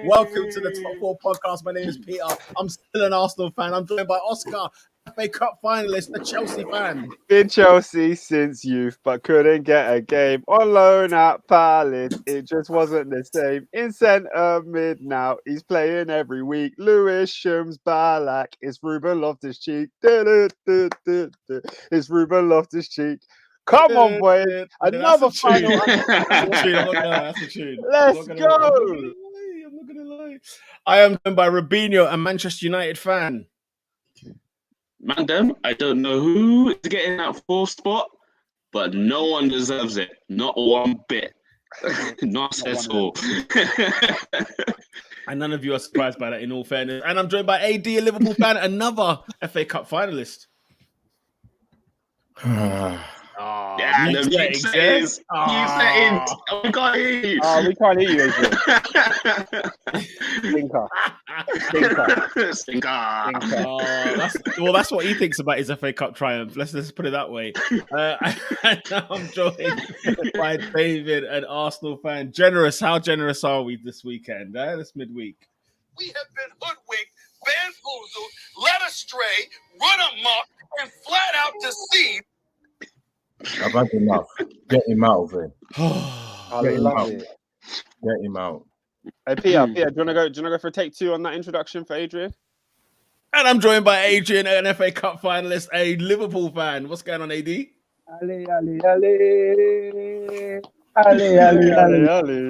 Welcome to the Top 4 podcast. My name is Peter. I'm still an Arsenal fan. I'm joined by Oscar, FA Cup finalist, a Chelsea fan. Been Chelsea since youth, but couldn't get a game on loan at Palace. It just wasn't the same. In centre mid now, he's playing every week. Lewis Shums Balak. It's Ruben Loftus-Cheek. It's Ruben Loftus-Cheek. Come on, boys. Another final. That's a tune. Let's go. I'm not gonna lie. I am joined by Robinho, a Manchester United fan. Mandem, I don't know who is getting that fourth spot, but no one deserves it. Not one bit. Not at all. And none of you are surprised by that, in all fairness. And I'm joined by AD, a Liverpool fan, another FA Cup finalist. Yeah, the mute settings. You settings. Oh, we can't hear you. Oh, we can't hear you, Adrian. Stinker. That's what he thinks about his FA Cup triumph. Let's put it that way. I'm joined by David, an Arsenal fan. How generous are we this weekend? This midweek. We have been hoodwinked, bamboozled, led astray, run amok, and flat out deceived. I've had enough. Get him out of here. Get him out. Hey, Peter, do you want to go for take two on that introduction for Adrian? And I'm joined by Adrian, an FA Cup finalist, a Liverpool fan. What's going on, AD? Ale.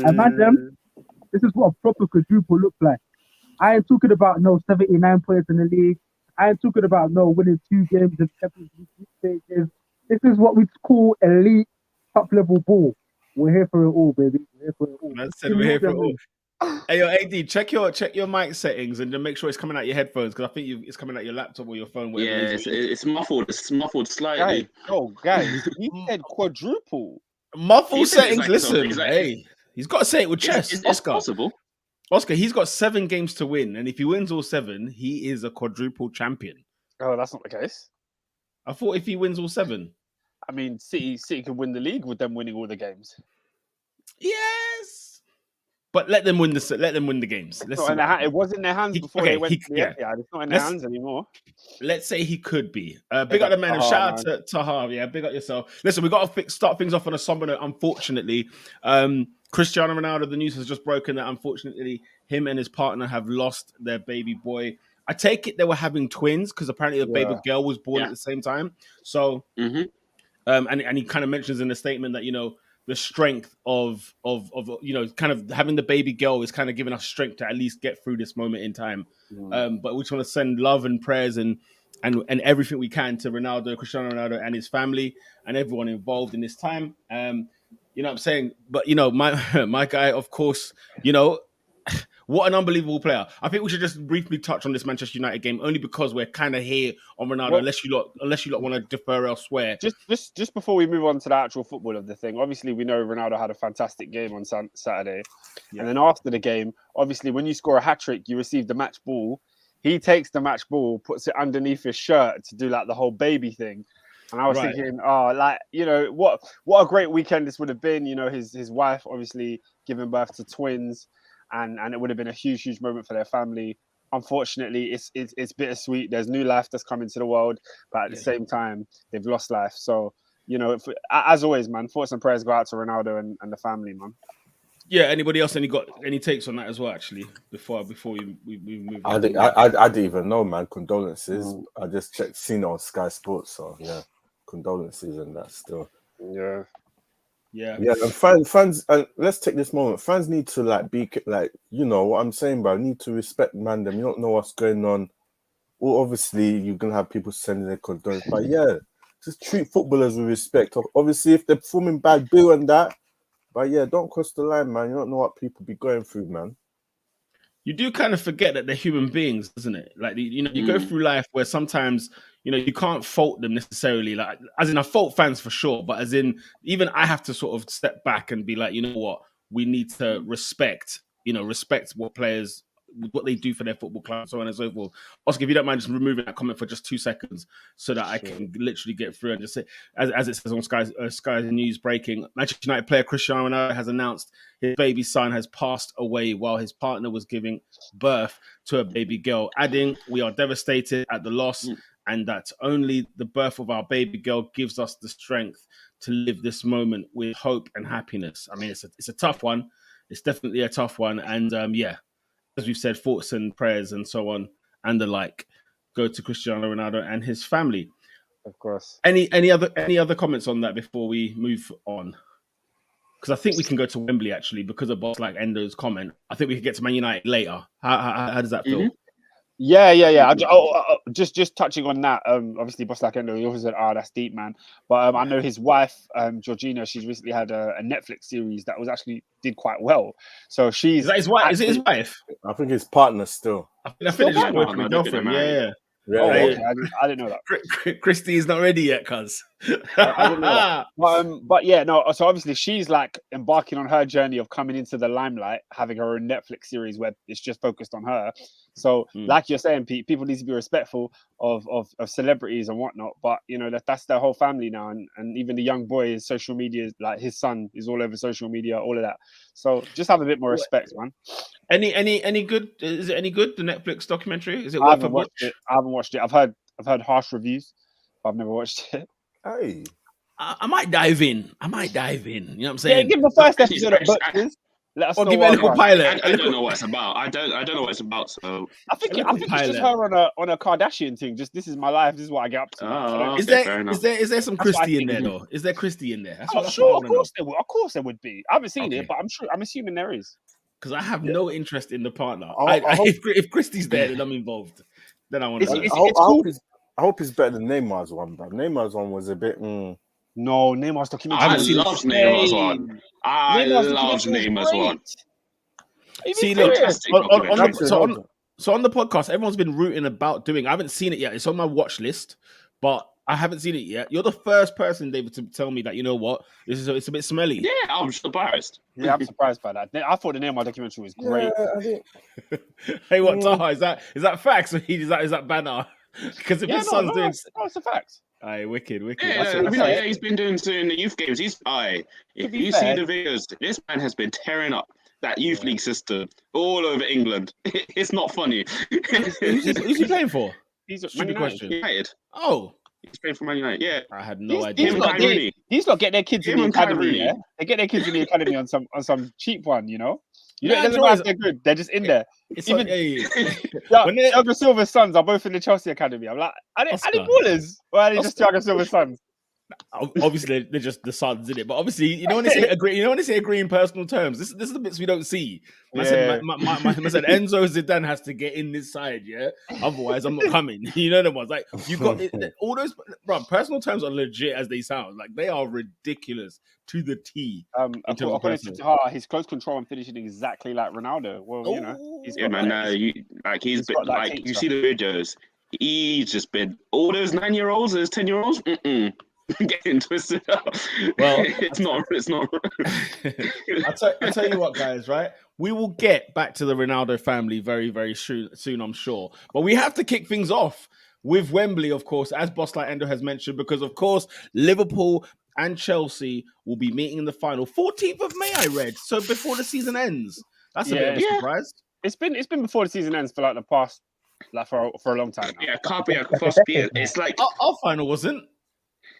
Imagine, this is what a proper quadruple looks like. I ain't talking about no 79 points in the league. I ain't talking about no winning 2 games in Champions League stages. This is what we call elite top-level ball. We're here for it all, baby. We're here for it all. We're here for it all. Hey, yo, AD, check your mic settings and then make sure it's coming out your headphones, because I think it's coming out your laptop or your phone. Yeah, it's muffled. It's muffled slightly. Guys, he said quadruple. Muffled settings. Exactly, listen, exactly. Hey, he's got to say it with chest. It's Oscar. possible. Oscar, he's got 7 games to win, and if he wins all 7, he is a quadruple champion. Oh, that's not the case. I thought if he wins all 7. I mean, City could win the league with them winning all the games. Yes, but let them win the games. It was in their hands before they went to the Etihad. It's not in their hands anymore. Let's say he could be. Big up the man. Shout out to Taha. Yeah, big up yourself. Listen, we got to start things off on a somber note. Unfortunately, Cristiano Ronaldo. The news has just broken that unfortunately him and his partner have lost their baby boy. I take it they were having twins because apparently the baby girl was born at the same time. So, and he kind of mentions in the statement that the strength of kind of having the baby girl is kind of giving us strength to at least get through this moment in time. But we just want to send love and prayers and everything we can to Cristiano Ronaldo and his family and everyone involved in this time. You know what I'm saying? But my guy, of course, what an unbelievable player. I think we should just briefly touch on this Manchester United game, only because we're kind of here on Ronaldo, unless you lot want to defer elsewhere. Just before we move on to the actual football of the thing, obviously we know Ronaldo had a fantastic game on Saturday. Yeah. And then after the game, obviously when you score a hat-trick, you receive the match ball. He takes the match ball, puts it underneath his shirt to do like the whole baby thing. And I was thinking, what a great weekend this would have been. His wife obviously giving birth to twins. And it would have been a huge, huge moment for their family. Unfortunately, it's bittersweet. There's new life that's come into the world, but at the same time, they've lost life. So, as always, man, thoughts and prayers go out to Ronaldo and the family, man. Yeah. Anybody else? Got any takes on that as well? Actually, before we move on. I didn't even know, man. Condolences. I just seen it on Sky Sports. So yeah, condolences and that still. Yeah. Yeah, and fans. Let's take this moment. Fans need to be what I'm saying, bro. Need to respect man. Them. You don't know what's going on. Well, obviously you're gonna have people sending their condolences, but just treat footballers with respect. Obviously, if they're performing bad, bill and that. But don't cross the line, man. You don't know what people be going through, man. You do kind of forget that they're human beings, isn't it? Like you go through life where sometimes. You can't fault them necessarily. Like, as in, I fault fans for sure, but as in, even I have to sort of step back and be like, you know what, we need to respect what players what they do for their football club, so on and so forth. Oscar, if you don't mind just removing that comment for just 2 seconds so that I can literally get through and just say, as it says on Sky News breaking, Manchester United player Cristiano Ronaldo has announced his baby son has passed away while his partner was giving birth to a baby girl, adding, "We are devastated at the loss and that only the birth of our baby girl gives us the strength to live this moment with hope and happiness." I mean, it's a tough one. It's definitely a tough one. And as we've said, thoughts and prayers and so on and the like go to Cristiano Ronaldo and his family. Of course. Any other comments on that before we move on? Because I think we can go to Wembley actually because of boss like Endo's comment. I think we can get to Man United later. How does that feel? Yeah. Just touching on that. Obviously, boss like Endo, he always said, "Oh, that's deep, man." But I know his wife, Georgina, she's recently had a Netflix series that was actually did quite well. So she's Is that his wife? Is it his wife? I think his partner still. I think they just working with girlfriend. Yeah. Oh, okay. I didn't know that. Christy is not ready yet, cuz. I didn't know that. But yeah, no. So obviously she's like embarking on her journey of coming into the limelight, having her own Netflix series where it's just focused on her. So like you're saying, Pete, people need to be respectful of celebrities and whatnot. But you know that's their whole family now, and even the young boy is social media. Like his son is all over social media, all of that. So just have a bit more respect, man. Any good? Is it any good? The Netflix documentary? Is it? I haven't watched it. I've heard harsh reviews, but I've never watched it. Hey, I might dive in. You know what I'm saying? Yeah, give the first episode of Butchers. Let us know. Give it a little pilot. I don't know what it's about. I don't know what it's about. So I think it's just her on a Kardashian thing. Just this is my life. This is what I get up to. Okay, is there some Christy in there though? Is there Christy in there? That's sure. Of course there would. Of course there would be. I haven't seen it, but I'm assuming there is. Because I have no interest in the partner. If Christy's there, then I'm involved. Then I want to. I hope it's better than Neymar's one, bro. Neymar's one was a bit. No, Neymar's documentary. I love Neymar's one. I love Neymar's one. See, look, on the podcast, everyone's been rooting about doing. I haven't seen it yet. It's on my watch list, but I haven't seen it yet. You're the first person, David, to tell me that you know what it's a bit smelly. Yeah, I'm surprised. Yeah, I'm surprised by that. I thought the Neymar documentary was great. Yeah, Hey, what Taha, is that facts? Or is that banner? Because if his son's doing, it's a fact. Aye, wicked. Yeah, he's been doing so in the youth games. If you see the videos, this man has been tearing up that youth league system all over England. It's not funny. Who's he playing for? He's Stupid question. United. Oh, he's playing for Man United. Yeah, I had no idea. These lot get their kids in the academy. Yeah, they get their kids in the academy on some cheap one. You know. You don't know if they're good. They're just in there. Even Thiago Silva's sons are both in the Chelsea academy. I'm like, are they ballers? Or are they just Thiago Silva's sons? Obviously, they're just the sons, isn't it? But obviously, you know when they say agree in personal terms. This is the bits we don't see. I said Enzo Zidane has to get in this side, yeah. Otherwise, I'm not coming. You know the ones like you got all those. Bro, personal terms are legit as they sound. Like they are ridiculous to the T. According to Taha, his close control and finishing exactly like Ronaldo. Well, you know, he's got he's been like you see the videos. He's just been all those 9-year-olds, those 10-year-olds. Getting twisted up. Well, it's not. I tell you what, guys. Right, we will get back to the Ronaldo family very, very soon. I'm sure, but we have to kick things off with Wembley, of course, as Boss Like Endo has mentioned, because of course Liverpool and Chelsea will be meeting in the final 14th of May. I read so before the season ends. That's a bit of a surprise. It's been before the season ends for like the past for a long time now. Yeah, can't be. It's like our final wasn't.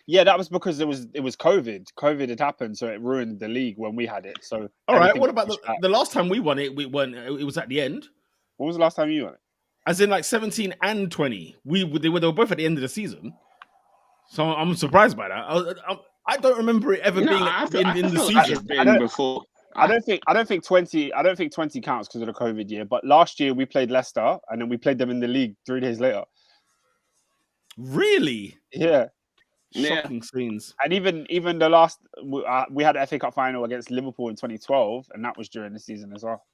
Yeah, that was because it was COVID. COVID had happened, so it ruined the league when we had it. So, all right. What about the last time we won it? We won. It was at the end. When was the last time you won it? As in, like 17 and 20. They were both at the end of the season. So I'm surprised by that. I don't remember it ever being in the season. Before. I don't think 20 counts because of the COVID year. But last year we played Leicester, and then we played them in the league 3 days later. Really? Yeah. Shocking scenes. And even the last we had an FA Cup final against Liverpool in 2012, and that was during the season as well.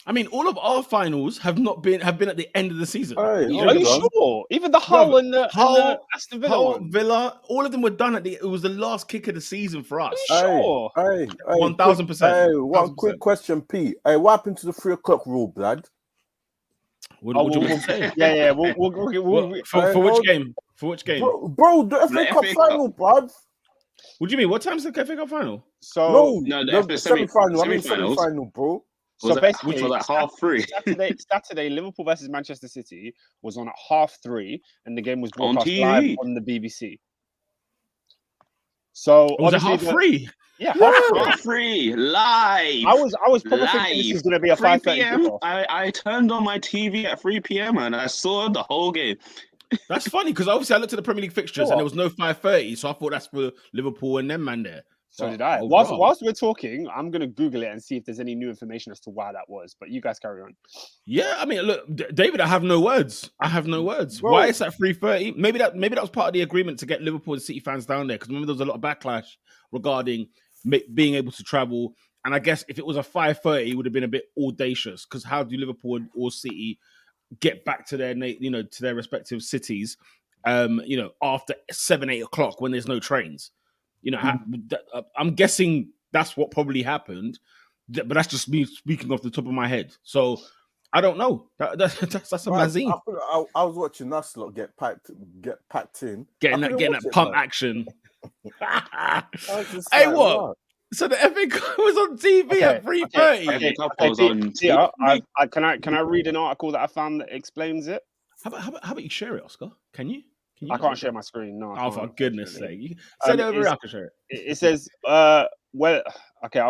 I mean, all of our finals have been at the end of the season. Are you sure? Even the Hull and the Aston Villa, all of them were done it was the last kick of the season for us. Sure. 1000%. One quick question, Pete. Hey, what happened to the 3 o'clock rule, blood? What do you want me to say? Yeah. For which game? For which game? Bro, the FA Cup final, bruv. What do you mean? What time's the FA Cup final? So the semi-final. I mean semi-final, bro. So basically, was like 3:30. Saturday, Liverpool versus Manchester City was on at 3:30, and the game was broadcast TV. live on the BBC. So was it 3:30? Yeah, 3:30 live. I was probably thinking this was going to be a 5:30 p.m. I turned on my TV at 3 p.m. and I saw the whole game. That's funny because obviously I looked at the Premier League fixtures and there was no 5:30, so I thought that's for Liverpool and them man there. So did I. Whilst we're talking, I'm going to Google it and see if there's any new information as to why that was. But you guys carry on. Yeah, I mean, look, David, I have no words. Bro. Why is that 3:30? Maybe that was part of the agreement to get Liverpool and City fans down there because remember there was a lot of backlash regarding being able to travel. And I guess if it was a 5:30, it would have been a bit audacious because how do Liverpool or City get back to their to their respective cities after 7-8 o'clock when there's no trains? I'm guessing that's what probably happened, but that's just me speaking off the top of my head. So I don't know. That's a mazine. I was watching us lot get packed in, getting that pump action. Hey, what? So the FA Cup was on TV at 3:30. Can I read an article that I found that explains it? How about you share it, Oscar? Can you? I can't share my screen. No. Oh, for goodness' sake! Send it over. I can share it. It says, I'll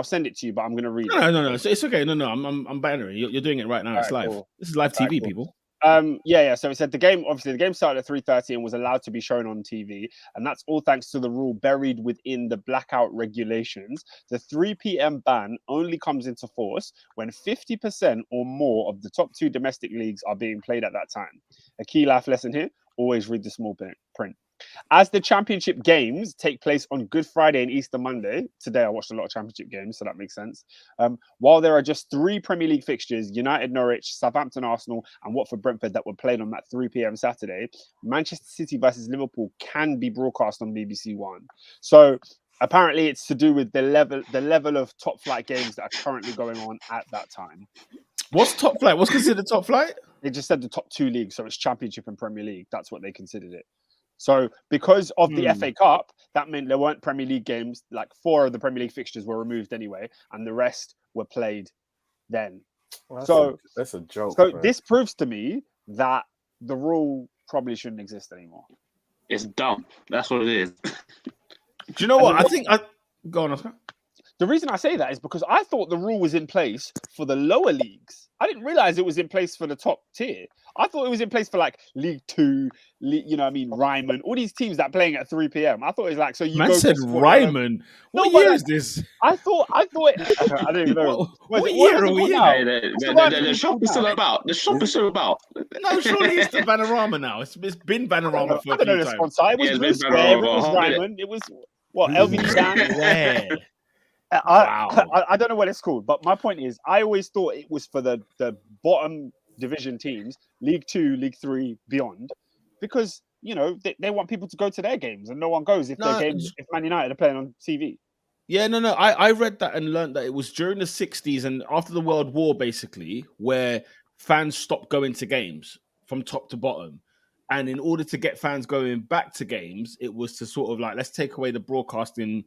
send it to you, but I'm going to read it. No. It's okay. No. I'm bannering. You're doing it right now. It's live. Cool. This is live TV, cool. People. Yeah. So it said the game started at 3:30 and was allowed to be shown on TV, and that's all thanks to the rule buried within the blackout regulations. The 3 p.m. ban only comes into force when 50% or more of the top 2 domestic leagues are being played at that time. A key life lesson here: always read the small print. As the championship games take place on Good Friday and Easter Monday, today I watched a lot of championship games, so that makes sense. While there are just 3 Premier League fixtures, United, Norwich, Southampton, Arsenal, and Watford, Brentford, that were played on that 3 p.m. Saturday, Manchester City versus Liverpool can be broadcast on BBC One. So apparently it's to do with the level of top flight games that are currently going on at that time. What's top flight? What's considered top flight? They just said the top 2 leagues, so it's Championship and Premier League. That's what they considered it. So because of the FA Cup, that meant there weren't Premier League games. Like 4 of the Premier League fixtures were removed anyway, and the rest were played then. Well, that's a joke. So this proves to me that the rule probably shouldn't exist anymore. It's dumb. That's what it is. Do you know what? Go on, Oscar. The reason I say that is because I thought the rule was in place for the lower leagues. I didn't realize it was in place for the top tier. I thought it was in place for like League 2, Ryman, all these teams that are playing at 3 p.m. I thought it was like, so you Man go said Ryman. What year is this? I thought I don't even know. What year are we in? The shop is still about. The shop is still about. No, surely it's the Vanarama now. It's been Vanarama for a few times. It was Blue Square, it was Ryman, it was LV Dan. I don't know what it's called, but my point is, I always thought it was for the bottom division teams, League 2, League 3, beyond, because they want people to go to their games, and no one goes if Man United are playing on TV. Yeah, no. I read that and learned that it was during the 60s and after the World War, basically, where fans stopped going to games from top to bottom. And in order to get fans going back to games, it was to sort of like, let's take away the broadcasting.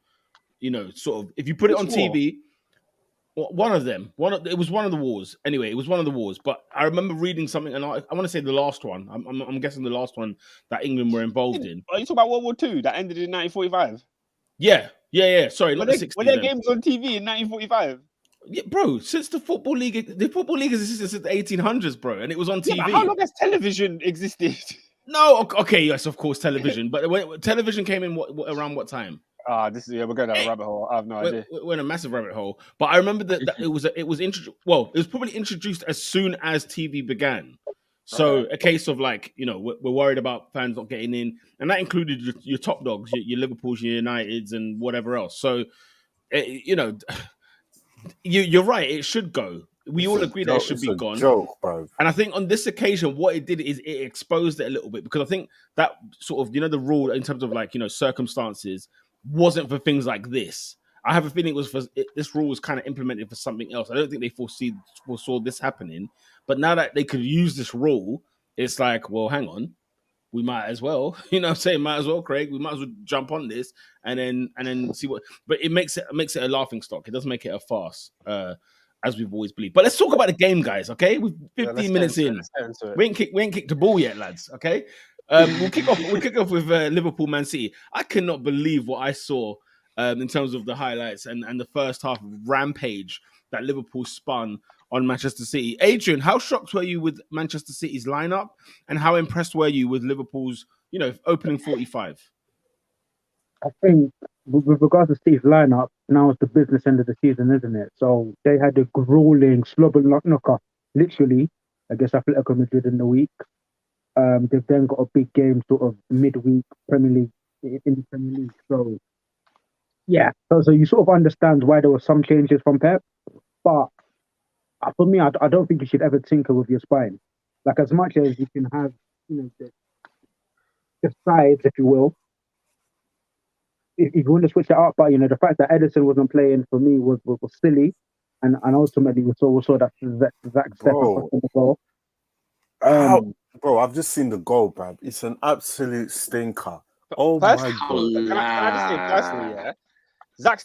Sort of, if you put it on TV, one of them, it was one of the wars. Anyway, it was one of the wars. But I remember reading something, and I want to say the last one. I'm guessing the last one that England were involved in. Are you talking about World War II that ended in 1945? Yeah. Sorry, not the 60s. Were there games on TV in 1945? Yeah, bro. Since the football league existed since the 1800s, bro, and it was on TV. But how long has television existed? No, okay, yes, of course, television. But when television came in, around what time? We're going down a rabbit hole. I have no idea. We're in a massive rabbit hole. But I remember that it was introduced. Well, it was probably introduced as soon as TV began. So a case of like, we're worried about fans not getting in, and that included your top dogs, your Liverpools, your Uniteds, and whatever else. So, you're right. It should go. We all agree that it should be gone. Joke, bro. And I think on this occasion, what it did is it exposed it a little bit, because I think that sort of, the rule in terms of like, circumstances wasn't for things like this. I have a feeling this rule was kind of implemented for something else. I don't think they foresaw this happening. But now that they could use this rule, it's like, well, hang on, we might as well. You know what I'm saying? Might as well, Craig. We might as well jump on this and then see what. But it makes it a laughing stock. It doesn't make it a farce, as we've always believed. But let's talk about the game, guys. Okay, we're 15 minutes in. We ain't kicked the ball yet, lads. Okay. We'll kick off with Liverpool Man City. I cannot believe what I saw in terms of the highlights and the first half of rampage that Liverpool spun on Manchester City. Adrian, how shocked were you with Manchester City's lineup, and how impressed were you with Liverpool's, opening 45? I think with regards to City's lineup, now it's the business end of the season, isn't it? So they had a grueling slobber knocker, literally, against Atletico Madrid in the week. They've then got a big game sort of midweek in the Premier League. So, yeah. So you sort of understand why there were some changes from Pep. But for me, I don't think you should ever tinker with your spine. Like, as much as you can have, the sides, if you will, if you want to switch it up, but, the fact that Edison wasn't playing, for me, was silly. And ultimately, we saw that Zach Steffen on the goal. Bro, I've just seen the goal, bruv. It's an absolute stinker. Oh my God. Can I just say personally, yeah? Zach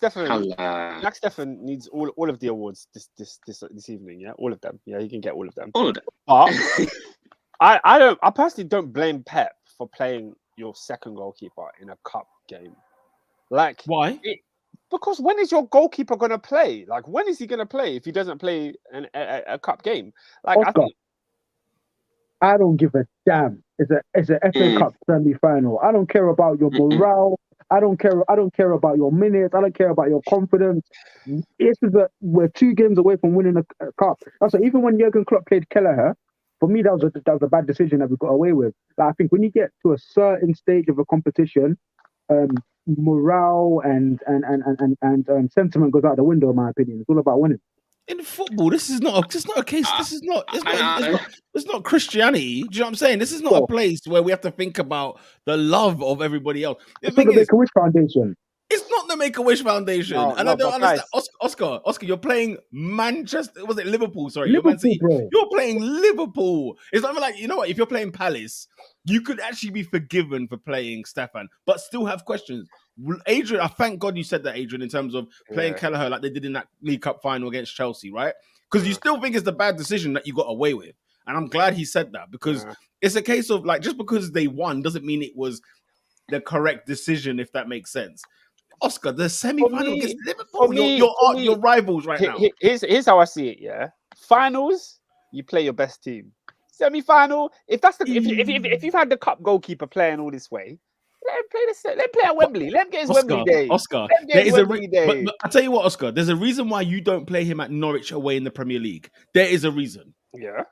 Steffen needs all of the awards this evening, yeah? All of them. Yeah, he can get all of them. All of them. But I personally don't blame Pep for playing your second goalkeeper in a cup game. Like, why? Because when is your goalkeeper gonna play? Like, when is he gonna play if he doesn't play a cup game? Like, I don't give a damn. It's a FA Cup semi-final. I don't care about your morale. I don't care about your minutes. I don't care about your confidence. We're 2 games away from winning a cup. That's even when Jurgen Klopp played Kelleher, for me that was a bad decision that we got away with. Like, I think when you get to a certain stage of a competition, morale and sentiment goes out the window. In my opinion, it's all about winning. In football, this is not a case. It's not Christianity. Do you know what I'm saying? This is not a place where we have to think about the love of everybody else. It's not the Make-A-Wish Foundation. It's not the Make-A-Wish Foundation. I don't understand. Oscar, you're playing Manchester. Was it Liverpool? Sorry, you're playing Liverpool. It's not even like, you know what? If you're playing Palace, you could actually be forgiven for playing Stefan, but still have questions. Adrian, I thank God you said that, Adrian, in terms of playing Kelleher like they did in that League Cup final against Chelsea, right? Because you still think it's the bad decision that you got away with. And I'm glad he said that, because it's a case of, like, just because they won doesn't mean it was the correct decision, if that makes sense. Oscar, the semi-final against Liverpool, your rivals right now. Here's how I see it, yeah? Finals, you play your best team. Semi-final, if you've had the cup goalkeeper playing all this way, let him play Let him play at Wembley. Let him get his Wembley day. Oscar, there is but I tell you what, Oscar, there's a reason why you don't play him at Norwich away in the Premier League. There is a reason. Yeah.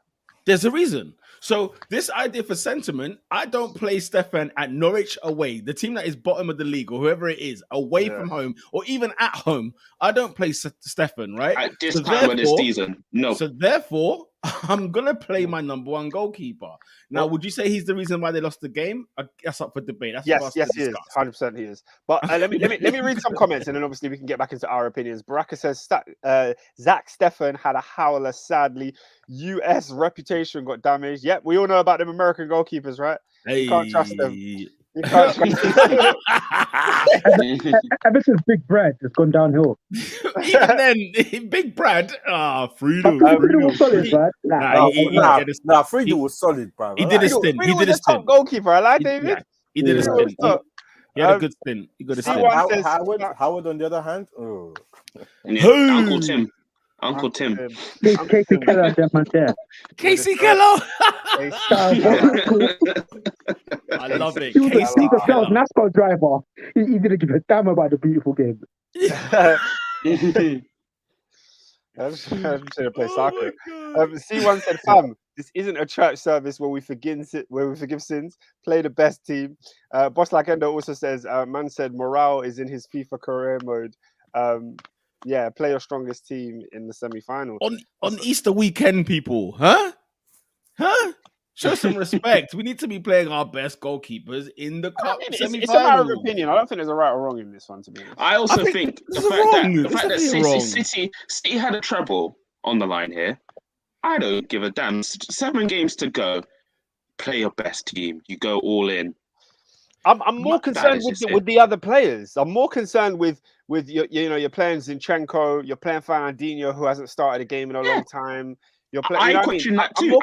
There's a reason. So this idea for sentiment, I don't play Stefan at Norwich away, the team that is bottom of the league or whoever it is, away from home or even at home. I don't play Stefan, right? At this time of the season, no. So therefore, I'm going to play my number one goalkeeper. Now, would you say he's the reason why they lost the game? That's up for debate. That's yes, he is. 100% he is. But let me read some comments, and then obviously we can get back into our opinions. Baraka says, Zach Steffen had a howler, sadly. US reputation got damaged. Yep, we all know about them American goalkeepers, right? You can't trust them. You can't trust them. Ever since Big Brad has gone downhill. Even then, Big Brad, freedom. Freedom was solid, Brad. Freedom was solid, bro. He did a stint. He did a stint. Goalkeeper, I like David. He did a stint. He had a good stint. He got a stint. Howard, on the other hand, Uncle Tim. Casey Keller, Casey Keller. I love it. He was a sales NASCAR driver. He didn't give a damn about the beautiful game. I'm just going to play soccer. C1 said, "Fam, this isn't a church service where we forgive sins. Play the best team." Boss Like Endo also says, "Man said morale is in his FIFA career mode." Play your strongest team in the semi-final on Easter weekend, people, huh? Show some respect. We need to be playing our best goalkeepers in the cup semi-final. It's a matter of opinion. I don't think there's a right or wrong in this one, to be honest. I also think the fact that City had a treble on the line here, I don't give a damn. 7 games to go. Play your best team. You go all in. I'm more concerned with the other players. I'm more concerned with your, you're playing Zinchenko, you're playing Fernandinho, who hasn't started a game in a long time. You're playing. I question that too.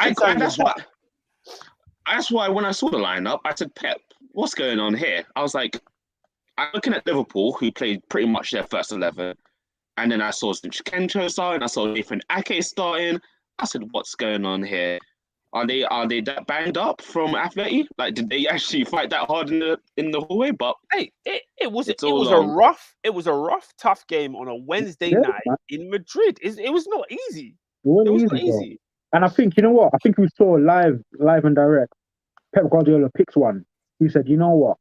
That's why when I saw the lineup, I said, Pep, what's going on here? I was like, I'm looking at Liverpool, who played pretty much their first 11, and then I saw Sancho starting, I saw Nathan Ake starting. I said, what's going on here? Are they that banged up from Atleti? Like, did they actually fight that hard in the hallway? But hey, it was a rough, tough game on a Wednesday night in Madrid. It was not easy. It was not easy. And I think, you know what? I think we saw live and direct. Pep Guardiola picks one. He said, you know what?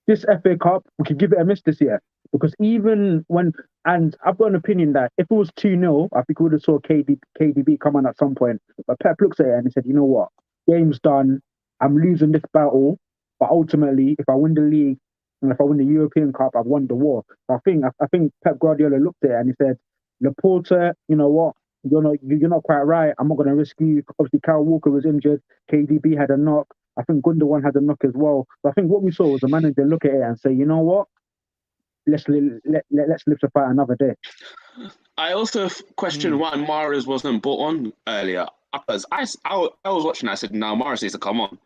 This FA Cup, we could give it a miss this year. Because even when, and I've got an opinion that if it was 2-0, I think we would have saw KDB come on at some point. But Pep looks at it and he said, you know what? Game's done. I'm losing this battle. But ultimately, if I win the league and if I win the European Cup, I've won the war. So I think Pep Guardiola looked at it and he said, Laporta, you know what? You're not quite right. I'm not going to risk you. Obviously, Kyle Walker was injured. KDB had a knock. I think Gunnar had a knock as well. So I think what we saw was the manager look at it and say, you know what? Let's live to fight another day. I also question why Mahrez wasn't brought on earlier. Because I was watching that, I said, no, Mahrez needs to come on.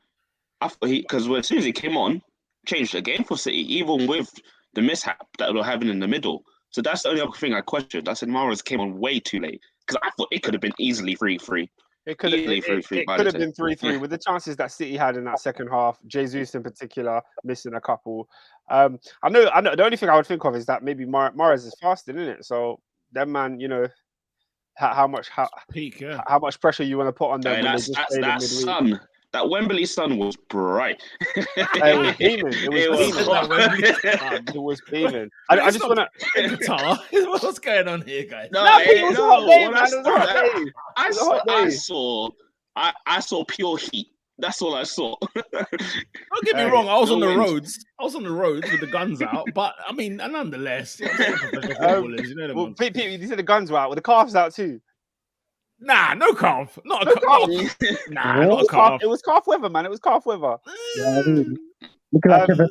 I thought because as soon as he came on, changed the game for City, even with the mishap that they were having in the middle. So that's the only other thing I questioned. I said Mahrez came on way too late. Because I thought it could have been easily 3-3. It could have been 3-3 with the chances that City had in that second half. Jesus in particular missing a couple. I know. The only thing I would think of is that maybe Mahrez is fasting, isn't it? So that man, how much pressure you want to put on them? That sun. That Wembley sun was bright. It was beaming. It was beaming. I just want to. Guitar. What's going on here, guys? It was a hot day, man. It was a hot day. I saw pure heat. That's all I saw. Don't get me wrong. I was on the roads. With the guns out. But I mean, nonetheless, you said the guns were out. With the calves out too. Nah, no calf. Not a calf. Nah, not a calf. It was calf weather, man. It was calf weather. Yeah, looking like a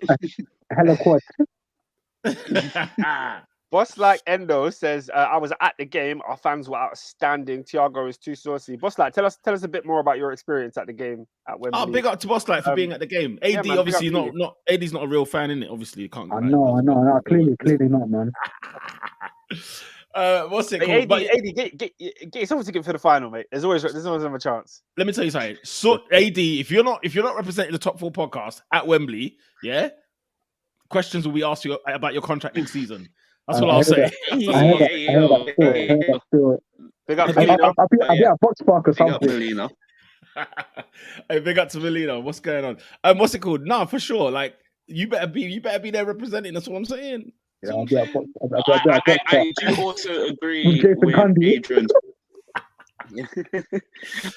hella quad. Boss like Endo says, I was at the game. Our fans were outstanding. Thiago is too saucy. Boss like, tell us a bit more about your experience at the game at Wembley. Oh, big up to Boss like for being at the game. AD obviously not AD's not a real fan, innit? Obviously, you can't. I know. Clearly not, man. What's it called? AD, get yourself a ticket for the final, mate. There's always a chance. Let me tell you something. So AD, if you're not representing the Top 4 podcast at Wembley, yeah, questions will be asked you about your contract next season. That's what I'll say. Big up Melino. I'll be at Fox Park or something. Hey, big up to Melino. What's going on? What's it called? No, for sure. Like you better be there representing. That's what I'm saying. Yeah, I do also agree with Adrian's.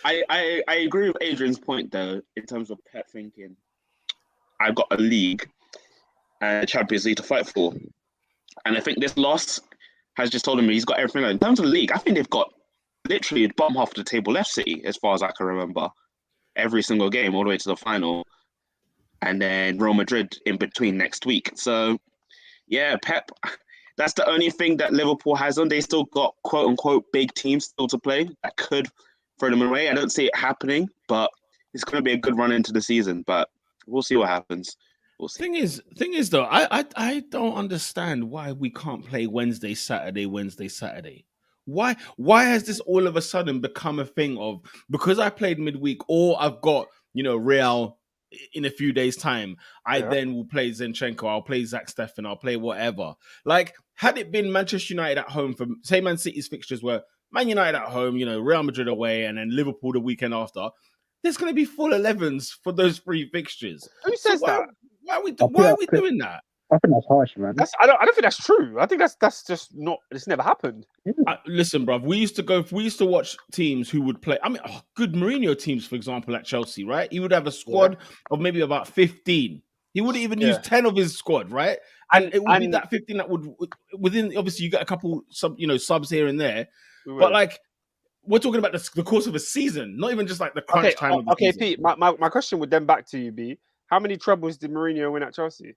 I agree with Adrian's point though, in terms of Pep thinking, I've got a league and a Champions League to fight for, and I think this loss has just told him he's got everything. In terms of the league, I think they've got literally the bottom half of the table left, City, as far as I can remember, every single game all the way to the final, and then Real Madrid in between next week. So. Yeah, Pep, that's the only thing that Liverpool has on. They still got quote-unquote big teams still to play that could throw them away. I don't see it happening, but it's going to be a good run into the season. But we'll see what happens. We'll see. Thing is, though, I don't understand why we can't play Wednesday, Saturday. Why has this all of a sudden become a thing of, because I played midweek or I've got, Real in a few days' time, I then will play Zinchenko, I'll play Zach Steffen, I'll play whatever. Like, had it been Manchester United at home, for say Man City's fixtures were Man United at home, Real Madrid away, and then Liverpool the weekend after, there's going to be full 11s for those 3 fixtures. Who says that? Why are we doing that? I think that's harsh, man. I don't think that's true. I think that's just not. It's never happened. Listen, bruv, we used to watch teams who would play. I mean, good Mourinho teams, for example, at Chelsea, right? He would have a squad of maybe about 15. He wouldn't even use 10 of his squad, right? And it would be that 15 that would within. Obviously, you get a couple subs here and there, but like we're talking about the course of a season, not even just like the crunch time. Of the season. Pete. My question would then back to you be: how many trebles did Mourinho win at Chelsea?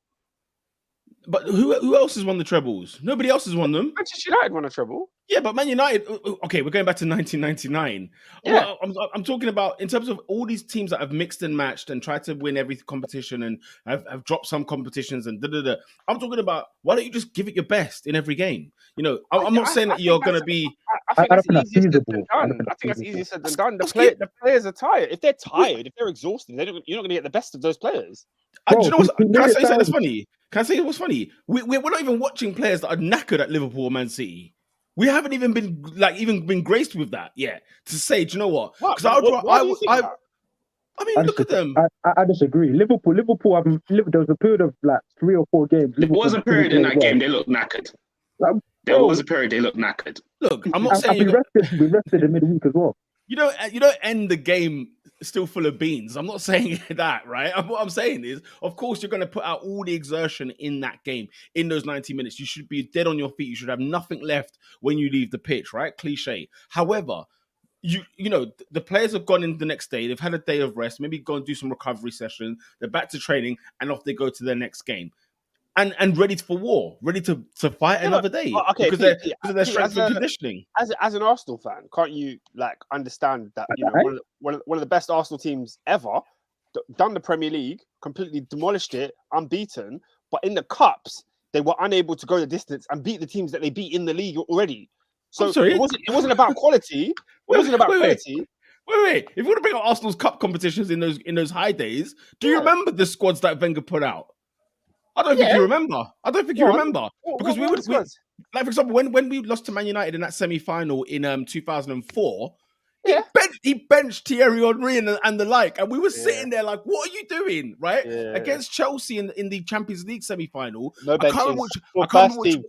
But who else has won the trebles? Nobody else has won them. Manchester United won a treble. Yeah, but Man United. Okay, we're going back to 1999. Yeah. Well, I'm talking about in terms of all these teams that have mixed and matched and tried to win every competition and have dropped some competitions and da. I'm talking about why don't you just give it your best in every game? I'm not saying that you're going to be. I think that's easier said than done. I think that's easier said than done. The players are tired. If they're tired, if they're exhausted, you're not going to get the best of those players. Do you know what? Can I say something that's funny? Can I say what's funny? We're not even watching players that are knackered at Liverpool or Man City. We haven't even been graced with that yet to say, do you know what? Because I mean, look at them. I disagree. Liverpool. There was a period of like 3 or 4 games. There was a period in that game they looked knackered. There was a period they looked knackered. Look, I'm not saying we rested in midweek as well. You don't end the game still full of beans. I'm not saying that, right? What I'm saying is, of course, you're going to put out all the exertion in that game, in those 90 minutes. You should be dead on your feet. You should have nothing left when you leave the pitch, right? Cliche. However, the players have gone in the next day. They've had a day of rest, maybe go and do some recovery session. They're back to training, and off they go to their next game. And ready for war, ready to fight another day because of their strength and conditioning. As an Arsenal fan, can't you understand that one of the best Arsenal teams ever done the Premier League, completely demolished it, unbeaten, but in the cups they were unable to go the distance and beat the teams that they beat in the league already. So it wasn't about quality. Wait. If you want to bring up Arsenal's cup competitions in those high days, do you remember the squads that Wenger put out? I don't think you remember. Because we would, like for example, when we lost to Man United in that semi-final in 2004, he benched Thierry Henry and the like, and we were sitting there like, "What are you doing?" Right against Chelsea in the Champions League semi-final. No benches.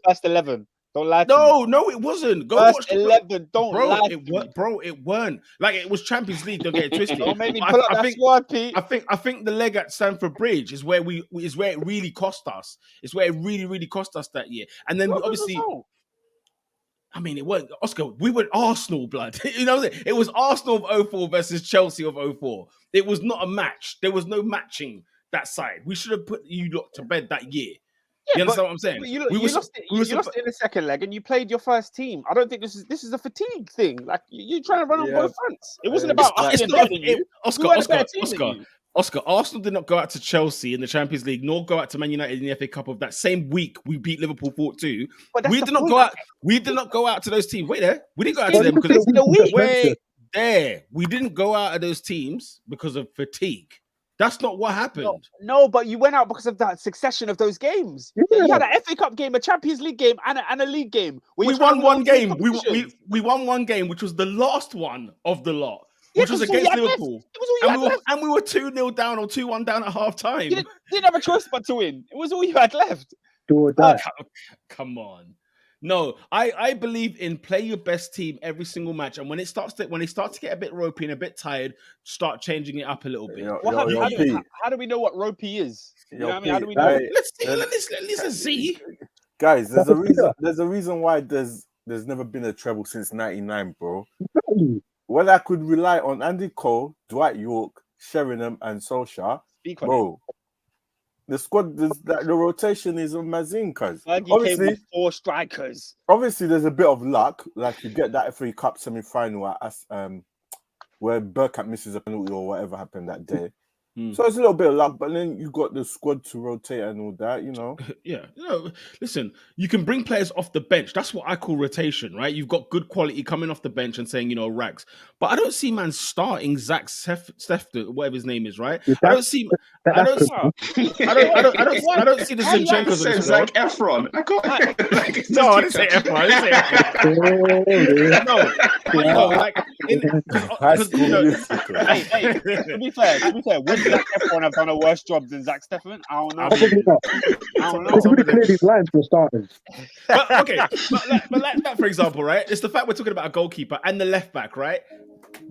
First 11. Don't lie to me. No, it wasn't. Go First watch 11. Don't lie to me. Bro, it weren't. Like, it was Champions League. Don't get it twisted. Don't make me pull up that squad, Pete. I think the leg at Stamford Bridge is where it really cost us. It's where it really, really cost us that year. And then obviously, I mean, it weren't Oscar. We were Arsenal, blood. It was Arsenal of 04 versus Chelsea of 04. It was not a match. There was no matching that side. We should have put you lot to bed that year. You understand what I'm saying? You lost it in the second leg, and you played your first team. I don't think this is a fatigue thing. Like you're trying to run on both fronts. It wasn't about us. Oscar. Arsenal did not go out to Chelsea in the Champions League, nor go out to Man United in the FA Cup of that same week. We beat Liverpool 4-2. We did not go out. We did not go out to those teams. Wait there. We didn't go out to them because we didn't go out of those teams because of fatigue. That's not what happened. No, but you went out because of that succession of those games. Yeah. You had an FA Cup game, a Champions League game, and a league game. We won one game. We won one game, which was the last one of the lot, which was against Liverpool. And we were 2-0 down or 2-1 down at half time. You didn't have a choice but to win. It was all you had left. Come on. No, I believe in play your best team every single match, and when it starts to get a bit ropey and a bit tired, start changing it up a little bit. How do we know what ropey is? You know what I mean? How do we know? Let's see. Guys, there's a reason why there's never been a treble since '99, bro. Well, I could rely on Andy Cole, Dwight York, Sheringham, and Solskjaer, bro. The squad, the rotation is amazing, cuz. Obviously, came with 4 strikers. Obviously, there's a bit of luck, like you get that FA Cup semi-final where Bergkamp misses a penalty or whatever happened that day. So it's a little bit of luck, but then you got the squad to rotate and all that, Yeah. Listen, you can bring players off the bench. That's what I call rotation, right? You've got good quality coming off the bench and saying, rags. But I don't see man starting Zach Stefter, whatever his name is, right? I don't see the Zinchenko's of this Zach Efron. I didn't say Efron. To be fair, Zach Efron have done a worse job than Zach Steffen? I don't know. Probably not. I don't know. Because we would clear these lines for starters. But okay, but like that, for example, right? It's the fact we're talking about a goalkeeper and the left back, right?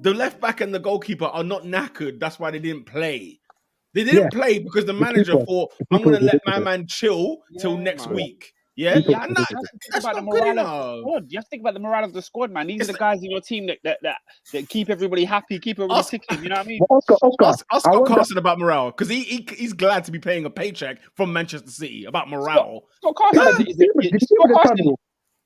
The left back and the goalkeeper are not knackered. That's why they didn't play. They didn't play because the manager thought, I'm going to let my man chill till next week. Yeah, You have to that's think not about the good morale of enough. the squad. You have to think about the morale of the squad, man. These are the guys in your team that keep everybody happy, keep everybody ticking. You know what I mean? But Oscar, Ask I Scott wonder, Carson about morale because he's glad to be paying a paycheck from Manchester City about morale. Scott Carson, did you see the tunnel?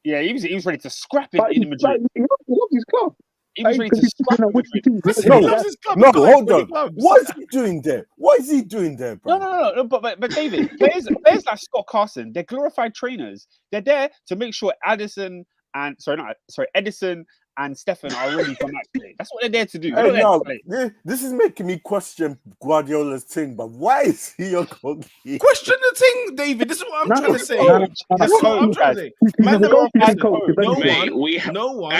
yeah, he was ready to scrap it But in he Madrid. loves his club. He was ready to scrap it in Madrid. Listen, No, he loves his club. No, He's got hold 20 on. clubs. What is he doing there? What is he doing there, bro? No. But David, players like Scott Carson, they're glorified trainers. They're there to make sure Edison and Steffen are ready for match day. That's what they're there to do. They're Hey, not there no, to play. this is making me question Guardiola's thing, but why is he your goalkeeper? Question the thing, David. This is what I'm trying to say. No. This is what I'm trying to say. Man, the goalkeeping coach. Mate, we no one.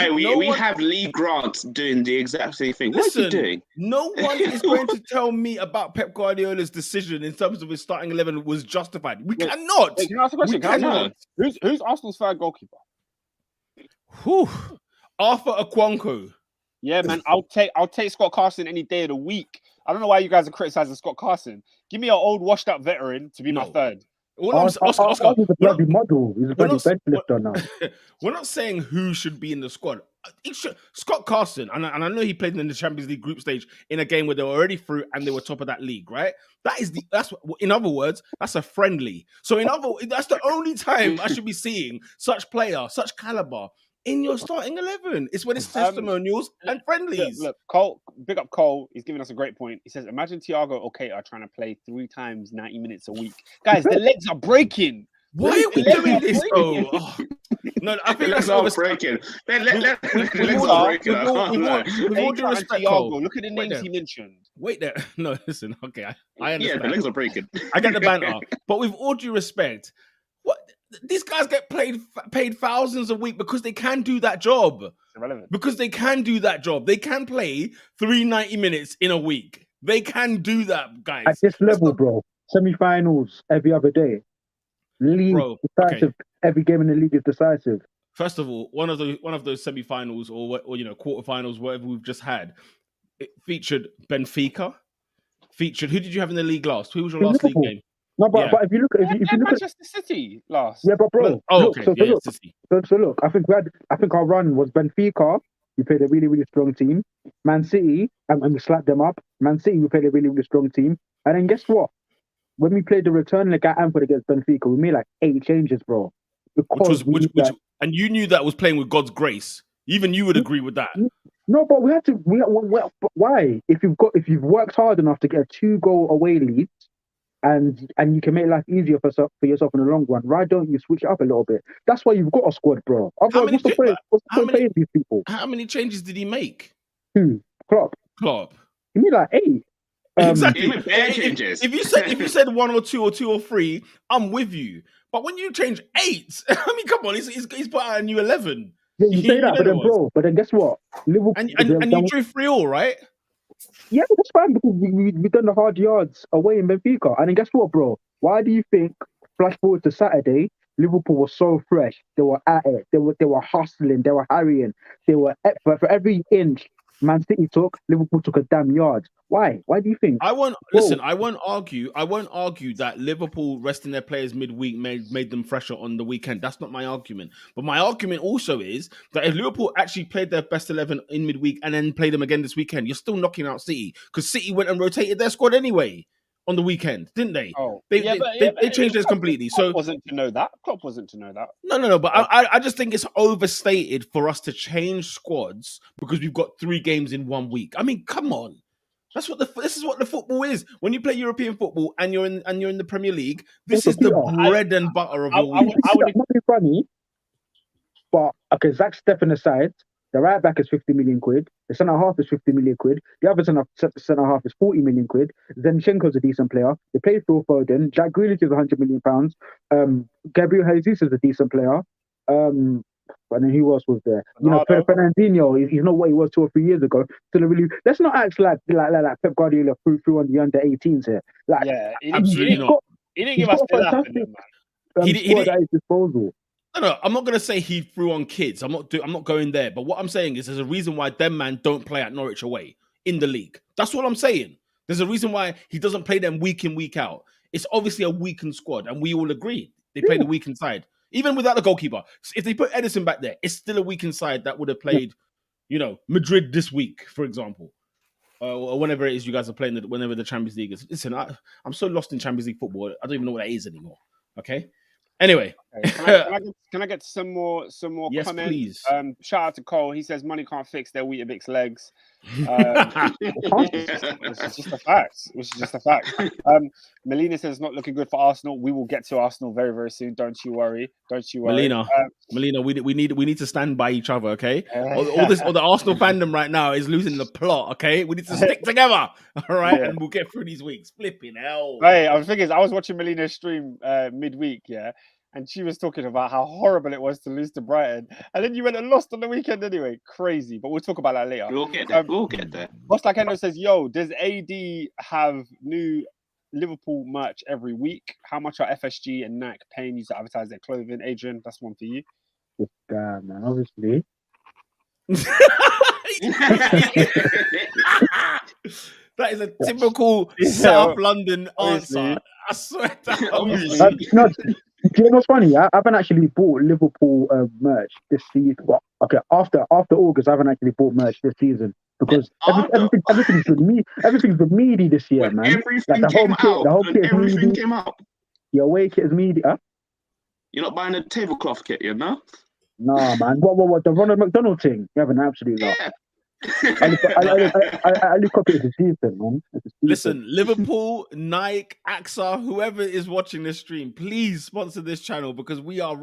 have Lee Grant doing the exact same thing. What is he Listen, doing? no one is going to tell me about Pep Guardiola's decision in terms of his starting 11 was justified. We cannot. Wait, can I ask a question? We Can I ask a cannot. question? Who's Arsenal's third goalkeeper? Whew. Arthur Akwanko. Yeah, man, I'll take Scott Carson any day of the week. I don't know why you guys are criticizing Scott Carson. Give me an old, washed-up veteran to be my third. Oscar, he's a bloody model. He's a bloody bench lifter now. We're not saying who should be in the squad. Scott Carson, and I know he played in the Champions League group stage in a game where they were already through and they were top of that league, right? In other words, that's a friendly. So that's the only time I should be seeing such player, such caliber in your starting 11. It's when it's testimonials and friendlies. Look, Cole, big up Cole. He's giving us a great point. He says, imagine Thiago or Keita trying to play 3 times 90 minutes a week. Guys, the legs are breaking. Why are we doing this, though? Oh. No, I think that's all breaking. We've all due respect, Cole. Look at the names he mentioned. Wait there. No, listen. Okay, I understand. Yeah, the legs are breaking. I get the banter. But with all due respect, what these guys get paid thousands a week because they can do that job. It's irrelevant. Because they can do that job. They can play 390 minutes in a week. They can do that, guys. At this level, bro, semi-finals every other day. League decisive. Okay. Every game in the league is decisive. First of all, one of those semi-finals or quarterfinals, whatever we've just had, it featured Benfica. Who did you have in the league last? Who was your last league game? No, but if you look at Manchester City last. Yeah, but bro, City. So look, I think our run was Benfica. We played a really, really strong team. Man City, and we slapped them up. Man City, we played a really, really strong team. And then guess what? When we played the return leg at Anfield against Benfica, we made like 8 changes, bro. And you knew that was playing with God's grace. Even you would agree with that. No, but we had to. But why? If you've worked hard enough to get a 2-goal away lead, and you can make life easier for yourself in the long run, why don't you switch it up a little bit? That's why you've got a squad, bro. Otherwise, what's the point playing these people? How many changes did he make? Klopp. He made like 8. Exactly. Changes. If you said 1 or 2 or 3, I'm with you. But when you change 8, I mean, come on, he's put out a new 11. Yeah, you say that, but then guess what? Liverpool and you drew 3-3, right? Yeah, that's fine because we've done the hard yards away in Benfica. And then guess what, bro? Why do you think, flash forward to Saturday, Liverpool was so fresh? They were at it. They were hustling. They were harrying. They were for every inch Man City took, Liverpool took a damn yard. Why? Why do you think? I won't argue that Liverpool resting their players midweek made them fresher on the weekend. That's not my argument. But my argument also is that if Liverpool actually played their best 11 in midweek and then played them again this weekend, you're still knocking out City because City went and rotated their squad anyway on the weekend, didn't they? They changed this completely. Klopp wasn't to know that. No. But I just think it's overstated for us to change squads because we've got 3 games in 1 week. I mean, come on. This is what the football is. When you play European football and you're in the Premier League, this is the bread and butter of your week. I would be funny, but okay, Zach Steffen aside, the right back is 50 million quid. The centre half is 50 million quid. The other centre half is 40 million quid. Zinchenko's a decent player. They play Phil Foden. Jack Grealish is 100 million pounds. Gabriel Jesus is a decent player. But then who else was there? You know, Ronaldo. Fernandinho. He's not what he was 2 or 3 years ago. Still a really. Let's not act like Pep Guardiola threw on the under-18s here. Like, Yeah, absolutely not. He didn't he's give us got a enough, fantastic man. He squad did- at his disposal. No, I'm not gonna say he threw on kids. I'm not going there. But what I'm saying is, there's a reason why them man don't play at Norwich away in the league. That's what I'm saying. There's a reason why he doesn't play them week in, week out. It's obviously a weakened squad, and we all agree they play the weakened side, even without the goalkeeper. If they put Edison back there, it's still a weakened side that would have played, you know, Madrid this week, for example, or whenever it is you guys are playing. Whenever the Champions League is. Listen, I'm so lost in Champions League football. I don't even know what that is anymore. Okay. Anyway, Can I get some more yes, comments? please. Shout out to Cole. He says money can't fix their Weetabix legs. It's just a fact. Melina says not looking good for Arsenal. We will get to Arsenal very, very soon. Don't you worry. Melina, we need to stand by each other, okay? All the Arsenal fandom right now is losing the plot, okay? We need to stick together, all right? Yeah. And we'll get through these weeks. Flipping hell. Hey, I was watching Melina's stream midweek, yeah, and she was talking about how horrible it was to lose to Brighton, and then you went and lost on the weekend anyway. Crazy, but we'll talk about that later. We'll get there. We'll get there. Boss Like Endo says, "Yo, does AD have new Liverpool merch every week? How much are FSG and Nike paying you to advertise their clothing?" Adrian, that's one for you. This guy, man, obviously. That is a typical South London Obviously. answer. I swear down. No, do you know what's funny? I haven't actually bought Liverpool merch this season. Well, okay, after August, I haven't actually bought merch this season because everything's been meaty this year, When man. everything Like, came out. the whole When kit is everything meaty. came out. The away kit is meaty. Huh? You're not buying a tablecloth kit, you know? Nah, man. What? The Ronald McDonald thing? You have an absolute lot. Yeah. I look up at the season, man. It's a season. Listen, Liverpool, Nike, AXA, whoever is watching this stream, please sponsor this channel because we are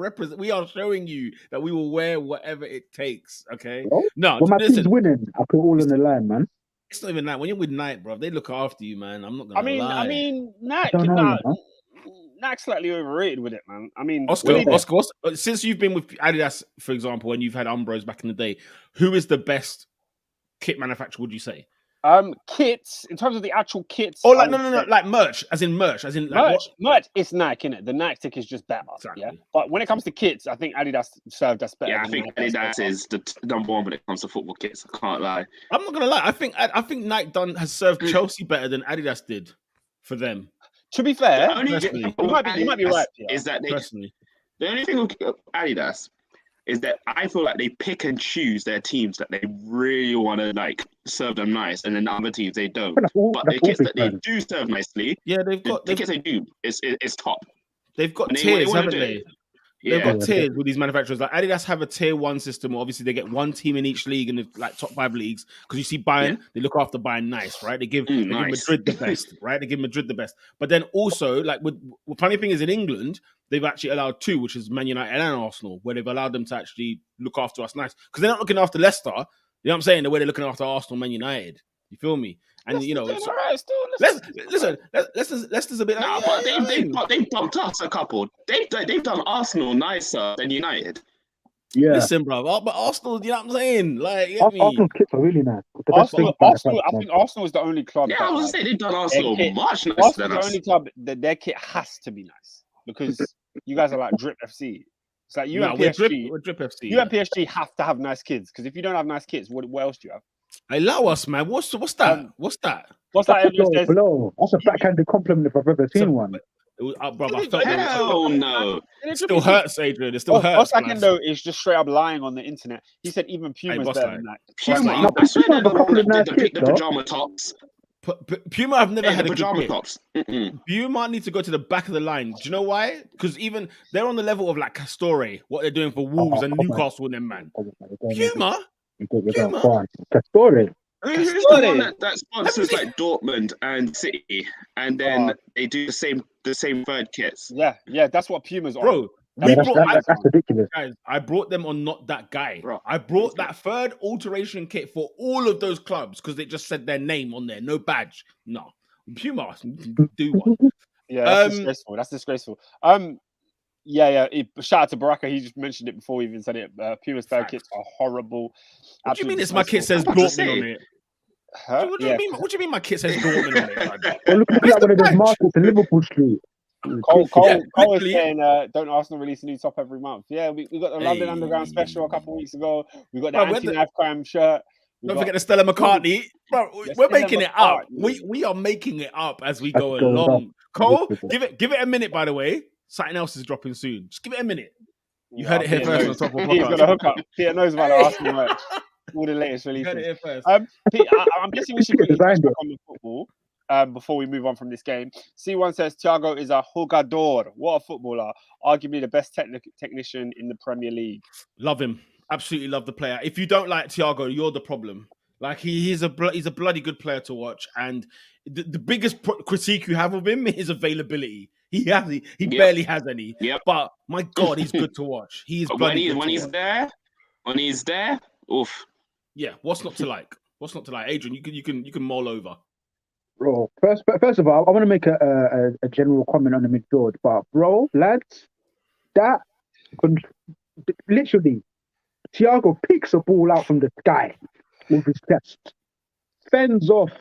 showing you that we will wear whatever it takes. Okay? Well, No, when my listen, team's winning, I put all on the line, man. it's not even that. When you're with Nike, bro, they look after you, man. I'm not gonna lie. I mean, I don't know, man. Nike's slightly overrated with it, man. I mean, Oscar, since you've been with Adidas, for example, and you've had Umbros back in the day, who is the best kit manufacturer, would you say? Kits, in terms of the actual kits. Oh, like no, like merch, as in like merch. It's Nike, innit? The Nike tick is just better, Exactly. yeah. But when it comes to kits, I think Adidas served us better. Yeah, I than think Nike Adidas is the number one when it comes to football kits. I can't lie. I'm not gonna lie. I think Nike has served Chelsea better than Adidas did for them. To be fair, The only personally. thing you might be Adidas right. Yeah. Is that Personally, the only thing with Adidas is that I feel like they pick and choose their teams that they really want to like serve them nice, and then the other teams they don't. That's all But the big kits that they fans. do serve nicely, yeah, they've got the kits they do is top. they've got And they tiers, wanna haven't do they? it. They've Yeah, got tiers with these manufacturers. Like Adidas have a tier 1 system. Where obviously, they get one team in each league in the like top 5 leagues. Because you see Bayern, they look after Bayern nice, right? They give nice. Madrid the best, right? They give Madrid the best. But then also, like, funny thing is in England, they've actually allowed 2, which is Man United and Arsenal, where they've allowed them to actually look after us nice. Because they're not looking after Leicester. You know what I'm saying? The way they're looking after Arsenal, Man United. You feel me? And you know, Leicester's a bit. Nah, like, but they've bumped us a couple. They've done Arsenal nicer than United. Yeah. Listen, bro, but Arsenal, you know what I'm saying? Like, you get me? Arsenal's kits are really nice. The best Arsenal, thing Arsenal, I think Arsenal is the only club. Yeah, that, I was like, saying they've done Arsenal kit- much nicer Arsenal's than the us. only club that their kit has to be nice because you guys are like Drip FC. It's like you No, and we're PSG. Drip FC. You and PSG have to have nice kids because if you don't have nice kids, what else do you have? Allow us, man. What's that? What's that? What's that? Everyone says, Blow. That's a backhanded compliment if I've ever seen one. It was, bro, I felt Hell no. it still hurts, Adrian. It still hurts. Boss Akendo is just straight up lying on the internet. He said even Puma's Boss better Like. than that. Puma, No, I swear Puma they're the have a couple one of that nice did the kits, though. pajama tops. Puma have never Yeah, had the a good pajama kit. tops. Puma need to go to the back of the line. Do you know why? Because even they're on the level of like Castore, what they're doing for Wolves and come on. Newcastle and them, man. Puma? Puma? Castore. Who's the one that sponsors like Dortmund and City, and then they do the same third kits? Yeah, that's what Puma's on. Bro, That's ridiculous. guys, I brought them on Not That Guy. Bro. I brought that third alteration kit for all of those clubs because they just said their name on there, no badge. No, Puma, do one. Yeah, that's disgraceful. That's disgraceful. Yeah. Shout out to Baraka. He just mentioned it before we even said it. Puma's third kits are horrible. What do you mean? It's my kit says Dortmund on it. Huh? What do you mean? What do you mean? My kit says Dortmund on it? Well, look like one of those markets in Liverpool Street. Cole is literally. saying, don't Arsenal release a new top every month? Yeah, we got the London Underground special a couple of weeks ago. We got the anti-knife crime shirt. Don't forget the Stella McCartney. Bro, we're making it up. We are making it up as we go along. Cole, give it a minute, by the way. Something else is dropping soon. Just give it a minute. You heard it here first on top of He's got a hookup. Peter knows about the Arsenal merch. All the latest releases. You heard it here first. Pete, I'm guessing we should quickly touch back on the football before we move on from this game. C1 says Thiago is a jugador. What a footballer. Arguably the best technician in the Premier League. Love him. Absolutely love the player. If you don't like Thiago, you're the problem. Like he's a bloody good player to watch. And the biggest critique you have of him is availability. He barely has any. Yep. But my God, he's good to watch. He's bloody good when he's there, oof. Yeah, what's not to like? Adrian, you can mull over. Bro, first of all, I want to make a general comment on the midfield. But bro, lads, literally, Thiago picks a ball out from the sky with his chest, fends off.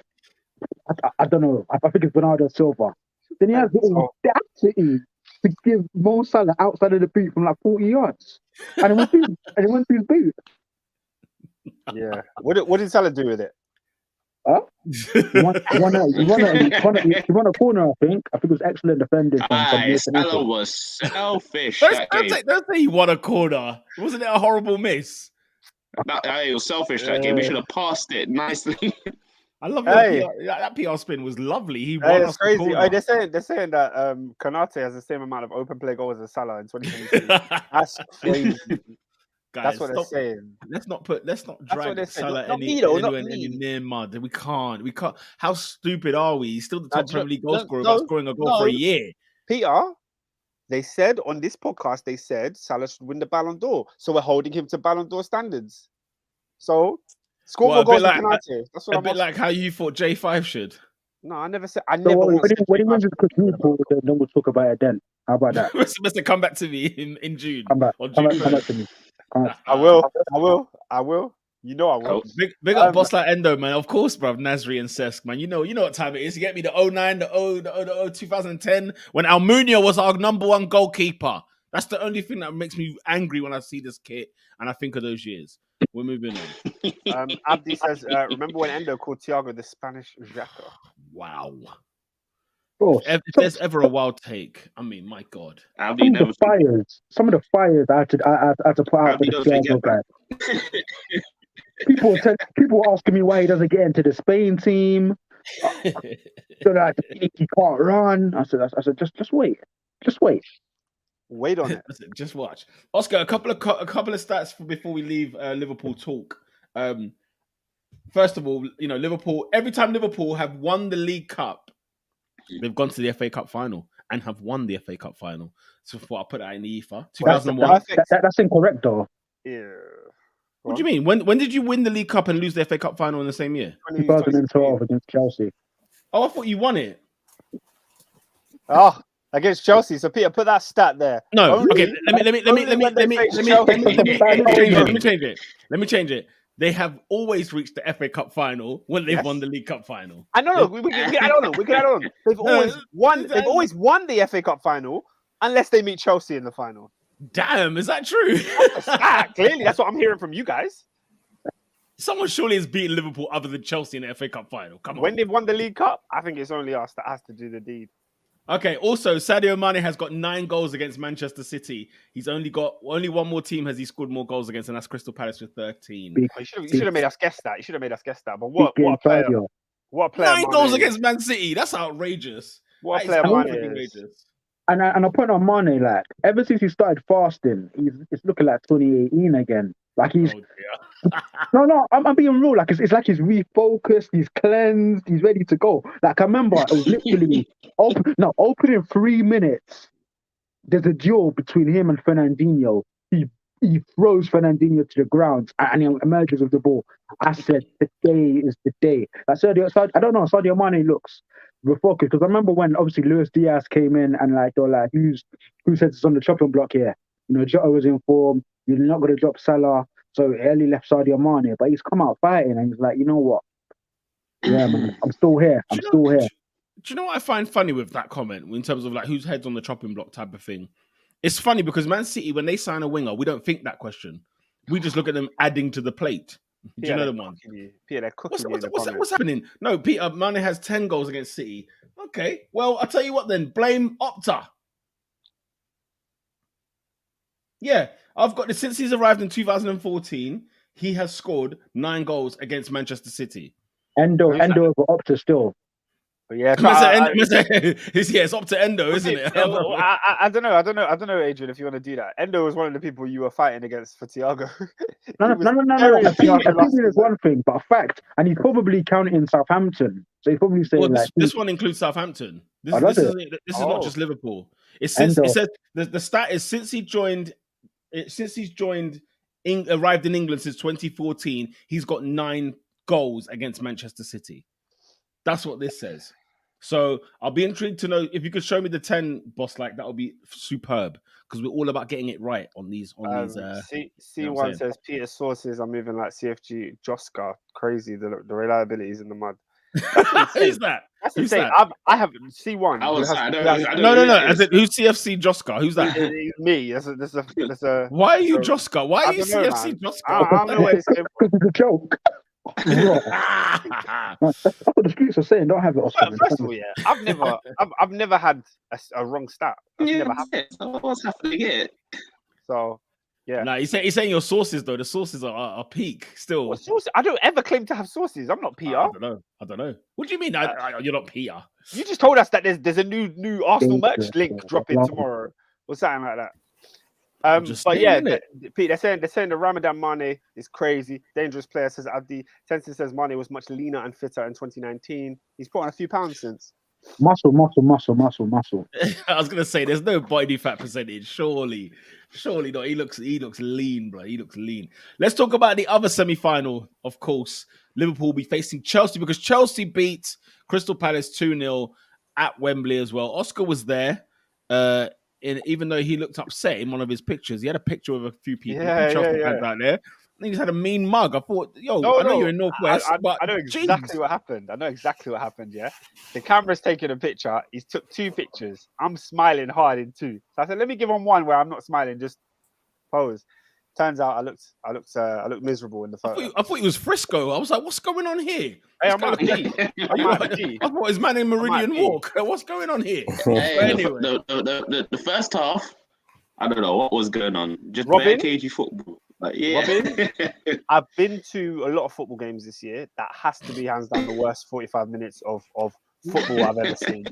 I don't know. I think it's Bernardo Silva. Then he has the audacity to give Mo Salah outside of the boot from like 40 yards, and it went through his boot. Yeah. What did Salah do with it? Huh? He won a corner, I think. I think it was excellent defending. Salah was selfish. Don't say he won a corner. Wasn't it a horrible miss? It was selfish that game. We should have passed it nicely. I love that PR spin was lovely. He won. It's crazy. They're saying that Konate has the same amount of open play goals as Salah in 2022. That's crazy. Guys, that's what they're saying. Let's not drag Salah any near mud. We can't. How stupid are we? He's still the top Premier League goal scorer, scoring a goal for a year. Peter, they said on this podcast, Salah should win the Ballon d'Or. So we're holding him to Ballon d'Or standards. So score more goals than Konate. That's what a bit like how you thought J5 should. No, I never said. When he wins his quadruple, then we'll talk about it then. How about that? Mr. Come back to me in June. Come back to me. I will. You know I will. Big up boss like Endo, man. Of course, bruv. Nasri and Cesc, man. You know what time it is. You get me the 09, the 2010, when Almunia was our number one goalkeeper. That's the only thing that makes me angry when I see this kit and I think of those years. We're moving on. Abdi says, remember when Endo called Thiago the Spanish Xhaka? Wow. Bro, if there's ever a wild take, I mean, my God. Some of the fires I had to put out for the Thiago guy. People asking me why he doesn't get into the Spain team. So that he can't run. I said, just wait. Wait on it. Just watch. Oscar, a couple of stats before we leave Liverpool talk. First of all, Liverpool. Every time Liverpool have won the League Cup, they've gone to the FA Cup final and have won the FA Cup final. So I'll put that in the ether. 2001. That's incorrect, though. Yeah. What do you mean? When did you win the League Cup and lose the FA Cup final in the same year? 2012 against Chelsea. Oh, I thought you won it. Oh, against Chelsea. So Peter, put that stat there. No. Okay. Let me change it. They have always reached the FA Cup final when they've won the League Cup final. I don't know. We can add on. They've always won. They've always won the FA Cup final unless they meet Chelsea in the final. Damn, is that true? Clearly, that's what I'm hearing from you guys. Someone surely has beaten Liverpool other than Chelsea in the FA Cup final. Come on. When they've won the League Cup, I think it's only us that has to do the deed. Okay, also, Sadio Mane has got 9 goals against Manchester City. He's only one more team has he scored more goals against, and that's Crystal Palace with 13. You should have made us guess that. But what a player. What a player. 9 goals against Man City. That's outrageous. What a player Mane is. And I point on Mane, like, ever since he started fasting, it's looking like 2018 again. Like he's no, I'm being real. Like it's like he's refocused, he's cleansed, he's ready to go. Like I remember it was literally opening 3 minutes. There's a duel between him and Fernandinho. He throws Fernandinho to the ground and he emerges with the ball. I said, today is the day. I don't know. Sadio Mane looks we're focused. Because I remember when obviously Luis Diaz came in and like they were like, who's on the chopping block here? You know, Jota was in form. You're not going to drop Salah, so early left Sadio Mane, but he's come out fighting and he's like, you know what? Yeah, man, I'm still here. I'm still here. Do you know what I find funny with that comment in terms of like whose head's on the chopping block type of thing? It's funny because Man City, when they sign a winger, we don't think that question. We just look at them adding to the plate. Do you know the one? Peter, they're cooking what's happening? No, Peter, Mane has 10 goals against City. Okay, well, I'll tell you what then. Blame Opta. Yeah, I've got this. Since he's arrived in 2014, he has scored 9 goals against Manchester City. Endo over Opta still. But yeah, it's up to Endo, isn't it? I don't know, Adrian, if you want to do that. Endo was one of the people you were fighting against for Thiago. No. I think there's one thing, but a fact, and he's probably counting Southampton. So he's probably saying this one includes Southampton. This is not just Liverpool. It says the stat is since he's arrived in England since 2014, he's got 9 goals against Manchester City. That's what this says. So I'll be intrigued to know if you could show me the 10, boss. Like that would be superb because we're all about getting it right on these. C1 says Peter's sources are moving like CFG Joska. Crazy the reliability is in the mud. Who's that? That's insane. I haven't C1. No. Who's CFC Joska? Who's that? Me. That's a. Why are you Joska? Why are you CFC Joska? I don't know where this came from. It's a joke. That's what the streets are saying. Don't have it. First of all, yeah, I've never had a wrong stat. Never happened. What's happening here? So, yeah. No, he's saying your sources though. The sources are peak still. What sources? I don't ever claim to have sources. I'm not Peter. I don't know. What do you mean? You're not Peter. You just told us that there's a new Arsenal merch link dropping tomorrow or something like that. But yeah, Pete, they're saying the Ramadan Mane is crazy, dangerous player. Says Abdi. Tenson says Mane was much leaner and fitter in 2019. He's put on a few pounds since. Muscle. I was gonna say there's no body fat percentage. Surely not. He looks lean, bro. He looks lean. Let's talk about the other semi-final. Of course, Liverpool will be facing Chelsea because Chelsea beat Crystal Palace 2-0 at Wembley as well. Oscar was there. Even though he looked upset in one of his pictures, he had a picture of a few people. Chelsea fans out there. I think he's had a mean mug. I thought, I know you're in Northwest, but I know exactly what happened. Yeah, the camera's taking a picture. He's took 2 pictures. I'm smiling hard in 2. So I said, let me give him one where I'm not smiling, just pose. Turns out I looked miserable in the photo. I thought he was Frisco. I was like, what's going on here? Hey, I might be. I thought his man in Meridian Walk. What's going on here? Anyway, the first half, I don't know what was going on. Just bare cagey football. Robin, I've been to a lot of football games this year. That has to be hands down the worst 45 minutes of football I've ever seen.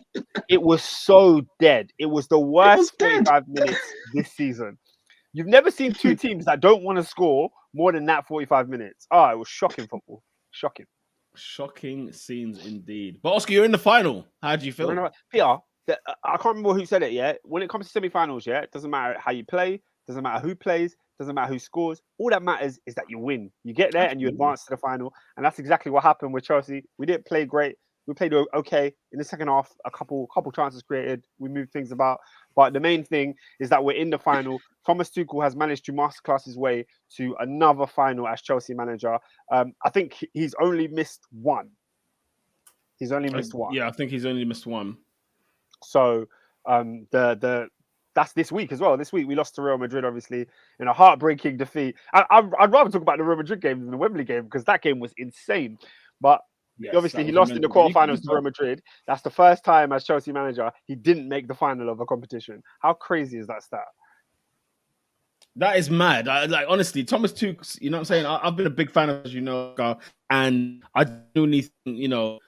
It was so dead. It was the worst 45 minutes this season. You've never seen 2 teams that don't want to score more than that 45 minutes. Oh, it was shocking football. Shocking scenes indeed. But Oscar, you're in the final. How do you feel? Peter, I can't remember who said it yet. When it comes to semi-finals, it doesn't matter how you play, doesn't matter who plays, doesn't matter who scores. All that matters is that you win. You get there and you advance to the final. And that's exactly what happened with Chelsea. We didn't play great. We played okay in the second half. A couple chances created. We moved things about. But the main thing is that we're in the final. Thomas Tuchel has managed to masterclass his way to another final as Chelsea manager. I think he's only missed one. Yeah, I think he's only missed one. So that's this week as well. This week we lost to Real Madrid, obviously, in a heartbreaking defeat. I'd rather talk about the Real Madrid game than the Wembley game because that game was insane. But obviously, he lost in the quarterfinals to Real Madrid. That's the first time as Chelsea manager he didn't make the final of a competition. How crazy is that stat? That is mad. Honestly, Thomas Tuchel, you know what I'm saying? I've been a big fan of, as you know, and I genuinely think,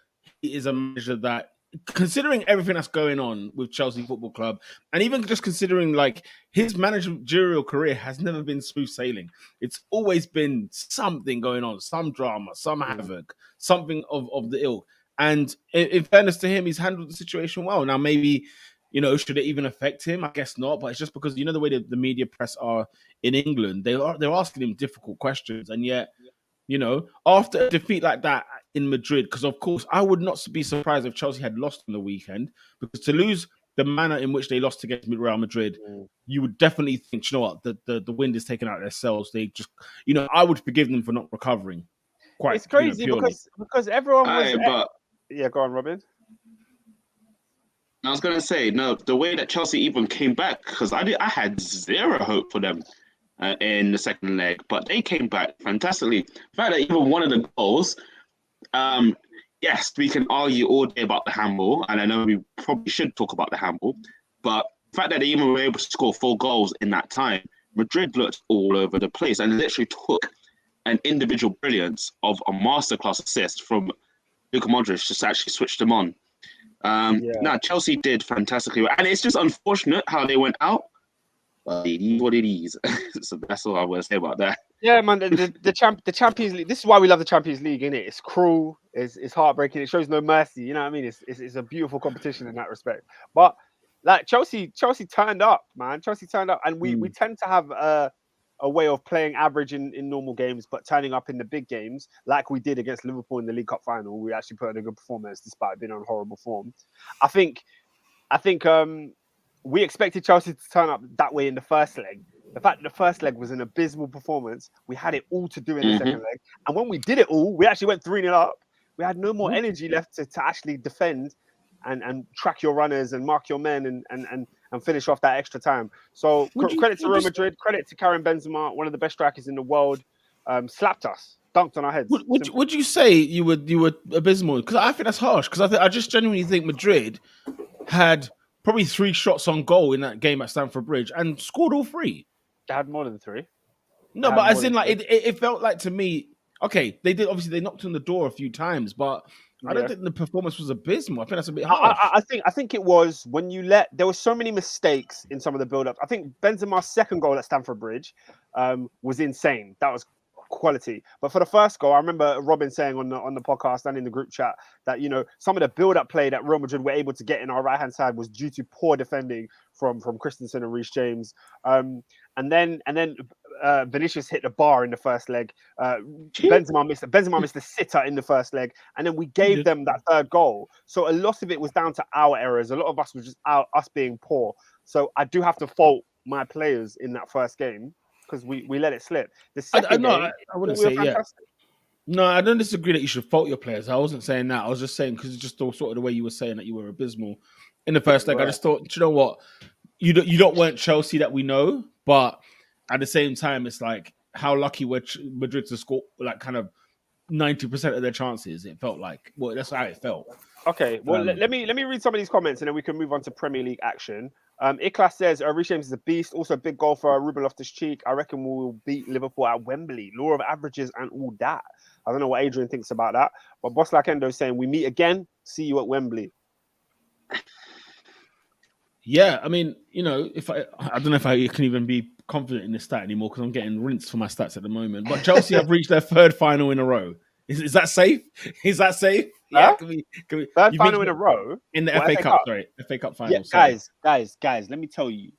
he is a manager that, considering everything that's going on with Chelsea Football Club, and even just considering like his managerial career has never been smooth sailing. It's always been something going on, some drama, some havoc, something of the ilk. And in fairness to him, he's handled the situation well. Now, maybe, should it even affect him? I guess not. But it's just because, the way the media press are in England, they're asking him difficult questions. And yet, after a defeat like that, in Madrid, because of course I would not be surprised if Chelsea had lost on the weekend, because to lose the manner in which they lost against Real Madrid, you would definitely think, you know what, the wind is taken out of their sails. They just, I would forgive them for not recovering. It's crazy because everyone was. Yeah, go on, Robin. I was gonna say, no, the way that Chelsea even came back, because I had zero hope for them in the second leg, but they came back fantastically. The fact that even one of the goals, yes, we can argue all day about the handball, and I know we probably should talk about the handball, but the fact that they even were able to score 4 goals in that time, Madrid looked all over the place and literally took an individual brilliance of a masterclass assist from Luka Modric to actually switch them on. Now, Chelsea did fantastically well, and it's just unfortunate how they went out. But it is what it is. So that's all I want to say about that. Yeah, man, the Champions League. This is why we love the Champions League, innit? It's cruel, it's heartbreaking, it shows no mercy. You know what I mean? It's a beautiful competition in that respect. But like Chelsea turned up, man. Chelsea turned up, and we tend to have a way of playing average in normal games, but turning up in the big games, like we did against Liverpool in the League Cup final. We actually put in a good performance despite being on horrible form. I think we expected Chelsea to turn up that way in the first leg. The fact that the first leg was an abysmal performance, we had it all to do in the second leg. And when we did it all, we actually went 3-0 up. We had no more energy left to actually defend and track your runners and mark your men and finish off that extra time. So credit to Real Madrid, credit to Karim Benzema, one of the best strikers in the world, slapped us, dunked on our heads. Would you say you were abysmal? Because I think that's harsh. Because I just genuinely think Madrid had probably 3 shots on goal in that game at Stamford Bridge and scored all 3. They had more than 3. No, but as in, like, it felt like to me, okay, they did, obviously they knocked on the door a few times, but I don't think the performance was abysmal. I think that's a bit harsh. I think it was when there were so many mistakes in some of the build-up. I think Benzema's second goal at Stamford Bridge was insane. That was quality. But for the first goal, I remember Robin saying on the podcast and in the group chat that, some of the build-up play that Real Madrid were able to get in our right-hand side was due to poor defending from Christensen and Reece James. And then Vinicius hit the bar in the first leg. Benzema missed the sitter in the first leg, and then we gave them that third goal. So a lot of it was down to our errors. A lot of us was just us being poor. So I do have to fault my players in that first game because we let it slip. The second game, I wouldn't say fantastic. No, I don't disagree that you should fault your players. I wasn't saying that. I was just saying because it's just sort of the way you were saying that you were abysmal in the first leg. Right. I just thought, you know what, you don't weren't Chelsea that we know, but at the same time, it's like how lucky were Madrid to score like kind of 90% of their chances. It felt like, well, that's how it felt. Okay, well, let me read some of these comments and then we can move on to Premier League action. Iklas says, Reece James is a beast. Also a big goal for Ruben Loftus-Cheek. I reckon we'll beat Liverpool at Wembley. Law of averages and all that. I don't know what Adrian thinks about that. But Boss Like Endo is saying, we meet again. See you at Wembley. Yeah, I mean, I don't know if I can even be confident in this stat anymore because I'm getting rinsed for my stats at the moment. But Chelsea have reached their 3rd final in a row. Is that safe? Is that safe? Yeah, can we third final in a row in the FA Cup? Sorry, FA Cup final. Yeah, guys, let me tell you.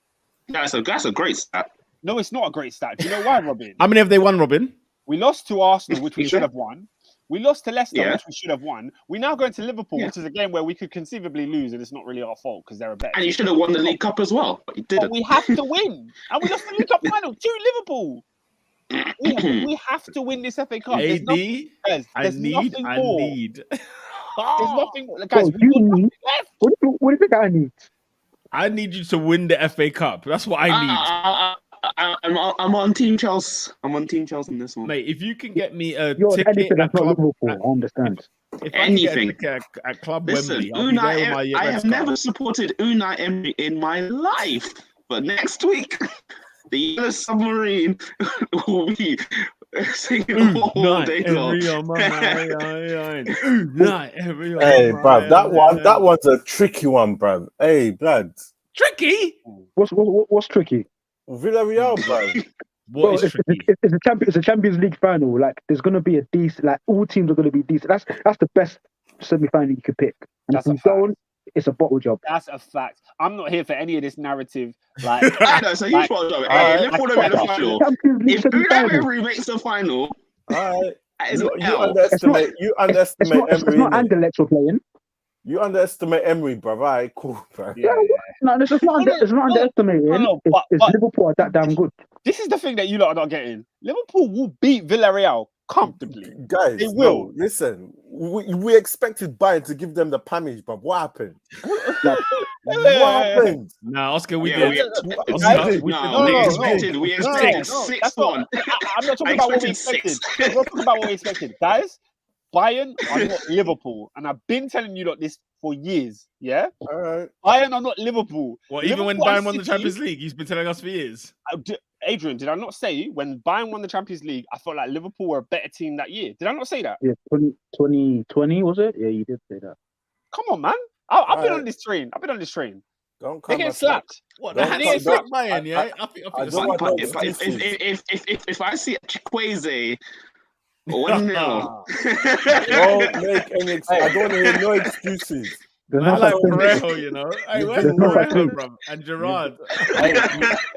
That's a great stat. No, it's not a great stat. Do you know why, Robin? How many have they won, Robin? We lost to Arsenal, which we should have won. We lost to Leicester, which we should have won. We're now going to Liverpool, which is a game where we could conceively lose, and it's not really our fault because they're a better. And you should have won the League Cup as well, but you didn't. But we have to win, and we lost the League Cup final to Liverpool. We have to win this FA Cup. AD, there's nothing more. I need. There's nothing, guys. What do you think I need? I need you to win the FA Cup. That's what I need. I'm on Team Chelsea. I'm on Team Chelsea in this one. Mate, if you can get me a ticket anything that's not Liverpool, I understand. If anything at Club Listen, Wembley, I have never supported Unai Emery in my life, but next week the Yellow Submarine will be singing all day long. Hey, bruv, that one's a tricky one, bruv. Hey, blood. Tricky? What's tricky? Villarreal, bruv. It's a Champions League final. Like, there's gonna be a decent. Like, all teams are gonna be decent. That's the best semi-final you could pick. And if you don't, it's a bottle job. That's a fact. I'm not here for any of this narrative. Like, it's a huge bottle job. Hey, let's put them in the final. If Unai Emery makes the final, It's You L. underestimate. You underestimate It's Emery. not innit? Anderlecht we're playing. You underestimate Emery, bro. Alright, cool, bro. Yeah. No, it's not underestimating. No, It's but Liverpool are that damn good. this is the thing that you lot are not getting. Liverpool will beat Villarreal comfortably. Guys, They will. No, listen, we expected Bayern to give them the punish, but what happened? What happened? Nah, Oscar, we Yeah, did. we expected That's 6-1. not. I'm not talking about what we expected. I'm not talking about what we expected, guys. Bayern are not Liverpool, and I've been telling you lot this for years. Yeah, All right. Bayern are not Liverpool. Well, even when Liverpool and Bayern won the City- Champions League, he's been telling us for years. Adrian, did I not say when Bayern won the Champions League, I felt like Liverpool were a better team that year? Did I not say that? Yeah, 2020 was it? Yeah, you did say that. Come on, man. I've been Alright. on this train. I've been on this train. Don't They come get and slapped. What? Don't The come- Hands don't- Bayern, yeah? I think I it's don't want But no excuses. if I see a Chikwueze 1-0, Don't make any. I don't hear no excuses. There's I no like such thing. Parejo, you know. Hey, You've where's been Parejo, warned. bro? And Gerard.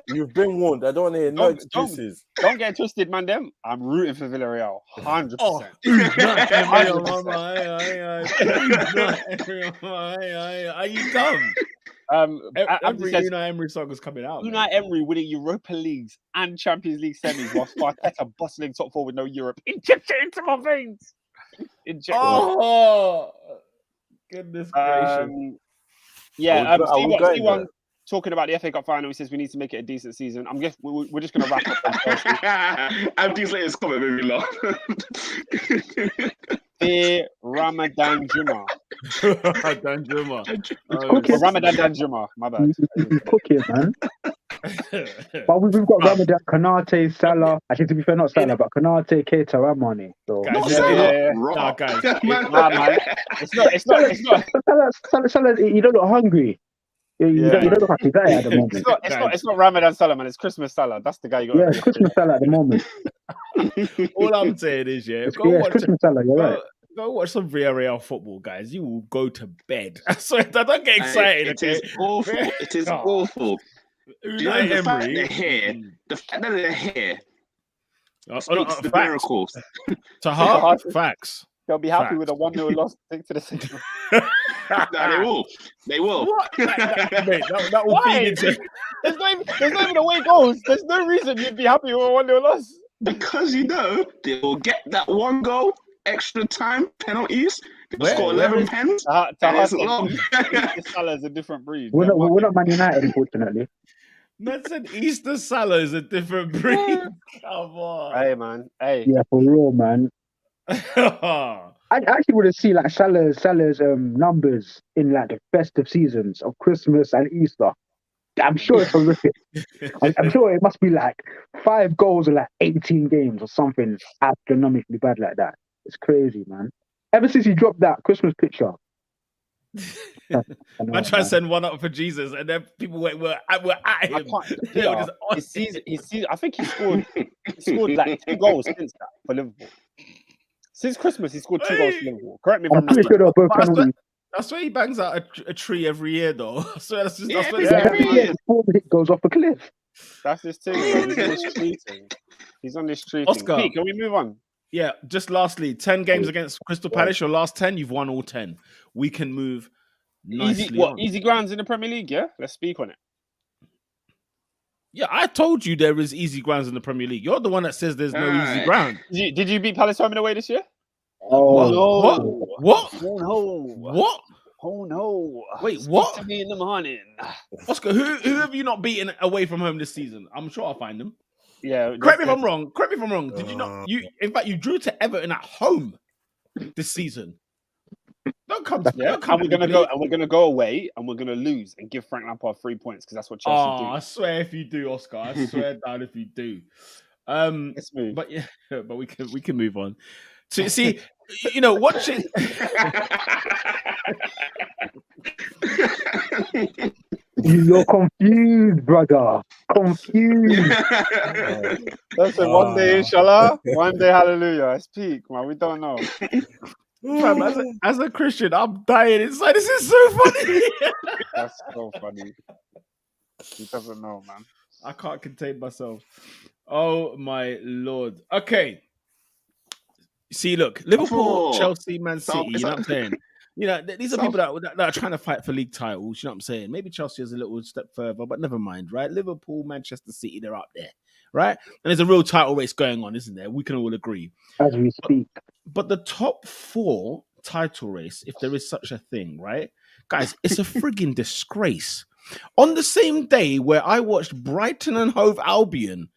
You've been warned. I don't hear no Don't- excuses. Don't get twisted, man. Them. I'm rooting for Villarreal. 100%. Oh, not every mama. Are you dumb? Every says, Unai Emery song is coming out. Unai Emery winning Europa Leagues and Champions League semis whilst Arteta bustling top four with no Europe. Inject it into my veins. Inject Oh, goodness gracious. Yeah, Are we going Steve1 there? talking about the FA Cup final. He says we need to make it a decent season. I'm guess we're just going to wrap up. Abdi's latest comment made me laugh. Dear Ramadan Juma. Danjuma. cooking. Or Ramadan Dan Juma. My bad. He's cooking, man. But we've got Ramadan, Kanate, Salah. Actually, to be fair, not Salah, but Kanate, Keita, Ramani. So Guys, Yeah. guys. Nah, man. It's not. Salah, you don't look hungry. You don't look like he's there at the moment. It's not Ramadan Salah, man. It's Christmas Salah. That's the guy you got. Yeah, it's Christmas Salah at the moment. All I'm saying is, It's Christmas Salah, you're right. Go watch some Villarreal football, guys. You will go to bed. So don't get excited. It is awful. It is awful. You know, the fact they're here, the fact that they're here speaks the miracles. Tahar, facts. They'll be happy Facts. with a 1-0 loss. Take to the second. No, they will. They will. What? Mate, that will Why? feed into. There's not even away goals. There's no reason you'd be happy with a 1-0 loss. Because you know they will get that one goal, extra time, penalties. They'll Where- score where 11 is- pens. And it's long. Salah is a different breed. We're not Man United, unfortunately. Man said Easter Salah is a different breed. Come on. Hey, man. Hey. Yeah, for real, man. I actually want to see like Salah's numbers in like the festive seasons of Christmas and Easter. I'm sure it's horrific. I'm sure it must be like 5 goals in like 18 games or something astronomically bad like that. It's crazy, man. Ever since he dropped that Christmas picture. I try to send one up for Jesus, and then people were at him. I think he scored like 2 goals since that for Liverpool. Since Christmas, he scored 2 goals for Liverpool. Correct me if I'm I'm pretty wrong. sure they were both penalties. I swear he bangs out a tree every year, though. I swear that's just. Yeah, I swear yeah. that's Every year before it goes off a cliff. That's his thing. Bro. He's on this treating. He's on this treating. Oscar. Pete, can we move on? Yeah, just lastly, 10 games against Crystal Palace. Your last 10, you've won all 10. We can move nicely on. Easy grounds in the Premier League, yeah? Let's speak on it. Yeah, I told you there is easy grounds in the Premier League. You're the one that says there's no easy Alright. ground. Did you beat Palace home and away this year? What? What? Oh no! What? Oh no! Wait, Speak what? to me in the morning. Oscar, who have you not beaten away from home this season? I'm sure I'll find them. Yeah. Correct me if I'm wrong. Did you not? In fact, you drew to Everton at home this season. Don't come. Yeah, Don't come and we're gonna go away, and we're gonna lose and give Frank Lampard 3 points because that's what Chelsea do. I swear if you do, Oscar. I swear down if you do. Let's move. But yeah, but we can move on. So see, watching. You're confused, brother. Confused. That's it. One day, inshallah. One day, hallelujah. It's peak, man. We don't know. Fam, as a Christian, I'm dying inside. This is so funny. That's so funny. He doesn't know, man. I can't contain myself. Oh my lord. Okay. See, look, Liverpool, Oh, Chelsea, Man so City. You know what I'm saying? You know, these are So- people that are trying to fight for league titles. You know what I'm saying? Maybe Chelsea is a little step further, but never mind, right? Liverpool, Manchester City, they're up there, right? And there's a real title race going on, isn't there? We can all agree. As we speak. But the top 4 title race, if there is such a thing, right? Guys, it's a frigging disgrace. On the same day where I watched Brighton and Hove Albion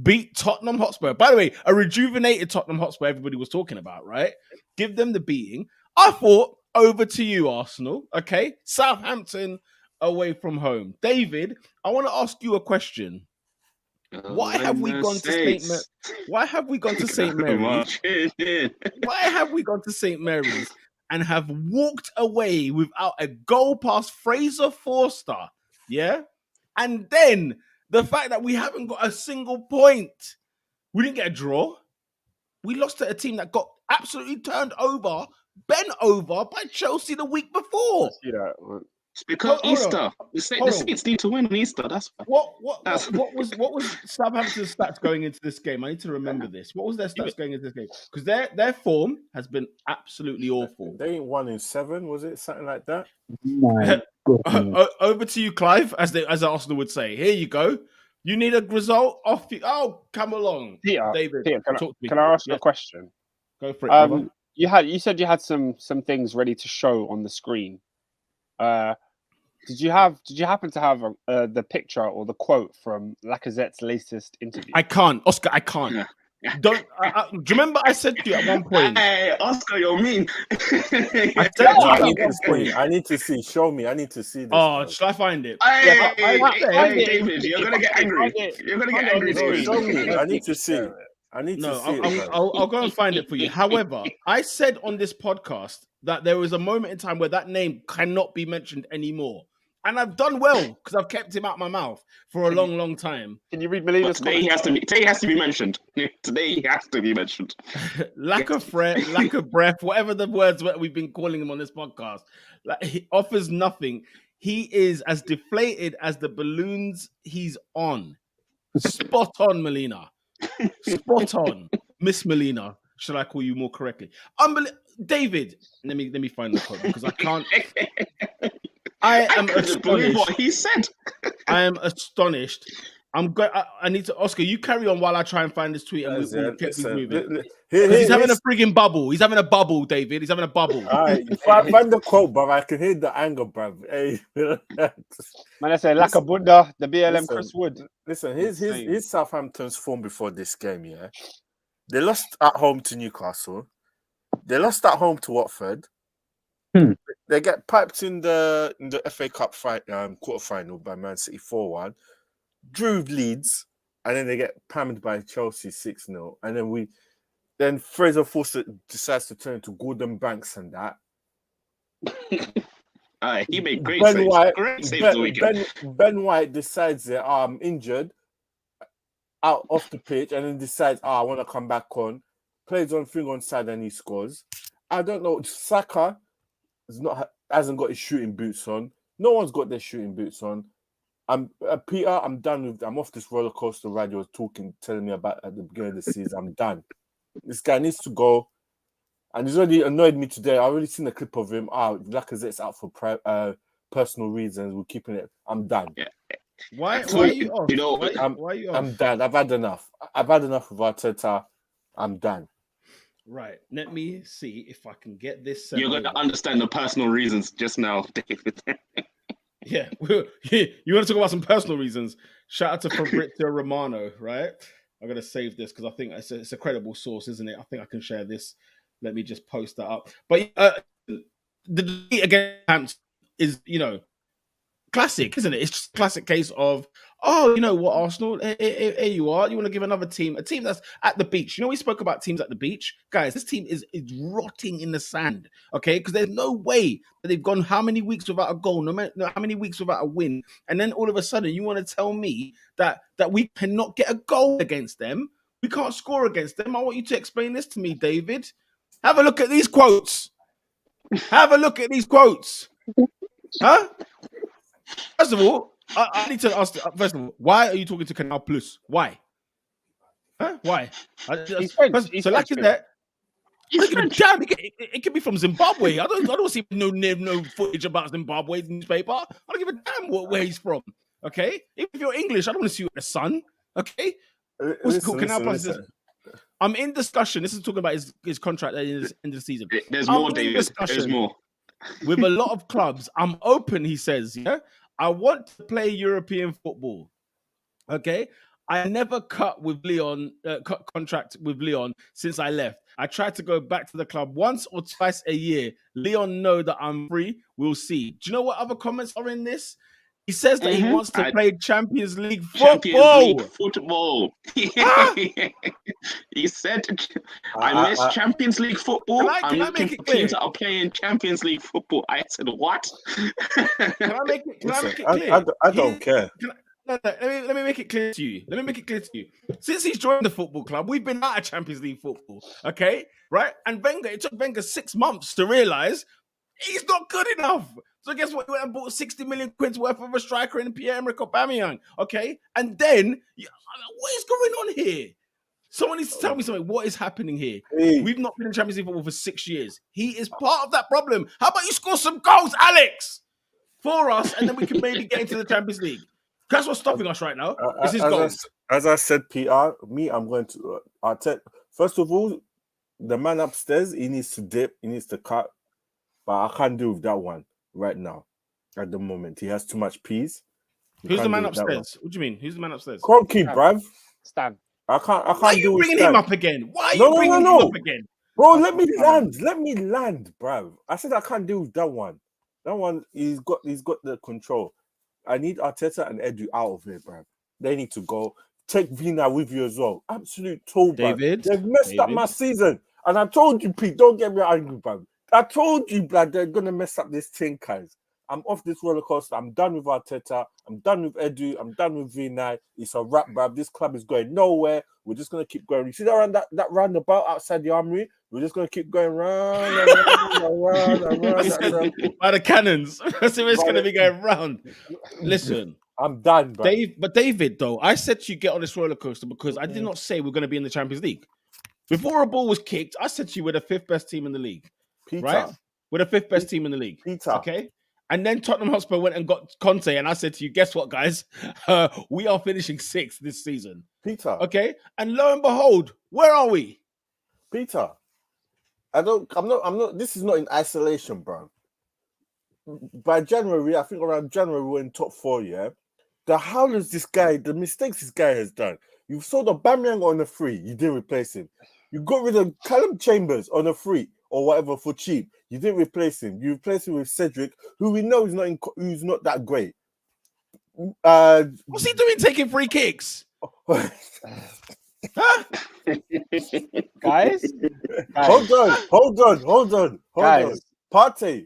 beat Tottenham Hotspur. By the way, a rejuvenated Tottenham Hotspur everybody was talking about, right? Give them the beating. I thought, over to you, Arsenal. Okay? Southampton away from home. David, I want to ask you a question. Why have we gone to St. Mary's? Why have we gone to St. Mary's? Why have we gone to St. Mary's and have walked away without a goal past Fraser Forster? Yeah? And then the fact that we haven't got a single point. We didn't get a draw. We lost to a team that got absolutely bent over by Chelsea the week before. See that? It's because Hold on. Easter. The Saints need to win on Easter. That's why. What was Southampton's stats going into this game? I need to remember this. What was their stats going into this game? Because their form has been absolutely awful. They ain't 1 in 7, was it? Something like that. My God. Over to you, Clive, as Arsenal would say. Here you go. You need a result off you. Oh, come along, Peter, David. Peter, talk to me. can I ask you Yeah, a question? go for it. brother. You said you had some things ready to show on the screen. Did you happen to have the picture or the quote from Lacazette's latest interview? I can't, Oscar. I can't. Don't. Do you remember I said to you at one point? Hey, Oscar, you're mean. I said to you at one point. I need to see. Show me. I need to see this. Oh, bro. shall I find it? Hey, David, you're gonna get angry. You're gonna get angry. No, David. show me. I need to see. I need to see it. bro. I'll go and find it for you. However, I said on this podcast that there was a moment in time where that name cannot be mentioned anymore. And I've done well because I've kept him out my mouth for a long, long time. Can you read Melina's Today he has to be mentioned. Today he has to be mentioned. Lack of breath, whatever the words that we've been calling him on this podcast. Like, he offers nothing. He is as deflated as the balloons he's on. Spot on, Melina. Spot on, Miss Melina. Should I call you more correctly? David, let me find the quote because I can't. I am astonished. What he said. I am astonished. I need to, Oscar, you carry on while I try and find this tweet and we'll keep moving. He's having a frigging bubble. He's having a bubble, David. He's having a bubble. All right, find the quote, bro. I can hear the anger, bro. Hey. Man, I say Lakabunda, the BLM Chris Wood. Listen, here's Southampton's form before this game, yeah? They lost at home to Newcastle. They lost at home to Watford. They get piped in the FA Cup quarterfinal by Man City 4-1. Drew Leeds, and then they get pammed by Chelsea 6-0. And then Fraser Forster decides to turn to Gordon Banks and that. He made great Ben saves. White, Great saves the weekend. Ben White decides that I'm injured out off the pitch, and then decides, I want to come back on. Plays on thing on side and he scores. I don't know. Saka hasn't got his shooting boots on. No one's got their shooting boots on. Peter, I'm done with. I'm off this roller coaster ride you were telling me about at the beginning of the season. I'm done. This guy needs to go. And he's already annoyed me today. I already seen a clip of him. Lacazette's out for personal reasons. We're keeping it. I'm done. Yeah. Why are you off? You know, why are you off? I'm done. I've had enough. I've had enough of Arteta. I'm done. Right. Let me see if I can get this. You're going to understand the personal reasons just now, David. Yeah. You want to talk about some personal reasons? Shout out to Fabrizio Romano, right? I'm going to save this because I think it's a credible source, isn't it? I think I can share this. Let me just post that up. But the defeat against is, classic, isn't it? It's just a classic case of, you know what, Arsenal, here you are. You want to give another team, a team that's at the beach. We spoke about teams at the beach. Guys, this team is rotting in the sand, okay? Because there's no way that they've gone how many weeks without a goal, no matter how many weeks without a win. And then all of a sudden, you want to tell me that we cannot get a goal against them? We can't score against them? I want you to explain this to me, David. Have a look at these quotes. Have a look at these quotes. Huh? First of all, I need to ask. First of all, why are you talking to Canal Plus? Why? Huh? Why? He's French. So like that. I don't give a damn. It could be from Zimbabwe. I don't see no footage about Zimbabwe's newspaper. I don't give a damn where he's from. Okay, if you're English, I don't want to see you at the Sun. Okay, Listen. I'm in discussion. This is talking about his contract at the end of the season. There's more, David. There's more. With a lot of clubs, I'm open. He says, "Yeah, I want to play European football." Okay, I never cut contract with Leon since I left. I tried to go back to the club once or twice a year. Leon know that I'm free. We'll see. Do you know what other comments are in this? He says that he wants to play Champions League football. He said, I miss Champions League football. I'm looking for teams that are playing Champions League football. I said, what? Can I make it clear? I don't care. Let me make it clear to you. Since he's joined the football club, we've been out of Champions League football. Okay? Right? And it took Wenger 6 months to realise he's not good enough. So guess what? He went and bought 60 million quid worth of a striker in Pierre-Emerick Aubameyang. Okay? And then, what is going on here? Someone needs to tell me something. What is happening here? Hey. We've not been in Champions League football for 6 years. He is part of that problem. How about you score some goals, Alex, for us, and then we can maybe get into the Champions League? That's what's stopping us right now. It's his goals. As I said, PR, I'm going to Arteta. First of all, the man upstairs, he needs to dip, he needs to cut. But I can't deal with that one right now. At the moment, he has too much peas. Who's the man upstairs? What do you mean? Who's the man upstairs? Cronkey, bruv. Stan. I can't. Why are you bringing him up again? Why are you bringing him up again? Bro, let me land. Let me land, bruv. I said I can't deal with that one. That one, he's got the control. I need Arteta and Edu out of here, bruv. They need to go. Take Vina with you as well. Absolute toll, bruv. David. They've messed up my season. And I told you, Pete, don't get me angry, bruv. I told you, blood, they're going to mess up this thing, guys. I'm off this roller coaster. I'm done with Arteta. I'm done with Edu. I'm done with Vina. It's a wrap, bruv. This club is going nowhere. We're just going to keep going. You see that roundabout outside the armory? We're just going to keep going round and round and round. By the cannons. That's it's going to be going round. Listen. I'm done, bro. But David, though, I said to you get on this roller coaster because I did not say we're going to be in the Champions League. Before a ball was kicked, I said to you we're the 5th best team in the league. Peter. Right? We're the 5th best team in the league. Peter. Okay? And then Tottenham Hotspur went and got Conte, and I said to you, guess what, guys? We are finishing 6th this season. Peter. Okay? And lo and behold, where are we? Peter. I'm not, this is not in isolation, bro. By January, I think around January, we're in top 4, yeah? The mistakes this guy has done. You sold Aubameyang on a free, you didn't replace him. You got rid of Callum Chambers on a free or whatever for cheap. You didn't replace him. You replaced him with Cedric, who we know who's not that great. What's he doing taking free kicks? Huh? Guys? Hold on. Guys. Partey,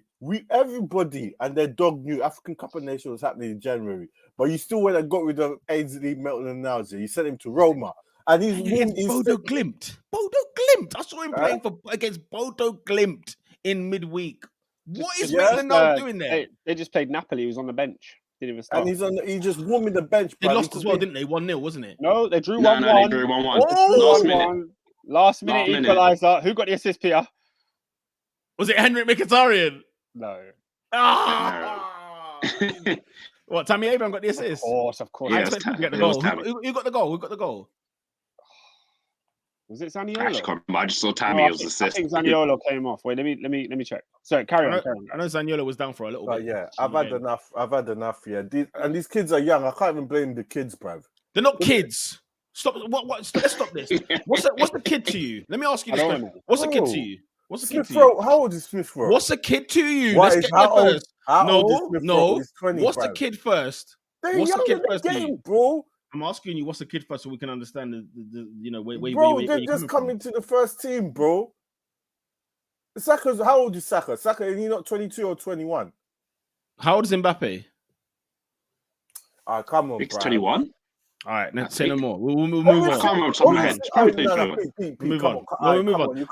everybody and their dog knew African Cup of Nations was happening in January, but you still went and got rid of Ainsley, Melton, and Nalja. You sent him to Roma, and he's Bodo Glimt. Bodo Glimt. I saw him playing against Bodo Glimt in midweek. What is Maitland doing there? They just played Napoli. He was on the bench. Didn't even start. And he's just warming the bench. They lost as well, didn't they? 1-0, wasn't it? No, they drew 1-1. No, they drew 1-1. Last minute equaliser. Who got the assist, Peter? Was it Henrik Mkhitaryan? No. What, Tammy Abraham got the assist? Of course. Yes, Who got the goal? Was it Zaniolo? I can't remember. I just saw Tammy's assist. I think Zaniolo came off. Wait, let me check. Sorry, carry on. I know Zaniolo was down for a little bit. Yeah, I've had enough. Yeah, these kids are young. I can't even blame the kids, bruv. They're not kids. Stop. Let's stop this. What's the kid to you? Let me ask you this question. What's a kid to you? What's a kid to you? How old is Smith Rowe? What's a kid to you? Let's get there first. No. What's the kid first? What's the kid first to you, bro? I'm asking you, what's the kid first, so we can understand the bro, they're just coming to the first team, bro. Saka's how old is Saka? Saka, is he not 22 or 21? How old is Mbappe? Come on, It's bro. 21. All right, let's say no more. We'll move on. I can't remember top of my head. Move on. We'll move on.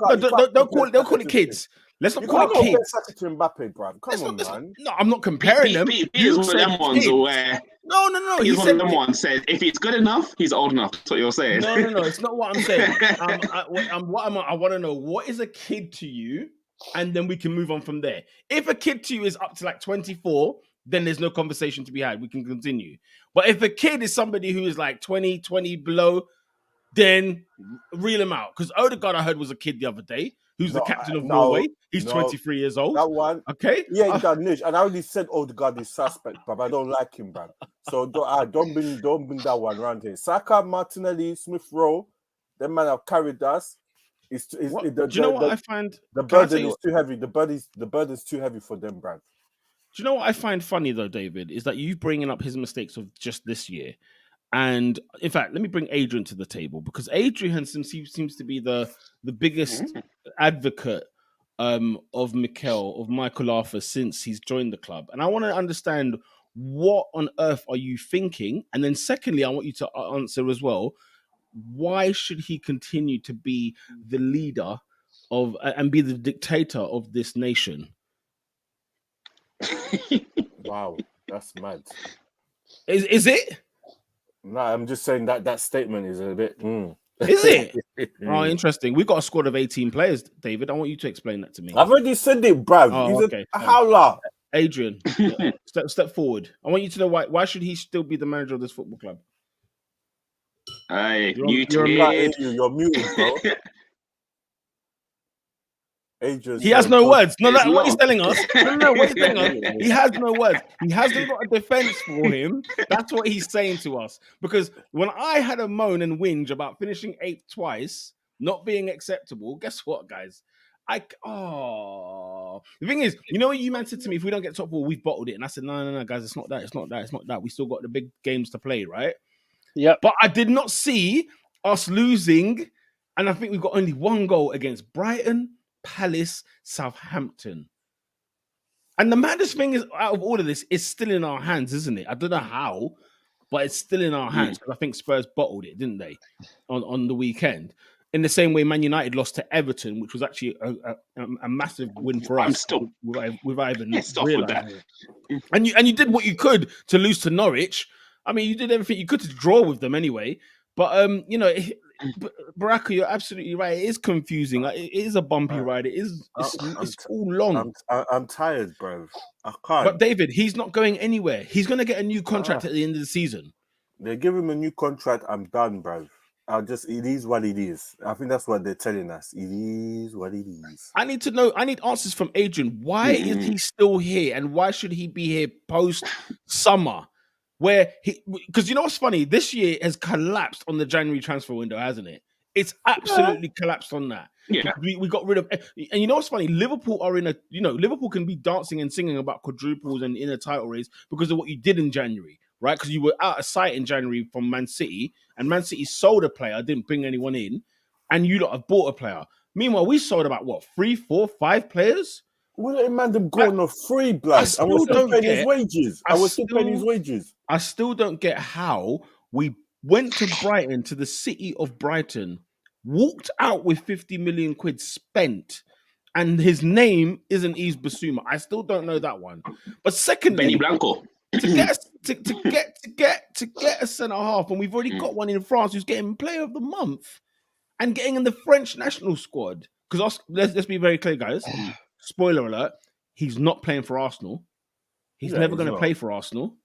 Don't call it kids. Let's not You call can't it compare kids. Saka to Mbappe, bruv. Come on, man. No, I'm not comparing them. Pete You is one of said them ones kids. where No. he's He one said of them ones said if he's good enough, he's old enough. That's what you're saying. No. It's not what I'm saying. I want to know, what is a kid to you, and then we can move on from there. If a kid to you is up to like 24, then there's no conversation to be had. We can continue. But if a kid is somebody who is like 20 below, then reel him out. Because Odegaard, I heard, was a kid the other day, who's the captain of Norway. He's 23 years old. That one. Okay. Yeah, he done niche. And I already said Odegaard is suspect, but I don't like him, bruv. So don't bring that one around here. Saka, Martinelli, Smith Rowe, them man have carried us. Do you know what I find? The burden is too heavy. The burden's too heavy for them, bruv. Do you know what I find funny though, David, is that you bringing up his mistakes of just this year. And in fact, let me bring Adrian to the table, because Adrian seems to be the biggest advocate of Michael Arthur since he's joined the club. And I want to understand, what on earth are you thinking? And then secondly, I want you to answer as well, why should he continue to be the leader of and be the dictator of this nation? Wow, that's mad. Is it? No, I'm just saying that statement is a bit. Is it? Oh, interesting. We've got a squad of 18 players, David. I want you to explain that to me. I've already said it, bruv. Oh, He's okay. a howler. Adrian, step forward. I want you to know why should he still be the manager of this football club? Hey, you're muted, bro. Adrian, he has no words. No, what he's telling us. No, what he's telling us. He has no words. He hasn't got a defense for him. That's what he's saying to us. Because when I had a moan and whinge about finishing 8th twice, not being acceptable, guess what, guys? The thing is, you know what you man said to me, if we don't get top 4, we've bottled it. And I said, no, guys, it's not that. We still got the big games to play, right? Yeah. But I did not see us losing. And I think we've got only one goal against Brighton, Palace, Southampton. And the maddest thing is, out of all of this, it's still in our hands, isn't it? I don't know how, but it's still in our hands. I think Spurs bottled it, didn't they, on the weekend? In the same way Man United lost to Everton, which was actually a massive win for us. I'm still without even pissed off with that. And you did what you could to lose to Norwich. I mean, you did everything you could to draw with them anyway. But Baraka, you're absolutely right. It is confusing. Like, it is a bumpy ride. It's all long. I'm tired, bro. I can't. But David, he's not going anywhere. He's going to get a new contract at the end of the season. They give him a new contract. I'm done, bro. It is what it is. I think that's what they're telling us. It is what it is. I need to know. I need answers from Adrian. Why is he still here, and why should he be here post summer? Because you know what's funny? This year has collapsed on the January transfer window, hasn't it? It's absolutely collapsed on that. Yeah. We got rid of, and you know what's funny? Liverpool can be dancing and singing about quadruples and in a title race because of what you did in January, right? Because you were out of sight in January from Man City, and Man City sold a player, didn't bring anyone in, and you lot have bought a player. Meanwhile, we sold about 3, 4, 5 players. We're letting man going off free, blood. I was still paying his wages. I still don't get how we went to Brighton, to the city of Brighton, walked out with 50 million quid spent, and his name isn't Yves Bissouma. I still don't know that one. But secondly, Benny Blanco. to get a centre half, and we've already got one in France who's getting Player of the Month and getting in the French national squad. Because let's be very clear, guys. Spoiler alert: he's not playing for Arsenal. He's never going to play for Arsenal.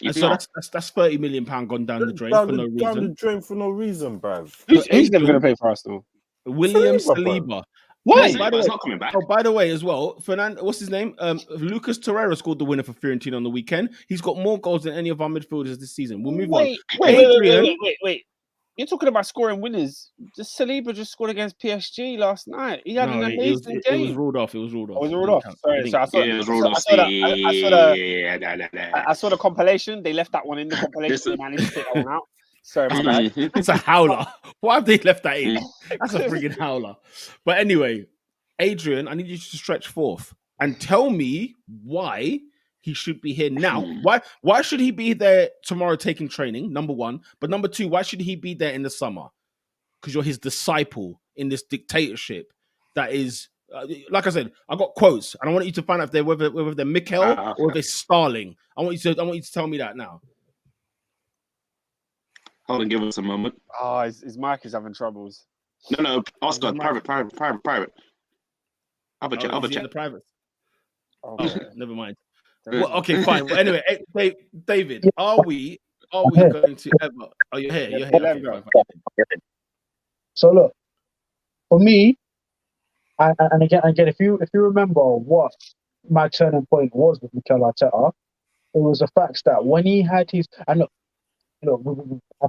And so that's £30 million gone down the drain for no reason. Down the drain for no reason, bruv. Who's never going to play for Arsenal? William Saliba. Why? Not coming back. By the way, as well, what's his name? Lucas Torreira scored the winner for Fiorentina on the weekend. He's got more goals than any of our midfielders this season. We'll move on. Wait. You're talking about scoring winners. Saliba just scored against PSG last night. He had an amazing game. It was ruled off. Oh, was it ruled off? Sorry. So it was ruled off. I saw the compilation. They left that one in the compilation. They managed to take that one out. Sorry about that. It's a howler. Why have they left that in? That's a freaking howler. But anyway, Adrian, I need you to stretch forth and tell me why he should be here now. Why should he be there tomorrow taking training? Number one. But number two, why should he be there in the summer? Because you're his disciple in this dictatorship that is Like I said, I got quotes, and I want you to find out if they're whether they're Mikel or if they're Starling. I want you to tell me that now. Hold on, give us a moment. Oh, his mic is having troubles. No, Oscar, private. Other chat. In the private. Okay. Never mind. Well, okay, fine. Well, anyway, David, are we going to ever? Oh, you're here. You're here. Okay, fine. So look, for me, and again, if you remember what my turning point was with Mikel Arteta, it was the fact that when he had his, and look,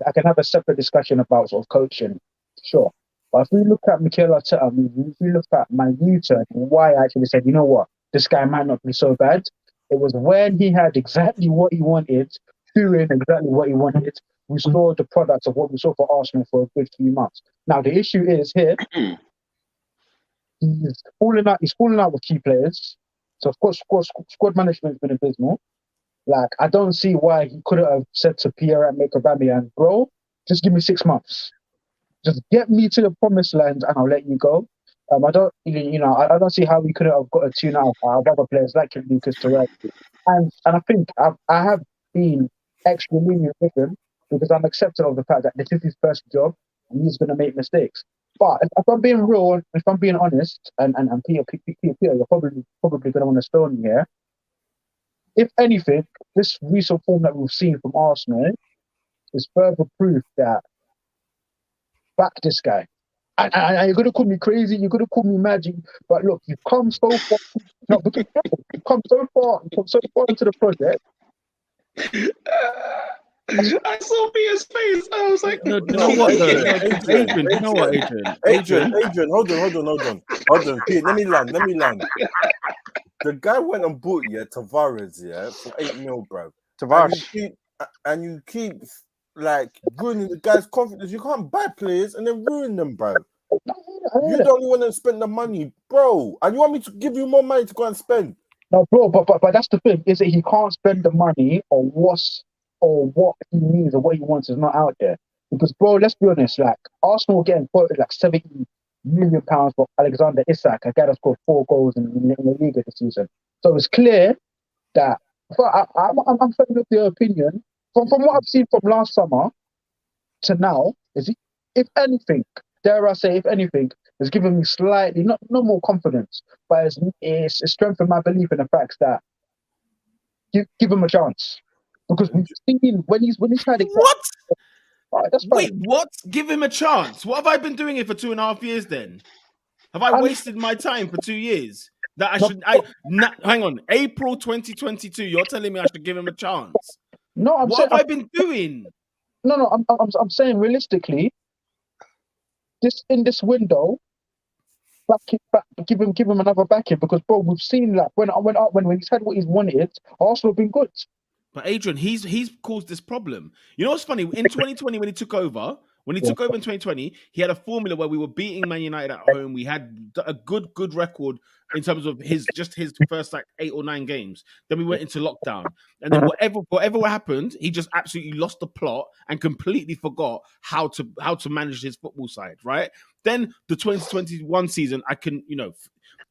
I can have a separate discussion about sort of coaching, sure. But if we look at Mikel Arteta, if we look at my U-turn, why I actually said, you know what, this guy might not be so bad. It was when he had exactly what he wanted, doing exactly what he wanted. We saw the product of what we saw for Arsenal for a good few months. Now the issue is here, he's falling out with key players. So of course, squad management's been abysmal. Like, I don't see why he couldn't have said to Pierre-Emerick Aubameyang, bro, just give me 6 months. Just get me to the promised land and I'll let you go. I don't see how we couldn't have got a tune out of other players like Lucas Torreira. And I think I have been extra lenient with him because I'm accepting of the fact that this is his first job and he's going to make mistakes. But if I'm being real, if I'm being honest, and Peter, you're probably going to want to stone me here. If anything, this recent form that we've seen from Arsenal is further proof that back this guy. And you're going to call me crazy, you're going to call me magic, but look, you've come so far. No, because you've come so far into the project. I saw Peter's face. I was like, no, you know what, Adrian? You know what, Adrian? Hold on, Pete, let me land. The guy went and bought Tavares for 8 mil, bro. Tavares. And you keep like ruining the guy's confidence. You can't buy players and then ruin them, bro. You don't want to spend the money, bro. And you want me to give you more money to go and spend? No, bro, but that's the thing, is that he can't spend the money on what he needs or what he wants is not out there. Because, bro, let's be honest, like, Arsenal getting quoted like £70 million for Alexander Isak, a guy that scored 4 goals in the league this season. So it's clear that, I'm fed up your opinion. From what I've seen from last summer to now, if anything, dare I say, it's given me slightly, not more confidence, but it's strengthened my belief in the fact that give him a chance. Because we've seen when he's had it. What? Right, that's Wait, what? Give him a chance. What have I been doing it for 2.5 years then? Have I wasted my time for 2 years? That I should. Hang on. April 2022. You're telling me I should give him a chance? No, what have I been doing? No. I'm saying realistically, in this window, give him another backing because, bro, we've seen like when he's had what he's wanted, Arsenal have been good. But Adrian, he's caused this problem. You know what's funny? In 2020, when he took over in 2020, he had a formula where we were beating Man United at home. We had a good record in terms of his first like 8 or 9 games. Then we went into lockdown, and then whatever happened, he just absolutely lost the plot and completely forgot how to manage his football side. Right? Then the 2021 season,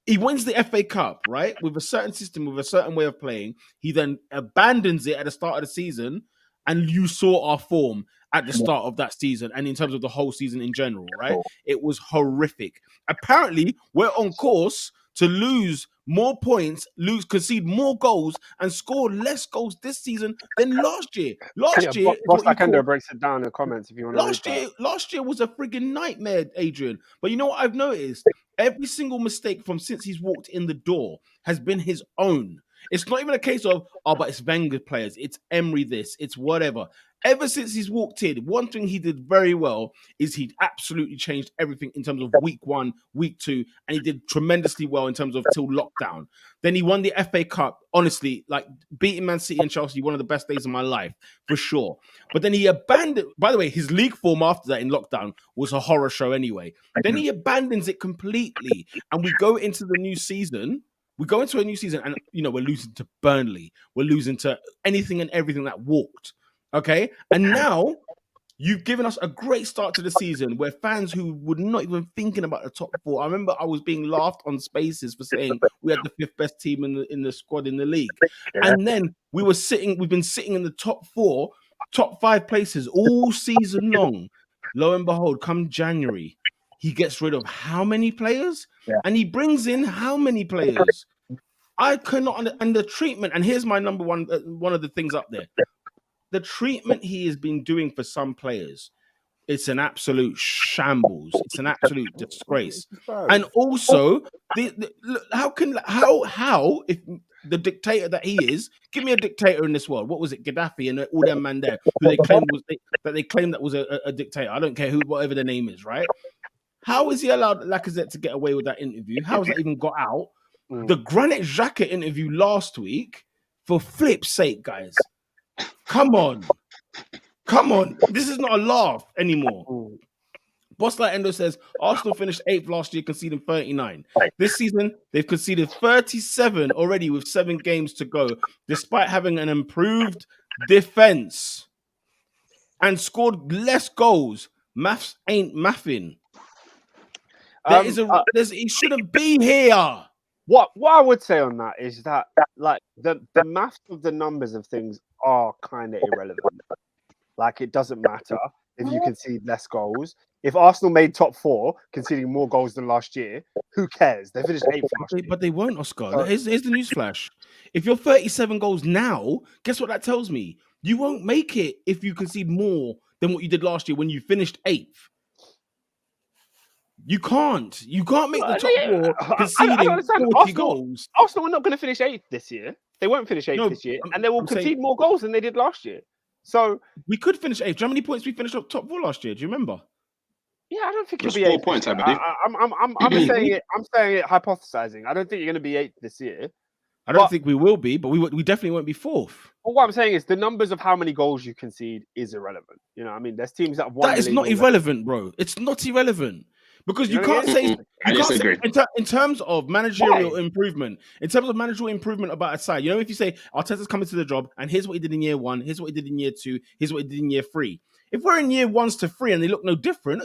he wins the FA Cup, right? With a certain system, with a certain way of playing. He then abandons it at the start of the season, and you saw our form at the start of that season and in terms of the whole season in general, right? It was horrific. Apparently, we're on course to lose more points, concede more goals, and score less goals this season than last year. Last year, Boss Akendo breaks it down in the comments if you want to. Last year was a frigging nightmare, Adrian. But you know what I've noticed? Every single mistake from since he's walked in the door has been his own. It's not even a case of, but it's Wenger players, it's Emery this, it's whatever. Ever since he's walked in, one thing he did very well is he absolutely changed everything in terms of week 1, week 2, and he did tremendously well in terms of till lockdown. Then he won the FA Cup. Honestly, like beating Man City and Chelsea, one of the best days of my life, for sure. But then he abandoned, by the way, his league form after that in lockdown was a horror show anyway. Then he abandons it completely, and we go into the new season. We go into a new season and, we're losing to Burnley. We're losing to anything and everything that walked. Okay? And now You've given us a great start to the season where fans who were not even thinking about the top 4. I remember I was being laughed on Spaces for saying we had the 5th best team in the squad in the league. And then we've been sitting in the top 4, top 5 places all season long. Lo and behold, come January, he gets rid of how many players? Yeah. And he brings in how many players? I cannot, and the treatment, and here's my number one of the things up there. The treatment he has been doing for some players, it's an absolute shambles. It's an absolute disgrace. And also, how if the dictator that he is, give me a dictator in this world. What was it, Gaddafi and all them man there who they claimed was a dictator? I don't care whatever their name is, right? How is he allowed Lacazette to get away with that interview? How has that even got out? The Granit Xhaka interview last week, for flip's sake, guys. Come on. This is not a laugh anymore. Boss Like Endo says Arsenal finished 8th last year, conceding 39. This season, they've conceded 37 already with 7 games to go, despite having an improved defense and scored less goals. Maths ain't mathing. He shouldn't be here. What I would say on that is that like the maths of the numbers of things are kind of irrelevant. Like, it doesn't matter if you concede less goals. If Arsenal made top 4, conceding more goals than last year, who cares? They finished 8th last year. But they won't, Oscar. Here's the newsflash. If you're 37 goals now, guess what that tells me? You won't make it if you concede more than what you did last year when you finished 8th. You can't. You can't make the top 4 conceding 40 goals. Arsenal are not going to finish 8th this year. They won't finish 8th this year, and they will concede more goals than they did last year. So we could finish 8th. How many points we finished up top 4 last year? Do you remember? Yeah, I don't think it'll be 4 8th. points, I believe. I'm saying it, hypothesizing. I don't think you're going to be 8th this year. I don't think we will be, but we definitely won't be 4th. But what I'm saying is the numbers of how many goals you concede is irrelevant. You know, I mean, there's teams that have won. That is not irrelevant, bro. It's not irrelevant. Because you can't say, in terms of managerial improvement, about a side, if you say Arteta's coming to the job and here's what he did in year 1, here's what he did in year 2, here's what he did in year 3. If we're in year 1 to 3 and they look no different,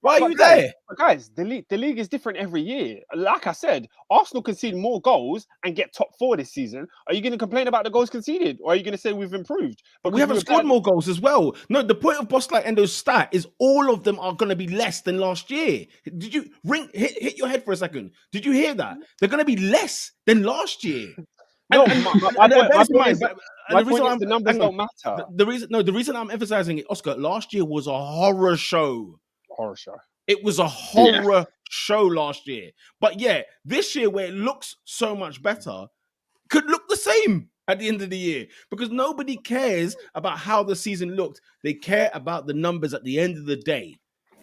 why are you there? Guys, the league is different every year. Like I said, Arsenal concede more goals and get top 4 this season. Are you going to complain about the goals conceded, or are you going to say we've improved? But we haven't scored more goals as well. No, the point of Boss Like Endo's stat is all of them are going to be less than last year. Did you hit your head for a second? Did you hear that? They're going to be less than last year. No, the numbers don't matter. The reason I'm emphasizing it, Oscar, last year was a horror show. It was a horror show last year. But yeah, this year where it looks so much better could look the same at the end of the year, because nobody cares about how the season looked. They care about the numbers at the end of the day.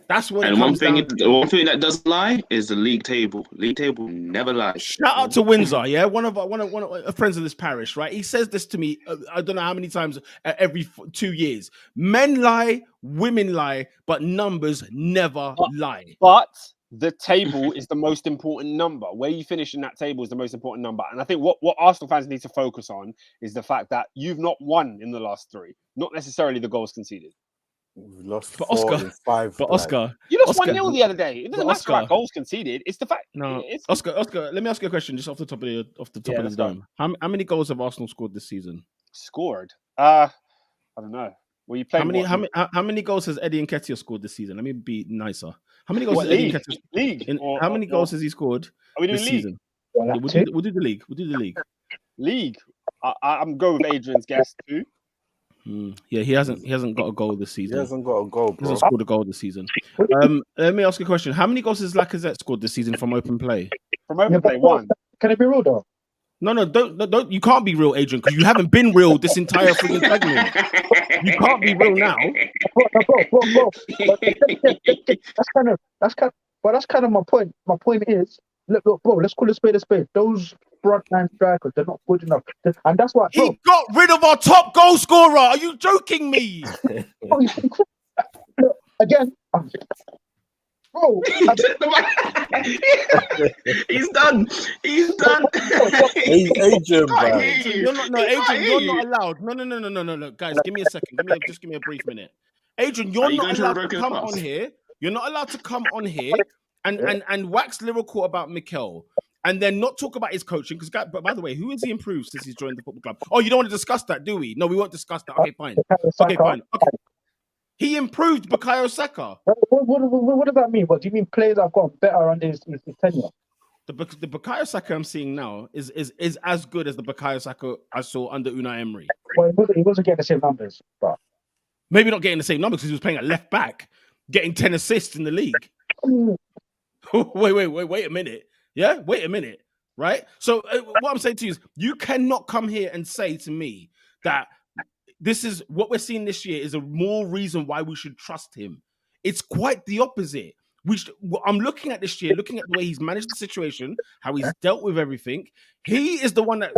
That's what it comes down to. The one thing that doesn't lie is the league table. League table never lies. Shout out to Windsor, yeah, one of friends of this parish, right? He says this to me. I don't know how many times every 2 years. Men lie, women lie, but numbers never lie. But the table is the most important number. Where you finish in that table is the most important number. And I think what Arsenal fans need to focus on is the fact that you've not won in the last 3, not necessarily the goals conceded. We lost but 4 Oscar, and 5. But Oscar, you lost 1-0 the other day. It doesn't matter about goals conceded. It's the fact. No, Oscar. Let me ask you a question, just off the top of the dome. How many goals have Arsenal scored this season? Scored? I don't know. Well, you play. How many goals has Eddie Nketiah scored this season? Let me be nicer. How many goals has Eddie Nketiah? League. How many goals has he scored this season? We'll do the league. League. I'm going with Adrian's guess too. Yeah, he hasn't got a goal this season. He hasn't got a goal, bro. He hasn't scored a goal this season. Let me ask you a question. How many goals has Lacazette scored this season from open play? From open play, 1. Can it be real though? No, don't. You can't be real, Adrian, because you haven't been real this entire freaking segment. You can't be real now. Bro. That's kind of my point. My point is, look, bro. Let's call a spade a spade. Those frontline strikers, they're not good enough, and that's why he got rid of our top goal scorer. Are you joking me? Again, bro. He's done. Adrian, bro. Adrian, you're not allowed. No, guys, give me a second. Give me a brief minute. Adrian, Are you're you not going through a allowed to broken come glass? on here. You're not allowed to come on here and wax lyrical about Mikel and then not talk about his coaching. Because, but by the way, who has he improved since he's joined the football club? Oh, you don't want to discuss that, do we? No, we won't discuss that. Okay, fine. Okay, fine. Okay. He improved Bukayo Saka. What does that mean? What do you mean players have gotten better under his tenure? The Bukayo Saka I'm seeing now is as good as the Bukayo Saka I saw under Unai Emery. Well, he wasn't getting the same numbers, but maybe not getting the same numbers because he was playing at left back, getting 10 assists in the league. wait a minute. Yeah, wait a minute. Right. So what I'm saying to you is, you cannot come here and say to me that this is what we're seeing this year is a more reason why we should trust him. It's quite the opposite. I'm looking at this year, looking at the way he's managed the situation, how he's dealt with everything. He is the one that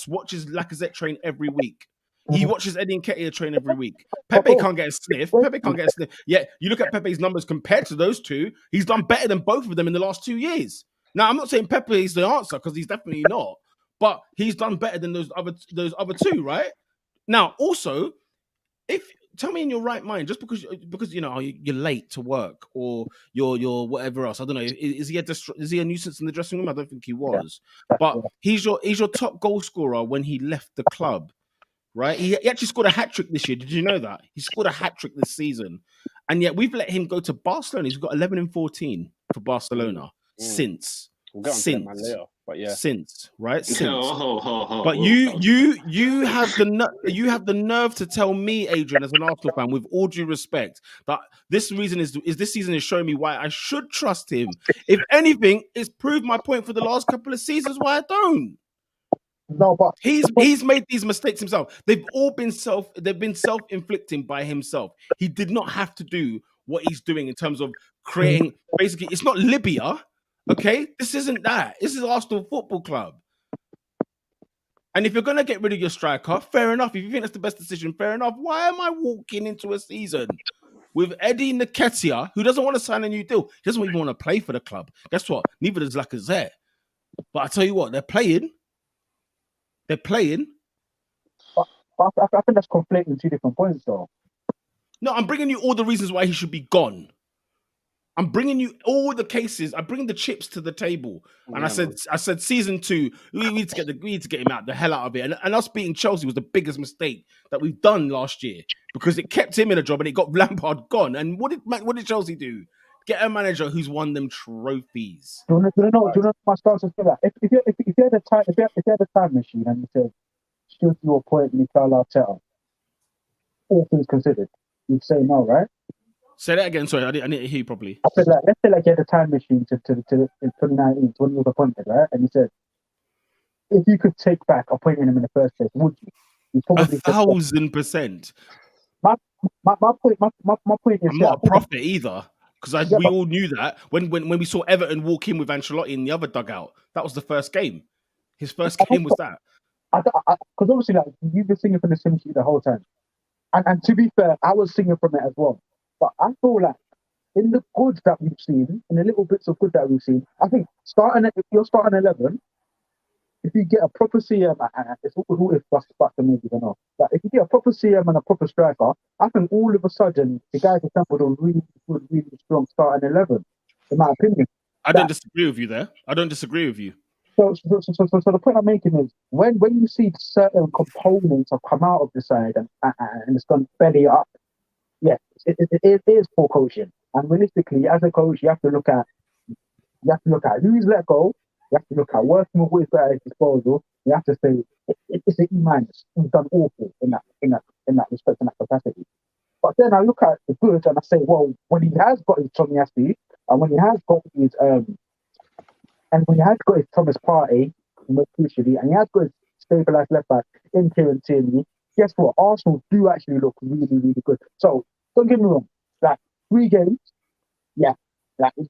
watches Lacazette train every week. He watches Eddie Nketiah train every week. Pepe can't get a sniff. Yeah, you look at Pepe's numbers compared to those two, he's done better than both of them in the last 2 years. Now, I'm not saying Pepe is the answer because he's definitely not, but he's done better than those other two, right? Now, also, tell me in your right mind, just because you know you're late to work or you're whatever else. I don't know. Is he a nuisance in the dressing room? I don't think he was, but he's your top goal scorer when he left the club, right? He actually scored a hat trick this year. Did you know that he scored a hat trick this season? And yet we've let him go to Barcelona. He's got 11 and 14 for Barcelona since. We'll get onto that man later, but yeah, since. But But you have the nerve to tell me, Adrian, as an Arsenal fan, with all due respect, that this season is showing me why I should trust him. If anything, it's proved my point for the last couple of seasons why I don't. No, but he's made these mistakes himself. They've been self-inflicting by himself. He did not have to do what he's doing in terms of creating. Basically, it's not Libya. Okay, this isn't that. This is Arsenal Football Club. And if you're going to get rid of your striker, fair enough. If you think that's the best decision, fair enough. Why am I walking into a season with Eddie Nketiah, who doesn't want to sign a new deal? He doesn't even want to play for the club. Guess what? Neither does Lacazette. But I tell you what, they're playing. But I think that's conflating two different points, though. No, I'm bringing you all the reasons why he should be gone. I'm bringing you all the cases. I bring the chips to the table, and I said, season 2, we need to get him out, the hell out of it. And us beating Chelsea was the biggest mistake that we've done last year because it kept him in a job and it got Lampard gone. And what did Chelsea do? Get a manager who's won them trophies. Do you know my stance is for that? If you had a time machine and you said, should you appoint Mikel Arteta, all things considered, you'd say no, right? Say that again. Sorry, I didn't hear you properly. I said, let's say you had a time machine to 2019 when you was appointed, right? And you said, if you could take back appointing him in the first place, would you? You probably 1,000%. My point is, I'm not a prophet either, because we all knew that when we saw Everton walk in with Ancelotti in the other dugout. That was the first game. His first game was that. Because obviously, like, you've been singing from the same sheet the whole time, and to be fair, I was singing from it as well. But I feel like in the good that we've seen, in the little bits of good that we've seen, I think if you're starting 11, if you get a proper CM, it's all if that's the movie, I don't know. But if you get a proper CM and a proper striker, I think all of a sudden the guys assembled a really good, really strong starting 11. In my opinion, I don't disagree with you there. I don't disagree with you. So the point I'm making is when you see certain components have come out of the side and it's gone belly up. Yeah, it is poor coaching. And realistically, as a coach, you have to look at who he's let go. You have to look at working with what he's got at his disposal. You have to say it's an E-. He's done awful in that respect, in that capacity. But then I look at the good and I say, well, when he has got his Tomiyasu and when he has got his Thomas Partey, most crucially, and he has got his stabilised left back in Kieran Tierney, guess what? Arsenal do actually look really, really good. So don't get me wrong, like 3 games, yeah, that is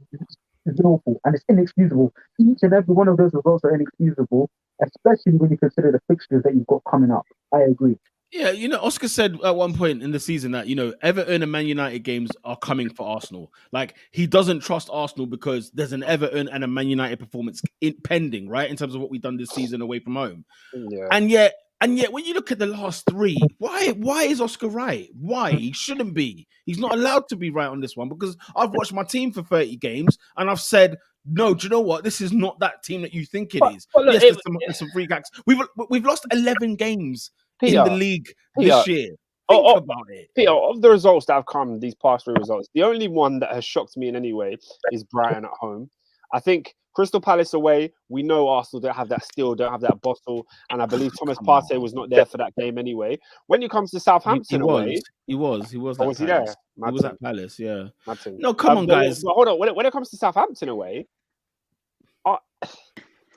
awful and it's inexcusable. Each and every one of those results are inexcusable, especially when you consider the fixtures that you've got coming up. I agree. Yeah, Oscar said at one point in the season that, Everton and Man United games are coming for Arsenal. Like, he doesn't trust Arsenal because there's an Everton and a Man United performance pending, right? In terms of what we've done this season away from home. Yeah. And yet, And yet, when you look at the last three, why is Oscar right? Why? He shouldn't be. He's not allowed to be right on this one because I've watched my team for 30 games and I've said, no, do you know what? This is not that team that you think it is. But look, Yes, there's some free gags. We've lost 11 games in the league this year. Think about it. Peter, of the results that have come, these past 3 results, the only one that has shocked me in any way is Brighton at home. I think Crystal Palace away, we know Arsenal don't have that steel, don't have that bottle, and I believe Thomas Partey was not there for that game anyway. When it comes to Southampton away, he was. was he there? He was at Palace, yeah. Madsen. No, come on, guys. But hold on. When it comes to Southampton away,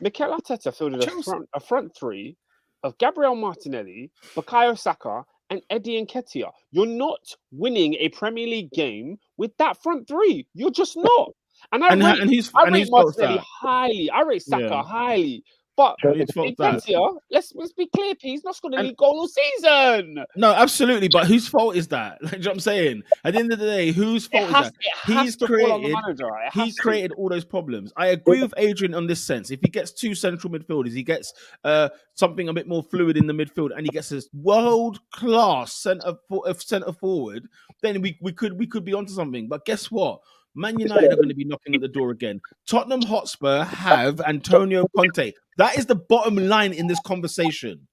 Mikel Arteta fielded a front three of Gabriel Martinelli, Bukayo Saka, and Eddie Nketiah. You're not winning a Premier League game with that front three. You're just not. And I rate Martinelli highly. I rate Saka highly. But Nketiah, let's be clear, he's not scored any goal all season. No, absolutely. But whose fault is that? Like, you know what I'm saying? At the end of the day, whose fault is that? He's created all those problems. I agree with Adrian on this sense. If he gets 2 central midfielders, he gets something a bit more fluid in the midfield, and he gets this world-class centre forward, then we could be onto something. But guess what? Man United are going to be knocking at the door again. Tottenham Hotspur have Antonio Conte. That is the bottom line in this conversation.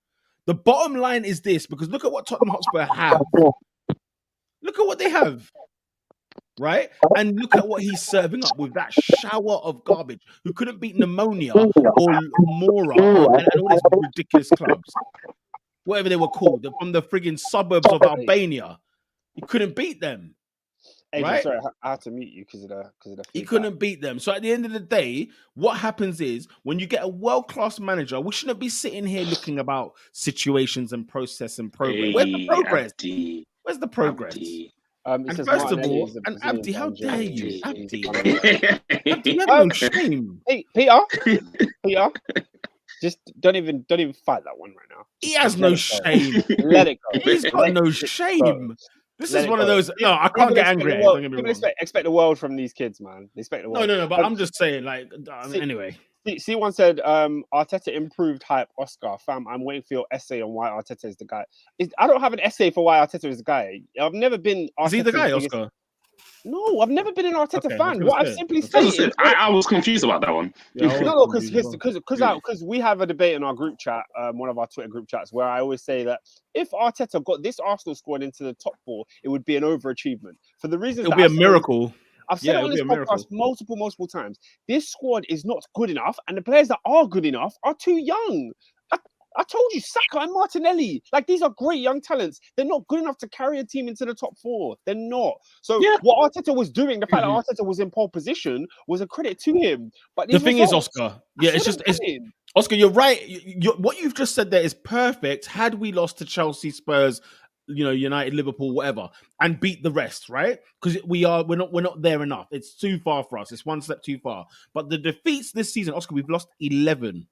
The bottom line is this, because look at what Tottenham Hotspur have. Look at what they have, right? And look at what he's serving up with that shower of garbage who couldn't beat Pneumonia or Mora and all these ridiculous clubs, whatever they were called, from the frigging suburbs of Albania. He couldn't beat them. Hey, right? Sorry, I had to mute you because of the feedback. He couldn't beat them. So at the end of the day, what happens is when you get a world-class manager, we shouldn't be sitting here looking about situations and process and progress. Where's the progress? Where's the progress? And first of all, Abdi, how dare you? Abdi, you have no shame. Hey, Peter, just don't even fight that one right now. He has no shame. Let it go. He's got no shame. This is one of those. No, I can't get angry. People expect the world from these kids, man. They expect the world. No. But I'm just saying, like, anyway. C1 said, Arteta improved hype. Oscar, fam, I'm waiting for your essay on why Arteta is the guy. I don't have an essay for why Arteta is the guy. I've never been. Is he the guy, Oscar? No, I've never been an Arteta fan. What I've simply stated, I was confused about that one. No, because we have a debate in our group chat, one of our Twitter group chats, where I always say that if Arteta got this Arsenal squad into the top 4, it would be an overachievement. For the reasons it would be a miracle. I've said it on this podcast multiple times. This squad is not good enough, and the players that are good enough are too young. I told you, Saka and Martinelli, like these are great young talents. They're not good enough to carry a team into the top 4. They're not. So what Arteta was doing, the fact that Arteta was in pole position, was a credit to him. But the thing is, Oscar, Oscar, you're right. What you've just said there is perfect. Had we lost to Chelsea, Spurs, United, Liverpool, whatever, and beat the rest, right? Because we're not there enough. It's too far for us. It's one step too far. But the defeats this season, Oscar, we've lost 11.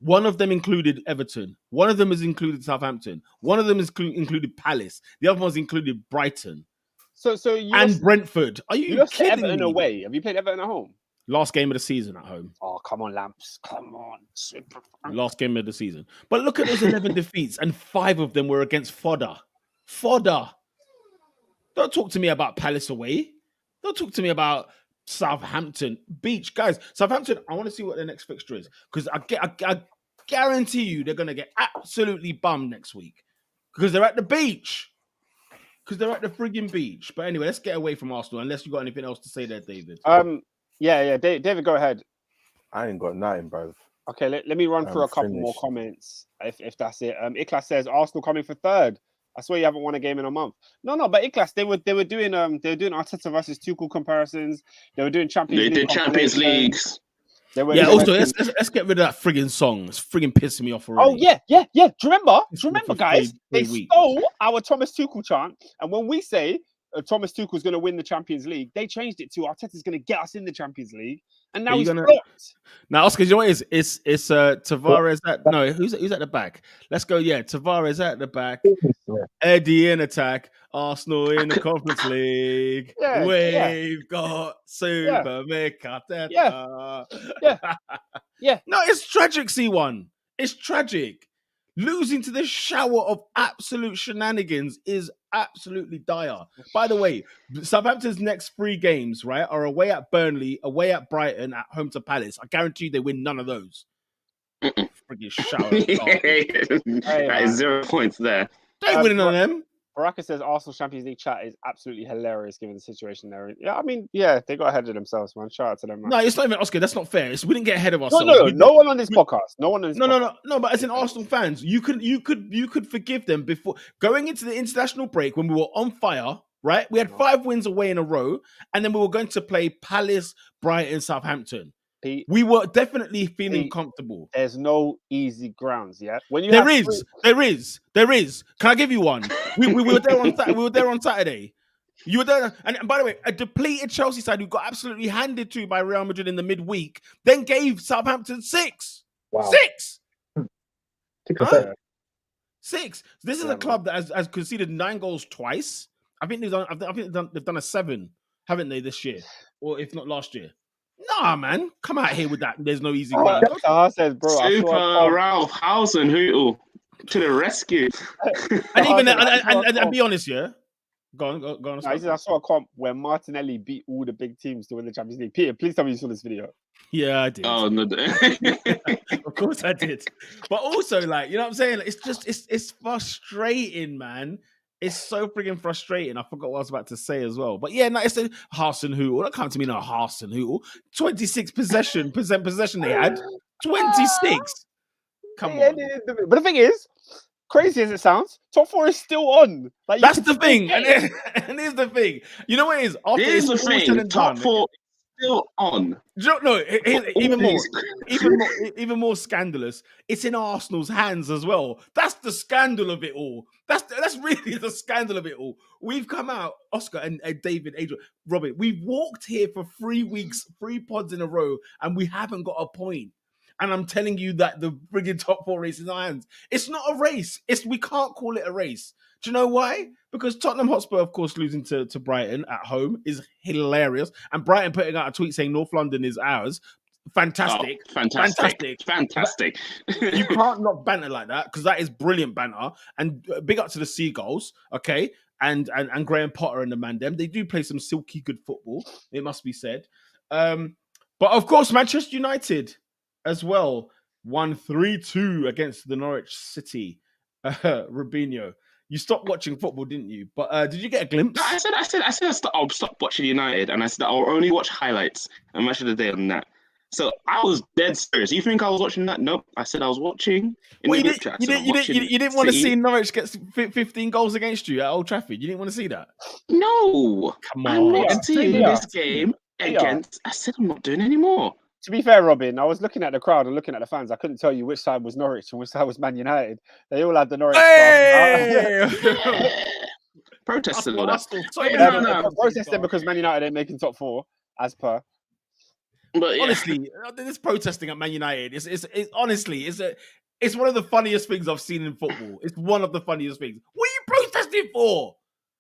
One of them included Everton. One of them has included Southampton. One of them has included Palace. The other one's included Brighton. And Brentford. Are you kidding Everton me? Away? Have you played Everton at home? Last game of the season at home. Oh, come on, Lamps. Come on. Last game of the season. But look at those 11 defeats, and 5 of them were against fodder. Fodder. Don't talk to me about Palace away. Don't talk to me about Southampton beach, guys. Southampton, I want to see what their next fixture is, because I guarantee you they're going to get absolutely bummed next week because they're at the beach. Because they're at the frigging beach. But anyway, let's get away from Arsenal unless you got anything else to say there, David. Yeah. David, go ahead. I ain't got nothing, bro. Okay, let me run through a couple more comments if that's it. Iklas says Arsenal coming for 3rd. I swear you haven't won a game in a month. No, but Iklas, they were doing Arteta versus Tuchel comparisons. They were doing Champions League. They did Champions Leagues. Also let's get rid of that frigging song. It's frigging pissing me off already. Oh yeah. Do you remember, guys? They stole our Thomas Tuchel chant, and when we say Thomas Tuchel's going to win the Champions League, they changed it to Arteta's going to get us in the Champions League, and now he's blocked. Now, Oscar, you know what it is? It's Tavares who's at the back? Let's go. Yeah, Tavares at the back. Eddie in attack. Arsenal in the Conference League. We've got Super Mikateta. Yeah. No, it's tragic, C1. It's tragic. Losing to this shower of absolute shenanigans is absolutely dire. By the way, Southampton's next 3 games, right, are away at Burnley, away at Brighton, at home to Palace. I guarantee you they win none of those. Friggin' shower. That is 0 points there. They ain't winning none of them. Baraka says Arsenal Champions League chat is absolutely hilarious given the situation they're in. Yeah, I mean, yeah, they got ahead of themselves, man. Shout out to them, man. No, it's not even Oscar. That's not fair. We didn't get ahead of ourselves. No one on this podcast. No one on this. No. But as in Arsenal fans, you could forgive them before going into the international break when we were on fire. Right, we had 5 wins away in a row, and then we were going to play Palace, Brighton, Southampton. Pete, we were definitely feeling comfortable. There's no easy grounds, yeah. When you there is. Can I give you one? We were there on we were there on Saturday. You were there, and by the way, a depleted Chelsea side who got absolutely handed to by Real Madrid in the midweek, then gave Southampton 6. Wow. 6. 6. Huh? 6. This is a club that has conceded 9 goals twice. I think they've done a 7, haven't they, this year, or if not last year? Nah, man, come out here with that. There's no easy way. Says, bro, Super Ralph Hausen Hootle to the rescue. and be honest, yeah. Go on. I saw a comp where Martinelli beat all the big teams to win the Champions League. Peter, please tell me you saw this video. Yeah, I did. Oh no, of course I did. But also, like, you know what I'm saying? Like, it's frustrating, man. It's so freaking frustrating. I forgot what I was about to say as well. But yeah, no, it's a Harsson Hootle. Don't come to me, no Harsson Hootle. 26 possession they had. 26. Come on. But the thing is, crazy as it sounds, top 4 is still on. Like, that's the thing. And here's the thing. You know what it is? Here's the thing. Top 4 still on. No, even more scandalous. It's in Arsenal's hands as well. That's the scandal of it all. That's really the scandal of it all. We've come out, Oscar and David, Adrian, Robin. We've walked here for 3 weeks, 3 pods in a row, and we haven't got a point. And I'm telling you that the friggin' top 4 race is in our hands. It's not a race. We can't call it a race. Do you know why? Because Tottenham Hotspur, of course, losing to Brighton at home is hilarious. And Brighton putting out a tweet saying North London is ours. Fantastic. Oh, fantastic. You can't not banter like that because that is brilliant banter. And big up to the Seagulls, okay? And Graham Potter and the man them. They do play some silky good football, it must be said. But of course, Manchester United as well won 3-2 against the Norwich City. Rubinho. You stopped watching football, didn't you? But did you get a glimpse? No, I said I'll stop watching United, and I said I'll only watch highlights and match of the day on that. So I was dead serious. You think I was watching that? Nope. I said I was watching. You didn't want to see Norwich get 15 goals against you at Old Trafford. You didn't want to see that? No. Come on. I'm not seeing this game against. I said I'm not doing any more. To be fair, Robin, I was looking at the crowd and looking at the fans. I couldn't tell you which side was Norwich and which side was Man United. They all had the Norwich. Protesting all that. Protesting because Man United ain't making top 4, as per. But honestly, this protesting at Man United it's one of the funniest things I've seen in football. It's one of the funniest things. What are you protesting for?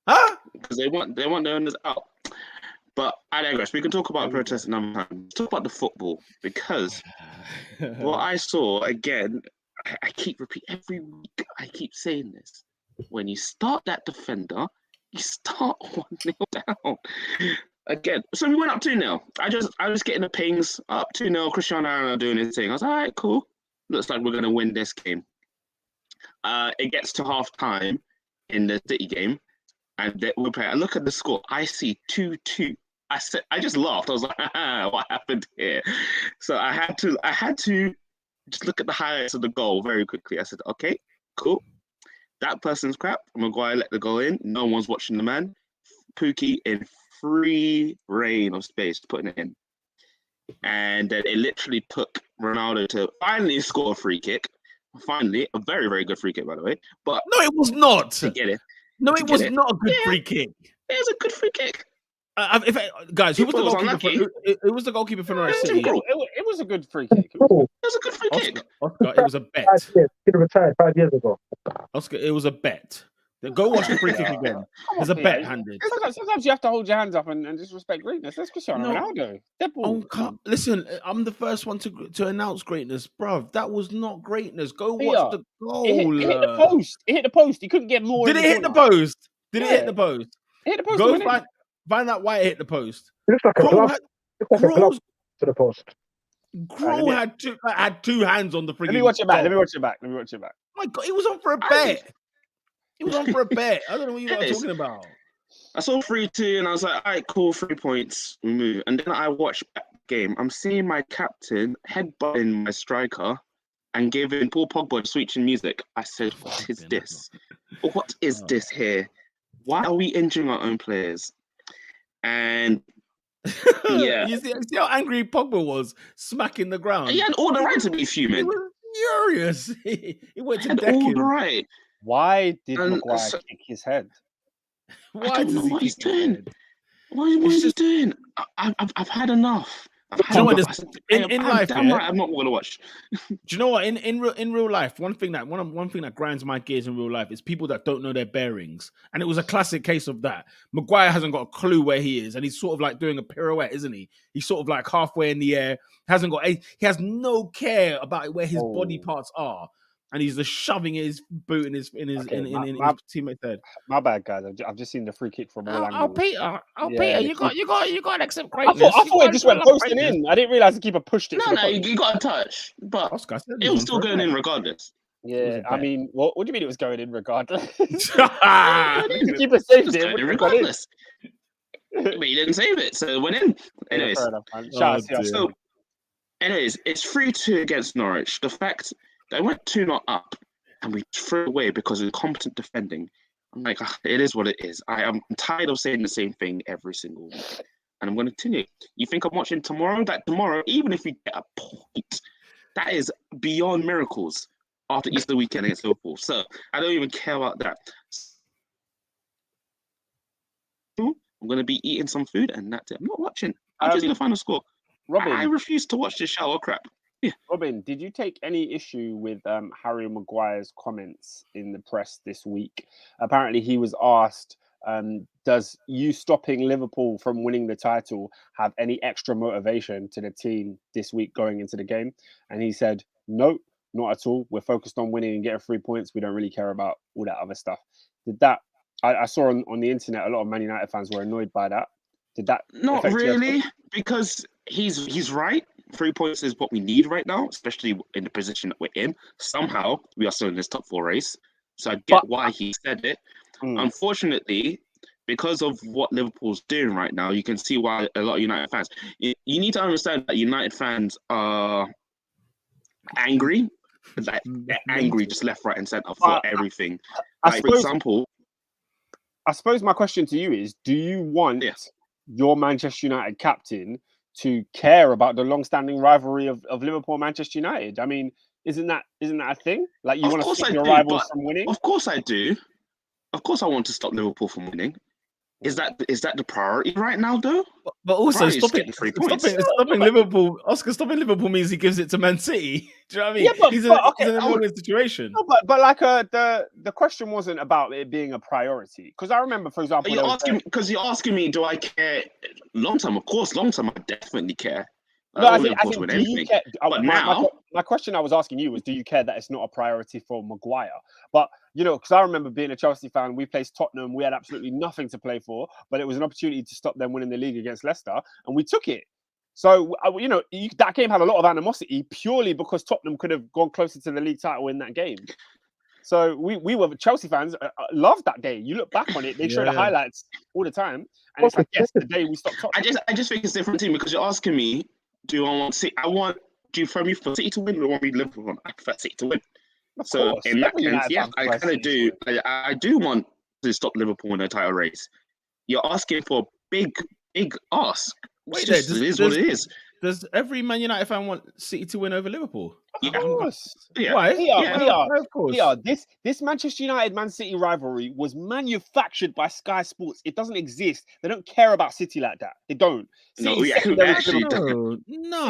Huh? Because they want their owners out. But I digress. We can talk about protesting another time. Let's talk about the football because what I saw again, I keep repeating every week. I keep saying this: when you start that defender, you start 1-0 down. Again, so we went up 2-0. I was getting the pings up 2-0. Cristiano Ronaldo doing his thing. I was like, all right, cool. Looks like we're gonna win this game. It gets to half time in the City game, and we're playing. I look at the score. I see 2-2. I just laughed. I was like, what happened here? So I had to just look at the highlights of the goal very quickly. I said, okay, cool. That person's crap. Maguire let the goal in. No one's watching the man. Pookie in free reign of space putting it in. And then it literally took Ronaldo to finally score a free kick. Finally, a very, very good free kick, by the way. But no, it was not. To get it. No, it was not a good free kick. It was a good free kick. Guys, who was the goalkeeper? Who was the goalkeeper for Norwich City? It was a good free kick. It was a good free kick. Oscar, it was a bet. He retired 5 years ago. Oscar, it was a bet. Go watch the free kick again. There's a bet handed. Sometimes you have to hold your hands up and just respect greatness. That's Cristiano Ronaldo. Listen, I'm the first one to announce greatness, bruv. That was not greatness. Go watch the goal. It hit the post. It hit the post. He couldn't get more. Did it hit the post? Did it hit the post? It hit the post. Go find out why it hit the post. It looks like a glove to the post. Krul had two hands on the freaking. Let me watch it back. My God, he was on for a bet. He was on for a bet. I don't know what you guys are talking about. I saw 3-2 and I was like, all right, cool, 3 points, we move. And then I watched the game. I'm seeing my captain headbutting my striker and giving Paul Pogba switching music. I said, what is this? What is this here? Why are we injuring our own players? And yeah. you see how angry Pogba was, smacking the ground? He had all the right to be fuming. He was furious. He went to deck all him. the right. Why did Maguire kick his head? I don't know what he's doing. What is he doing? I've had enough. In life, damn right, I'm not going to watch. Do you know what? In real life, one thing that grinds my gears in real life is people that don't know their bearings, and it was a classic case of that. Maguire hasn't got a clue where he is, and he's sort of like doing a pirouette, isn't he? He's sort of like halfway in the air. He has no care about where his body parts are. And he's just shoving his boot in his teammate's head. My bad, guys. I've just seen the free kick from all angles. Peter, you got to accept greatness. I thought it just went posting in. I didn't realize the keeper pushed it. No, you got a touch, but it was still going in regardless. Yeah, I mean, what do you mean it was going in regardless? The keeper saved it regardless. But he didn't save it, so it went in. Anyways, it's 3-2 against Norwich. The fact they went 2-0 up and we threw away because of competent defending. I'm like, it is what it is. I'm tired of saying the same thing every single week. And I'm going to continue. You think I'm watching tomorrow? That tomorrow, even if we get a point, that is beyond miracles after Easter weekend against Liverpool. So I don't even care about that. I'm going to be eating some food and that's it. I'm not watching. I'm just going to find a score. Robin, I refuse to watch this shower crap. Yeah. Robin, did you take any issue with Harry Maguire's comments in the press this week? Apparently, he was asked, does you stopping Liverpool from winning the title have any extra motivation to the team this week going into the game? And he said, no, not at all. We're focused on winning and getting 3 points. We don't really care about all that other stuff. Did that? I saw on the internet a lot of Man United fans were annoyed by that. Did that? Not really, because he's right. 3 points is what we need right now, especially in the position that we're in. Somehow, we are still in this top 4 race. So I get why he said it. Unfortunately, because of what Liverpool's doing right now, you can see why a lot of United fans... You need to understand that United fans are angry. Like, they're angry just left, right and centre for everything. For example... I suppose my question to you is, do you want your Manchester United captain to care about the long-standing rivalry of Liverpool and Manchester United? I mean, isn't that a thing? Like, you want to stop your rivals from winning? Of course I do. Of course I want to stop Liverpool from winning. Is that the priority right now, though? But also stopping Liverpool, Oscar, stopping Liverpool means he gives it to Man City. Do you know what I mean? Yeah, he's in a weird situation. No, but like the question wasn't about it being a priority. Because I remember, for example, you're asking me, do I care? Long term, of course. Long term, I definitely care. No, I think do you care? But my question I was asking you was, do you care that it's not a priority for Maguire? But because I remember being a Chelsea fan, we placed Tottenham, we had absolutely nothing to play for, but it was an opportunity to stop them winning the league against Leicester, and we took it. So that game had a lot of animosity purely because Tottenham could have gone closer to the league title in that game. So we were Chelsea fans, loved that day. You look back on it, they show the highlights all the time, and it's like, yes, the day we stopped Tottenham. I just think it's a different team because you're asking me, do you prefer me for City to win or want me to Liverpool? I prefer City to win. So in that sense, I kind of do. I do want to stop Liverpool in the title race. You're asking for a big ask. It is what it is. Does every Man United fan want City to win over Liverpool? Of course. Yeah. Why? Of course. This Manchester United-Man City rivalry was manufactured by Sky Sports. It doesn't exist. They don't care about City like that. They don't. No,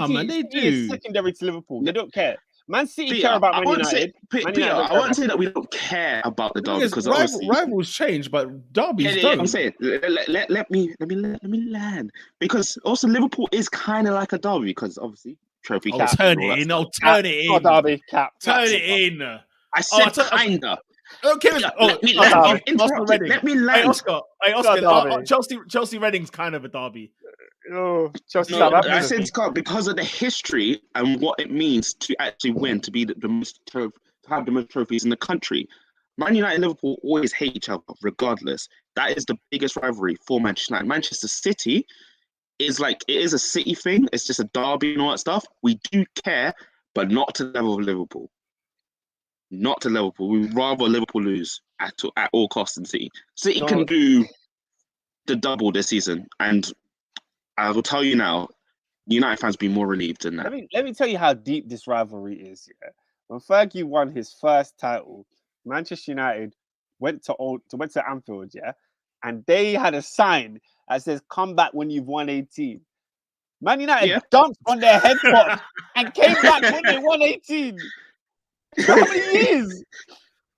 man, they do. Is secondary to Liverpool. They don't care. Man City Peter, care about I Man won't say, United. Man Peter, United don't I care won't about- say that we don't care about the derby Because because obviously, rivals change, but derbies yeah, don't. I'm saying let me land because also Liverpool is kind of like a derby because obviously trophy Oh, cap turn and all it that in. stuff. Oh, turn it Oh, in. derby, cap. Turn Cap. it in. I said tell- kinda. Okay, Let me Oscar, you've interrupted. Reading. Let me Hey, land. Oscar. derby. Chelsea Reading's kind of a derby. Oh, Chelsea No, I Southampton. said Scott because of the history and what it means to actually win, to be the most to have the most trophies in the country. Man United and Liverpool always hate each other, regardless. That is the biggest rivalry for Manchester United. Manchester City is like it is a city thing. It's just a derby and all that stuff. We do care, but not to the level of Liverpool. Not to Liverpool. We'd rather Liverpool lose at all costs than City. City can do the double this season, and I will tell you now, United fans be more relieved than that. Let me tell you how deep this rivalry is. Yeah? When Fergie won his first title, Manchester United went to Anfield, yeah, and they had a sign that says "Come back when you've won 18." Man United dunked on their head top and came back when they won 18. Do you know how many years? Do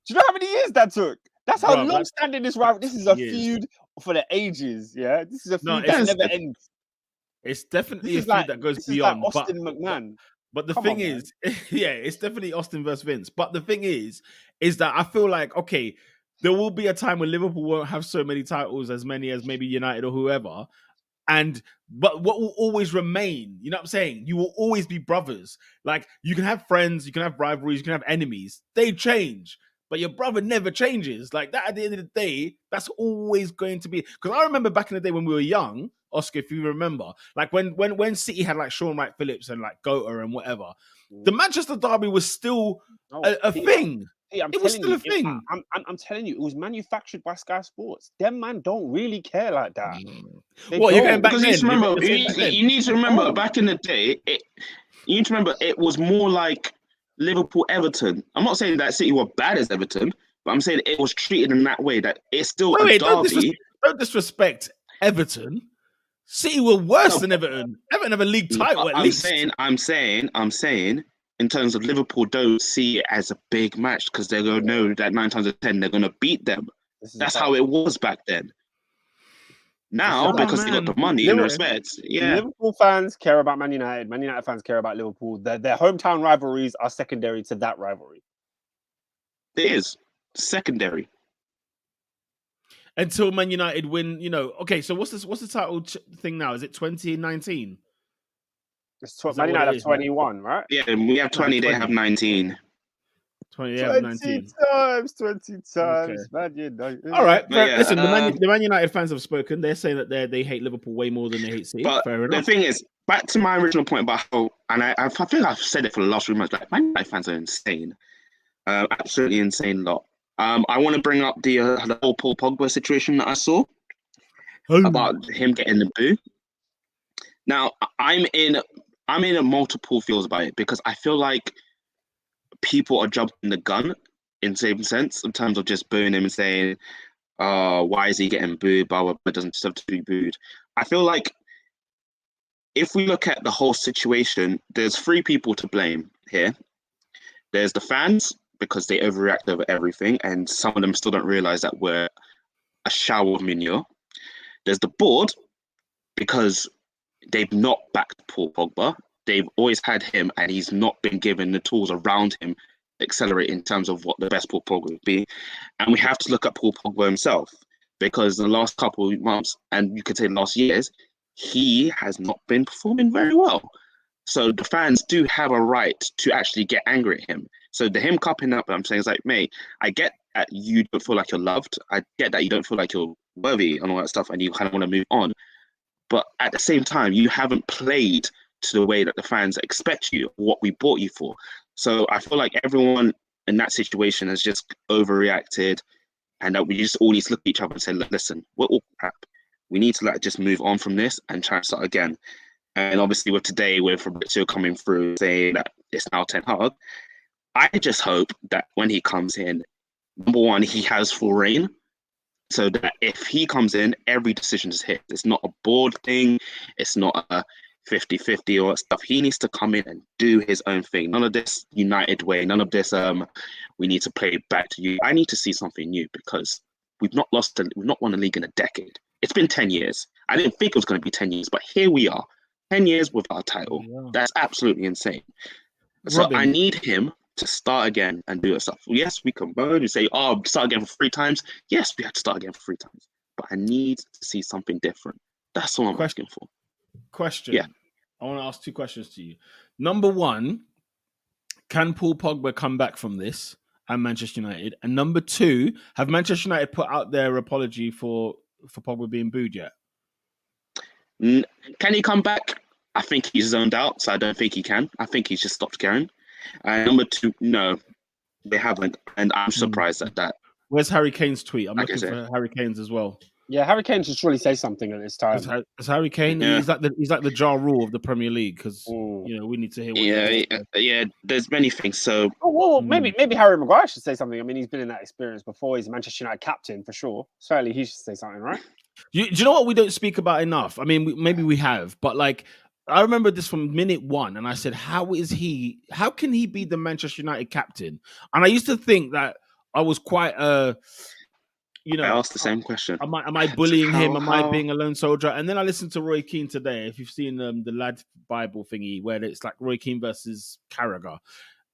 you know how many years that took? That's how long-standing this rivalry. This is a feud for the ages. Yeah, this is a feud that never ends. It's definitely a feud that goes beyond. Like Austin McMahon. But the thing is, yeah, it's definitely Austin versus Vince. But the thing is that I feel like, okay, there will be a time when Liverpool won't have so many titles, as many as maybe United or whoever. But what will always remain, you know what I'm saying? You will always be brothers. Like, you can have friends, you can have rivalries, you can have enemies. They change. But your brother never changes. Like that, at the end of the day, that's always going to be. Because I remember back in the day when we were young, Oscar, if you remember, like when City had like Sean Wright Phillips and like Goater and whatever, the Manchester derby was still a thing. It was still a thing. I'm telling you, it was manufactured by Sky Sports. Them man don't really care like that. What you're going back because then? You need to remember back in the day. You need to remember it was more like Liverpool, Everton. I'm not saying that City were bad as Everton, but I'm saying it was treated in that way that it's still a derby. Don't disrespect Everton. City were worse than Everton. Everton have a league title at least. I'm saying, in terms of Liverpool, don't see it as a big match because they're going to know that 9 times out of 10 they're going to beat them. That's how it was back then. Now, because they got the money and the respect, Liverpool fans care about Man United. Man United fans care about Liverpool. Their hometown rivalries are secondary to that rivalry. It is secondary. Until Man United win, okay. So what's the title thing now? Is it 2019? Man United have 21, right? Yeah, we have 20. They have 19. 20 times. 20 times. Okay. Man United. All right. Listen, the Man United fans have spoken. They're saying that they hate Liverpool way more than they hate City. But fair enough. The thing is, back to my original point about how, and I think I've said it for the last 3 months, like, Man United fans are insane. Absolutely insane lot. I want to bring up the whole Paul Pogba situation that I saw about him getting the boo. Now, I'm in a multiple feels about it because I feel like people are jumping the gun in same sense in terms of just booing him and saying, why is he getting booed? Blah, blah, blah, doesn't deserve to be booed. I feel like if we look at the whole situation, there's 3 people to blame here. There's the fans because they overreact over everything, and some of them still don't realize that we're a shower of manure. There's the board because they've not backed Paul Pogba. They've always had him, and he's not been given the tools around him to accelerate in terms of what the best Paul Pogba would be. And we have to look at Paul Pogba himself because the last couple of months, and you could say last years, he has not been performing very well. So the fans do have a right to actually get angry at him. So him cupping up, I'm saying, is like, mate, I get that you don't feel like you're loved. I get that you don't feel like you're worthy and all that stuff, and you kind of want to move on. But at the same time, you haven't played to the way that the fans expect you, what we bought you for. So I feel like everyone in that situation has just overreacted, and that we just all need to look at each other and say, listen, we're all crap. We need to just move on from this and try and start again. And obviously with today, with Fabrizio coming through saying that it's now Ten Hag, I just hope that when he comes in, number one, he has full reign. So that if he comes in, every decision is his. It's not a board thing. It's not a 50-50 or stuff. He needs to come in and do his own thing. None of this United way. None of this. We need to play back to you. I need to see something new because we've not won a league in a decade. It's been 10 years. I didn't think it was going to be 10 years, but here we are, 10 years without a title. Yeah. That's absolutely insane. So Robin, I need him to start again and do stuff. Yes, we can burn and say, "Oh, start again for 3 times." Yes, we had to start again for 3 times, but I need to see something different. That's all I'm asking for. Question. Yeah. I want to ask 2 questions to you. Number 1, can Paul Pogba come back from this and Manchester United? And number 2, have Manchester United put out their apology for Pogba being booed yet? Can he come back? I think he's zoned out, so I don't think he can. I think he's just stopped caring. Number 2, no, they haven't. And I'm surprised at that. Where's Harry Kane's tweet? I'm looking for Harry Kane's as well. Yeah, Harry Kane should surely say something at this time. Is Harry Kane? Yeah. He's like the Ja Rule of the Premier League because we need to hear. Yeah. There's many things. So maybe Harry Maguire should say something. I mean, he's been in that experience before. He's a Manchester United captain for sure. Certainly, he should say something, right? Do you know what we don't speak about enough? I mean, maybe we have, but like I remember this from minute 1, and I said, "How can he be the Manchester United captain?" And I used to think that I was quite I asked the same question. Am I bullying him? Am I being a lone soldier? And then I listened to Roy Keane today. If you've seen the Lad Bible thingy, where it's like Roy Keane versus Carragher.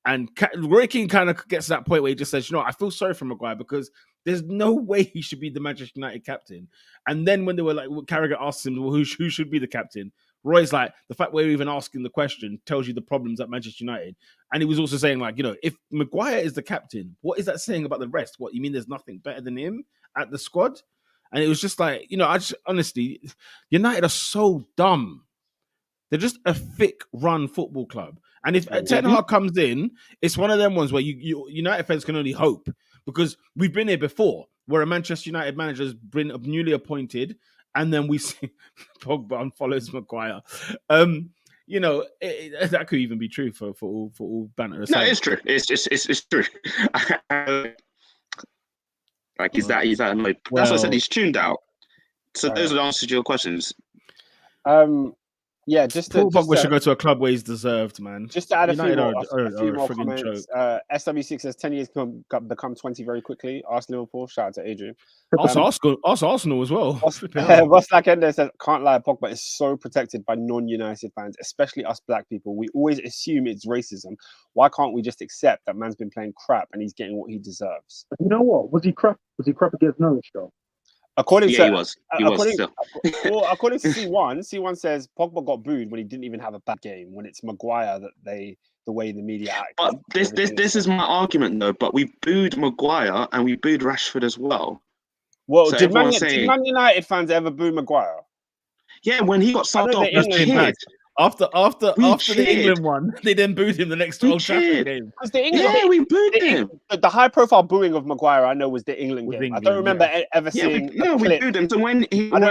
And Roy Keane kind of gets to that point where he just says, I feel sorry for Maguire because there's no way he should be the Manchester United captain. And then when they were like, Carragher asks him, well, who should be the captain? Roy's like, the fact we're even asking the question tells you the problems at Manchester United. And he was also saying, like, if Maguire is the captain, what is that saying about the rest? What, you mean there's nothing better than him at the squad? And it was just like, honestly, United are so dumb. They're just a thick run football club. And if Ten Hag comes in, it's one of them ones where you United fans can only hope, because we've been here before where a Manchester United manager has been newly appointed and then we see Pogba follows Maguire. That could even be true for all banter aside. No, it's true. It's true. He's that annoyed. That's what I said. He's tuned out. So those are the answers to your questions. Yeah, Paul Pogba should go to a club where he's deserved, man. Just to add a few more comments. SW6 says 10 years become 20 very quickly. Ask Liverpool. Shout out to Adrian. Ask Arsenal as well. Vostak Ender says, can't lie, Pogba is so protected by non-United fans, especially us black people. We always assume it's racism. Why can't we just accept that man's been playing crap and he's getting what he deserves? You know what? Was he crap against Norwich, though? According to according to C1 says Pogba got booed when he didn't even have a bad game. When it's Maguire that the way the media act. But this is my argument though. But we booed Maguire and we booed Rashford as well. Well, so did Man United fans ever boo Maguire? Yeah, when he got subbed off, After the England one, they then booed him the next 12 Champions game. We booed him. The high-profile booing of Maguire, I know, was the England game. I don't remember ever seeing. We booed him. So when he got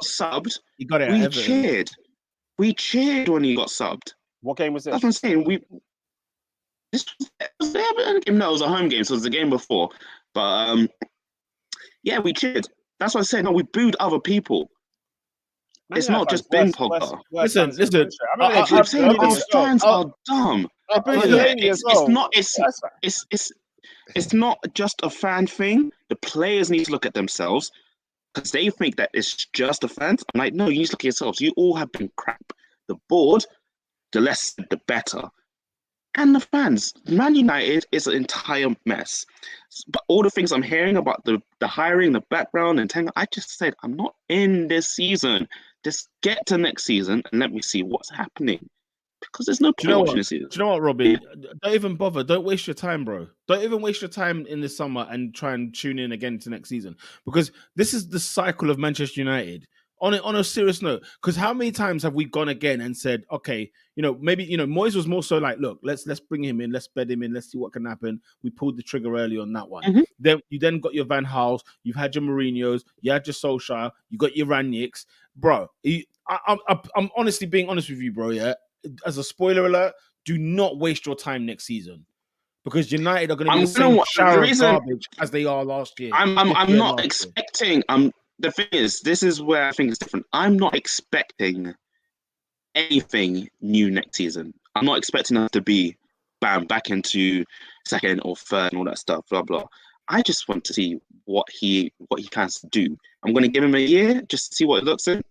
subbed, he got it. We cheered. We cheered when he got subbed. What game was this? That's what I'm saying. It was a home game, so it was the game before. But we cheered. That's what I said. No, we booed other people. It's not just been Pogba. Listen. I'm saying these fans are dumb. It's not just a fan thing. The players need to look at themselves because they think that it's just a fan. I'm like, no, you need to look at yourselves. You all have been crap. The board, the less, the better. And the fans, Man United is an entire mess. But all the things I'm hearing about the hiring, the background, and Ten Hag, I just said, I'm not in this season. Just get to next season and let me see what's happening. Because there's no point watching this season. Do you know what, Robbie? Don't even bother. Don't waste your time, bro. Don't even waste your time in the summer and try and tune in again to next season. Because this is the cycle of Manchester United. On a serious note, because how many times have we gone again and said, okay, maybe Moyes was more so like, look, let's bring him in, let's bed him in, let's see what can happen. We pulled the trigger early on that one. Mm-hmm. Then you got your Van Gaals, you've had your Mourinho's, you had your Solskjaer, you got your Raniks, bro. I'm honestly being honest with you, bro. Yeah, as a spoiler alert, do not waste your time next season. Because United are going to be the same shower of garbage as they are last year. I'm not expecting. the thing is, this is where I think it's different. I'm not expecting anything new next season. I'm not expecting us to be back into second or third and all that stuff, blah blah. I just want to see what he plans to do. I'm going to give him a year just to see what it looks like,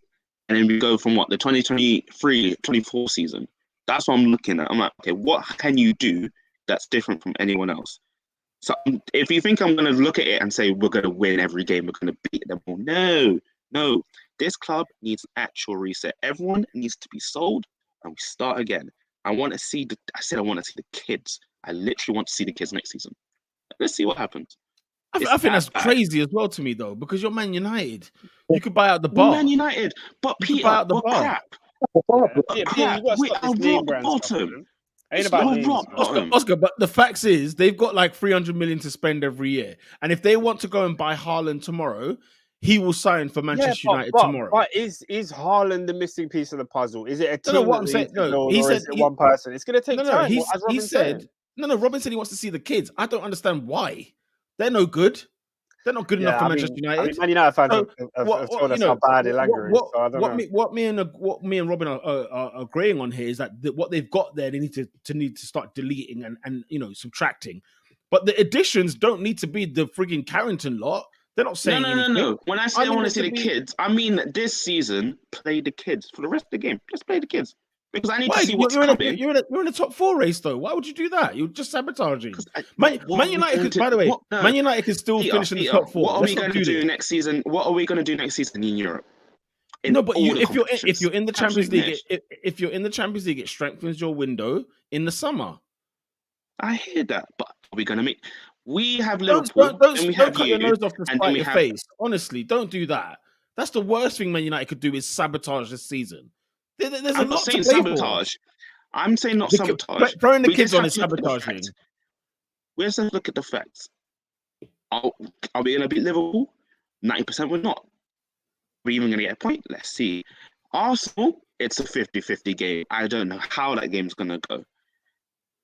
and then we go from the 2023-24 season. That's what I'm looking at. I'm like, okay, what can you do that's different from anyone else? So if you think I'm going to look at it and say we're going to win every game, we're going to beat them all, no. This club needs an actual reset. Everyone needs to be sold, and we start again. I want to see the kids. I literally want to see the kids next season. Let's see what happens. I think that's crazy as well to me, though, because you're Man United. You could buy out the bar. Man United, but Peter, buy out the what bar. crap? Yeah, We are rock bottom. Ain't about names, Oscar, but the fact is, they've got like 300 million to spend every year, and if they want to go and buy Haaland tomorrow, he will sign for Manchester United tomorrow. But is Haaland the missing piece of the puzzle? Is it a team? No, what I'm saying, he said one person. It's going to take time. He said, Robin said he wants to see the kids. I don't understand why. They're no good. They're not good enough for Manchester United. Man United fans have told us how bad Elanga is. So I don't know. What me and Robin are agreeing on here is that what they've got there, they need to start deleting and subtracting. But the additions don't need to be the frigging Carrington lot. They're not saying no. When I say I want to see the kids, I mean this season, play the kids for the rest of the game. Just play the kids. Because I need to see what's coming. You're in a top 4 race, though. Why would you do that? You're just sabotaging. Man United, by the way, Man United can still finish in the top 4. What are we going to do next season? What are we going to do next season in Europe? If you're in the Champions League, if you're in the Champions League, it strengthens your window in the summer. I hear that, but are we going to make? We have Liverpool. Don't cut your nose off to spite your face. Honestly, don't do that. That's the worst thing Man United could do is sabotage this season. I'm not saying sabotage. I'm saying not sabotage. Throwing the kids on is sabotaging. We just have to look at the facts. Are we going to beat Liverpool? 90% we're not. Are we even going to get a point? Let's see. Arsenal, it's a 50-50 game. I don't know how that game's going to go.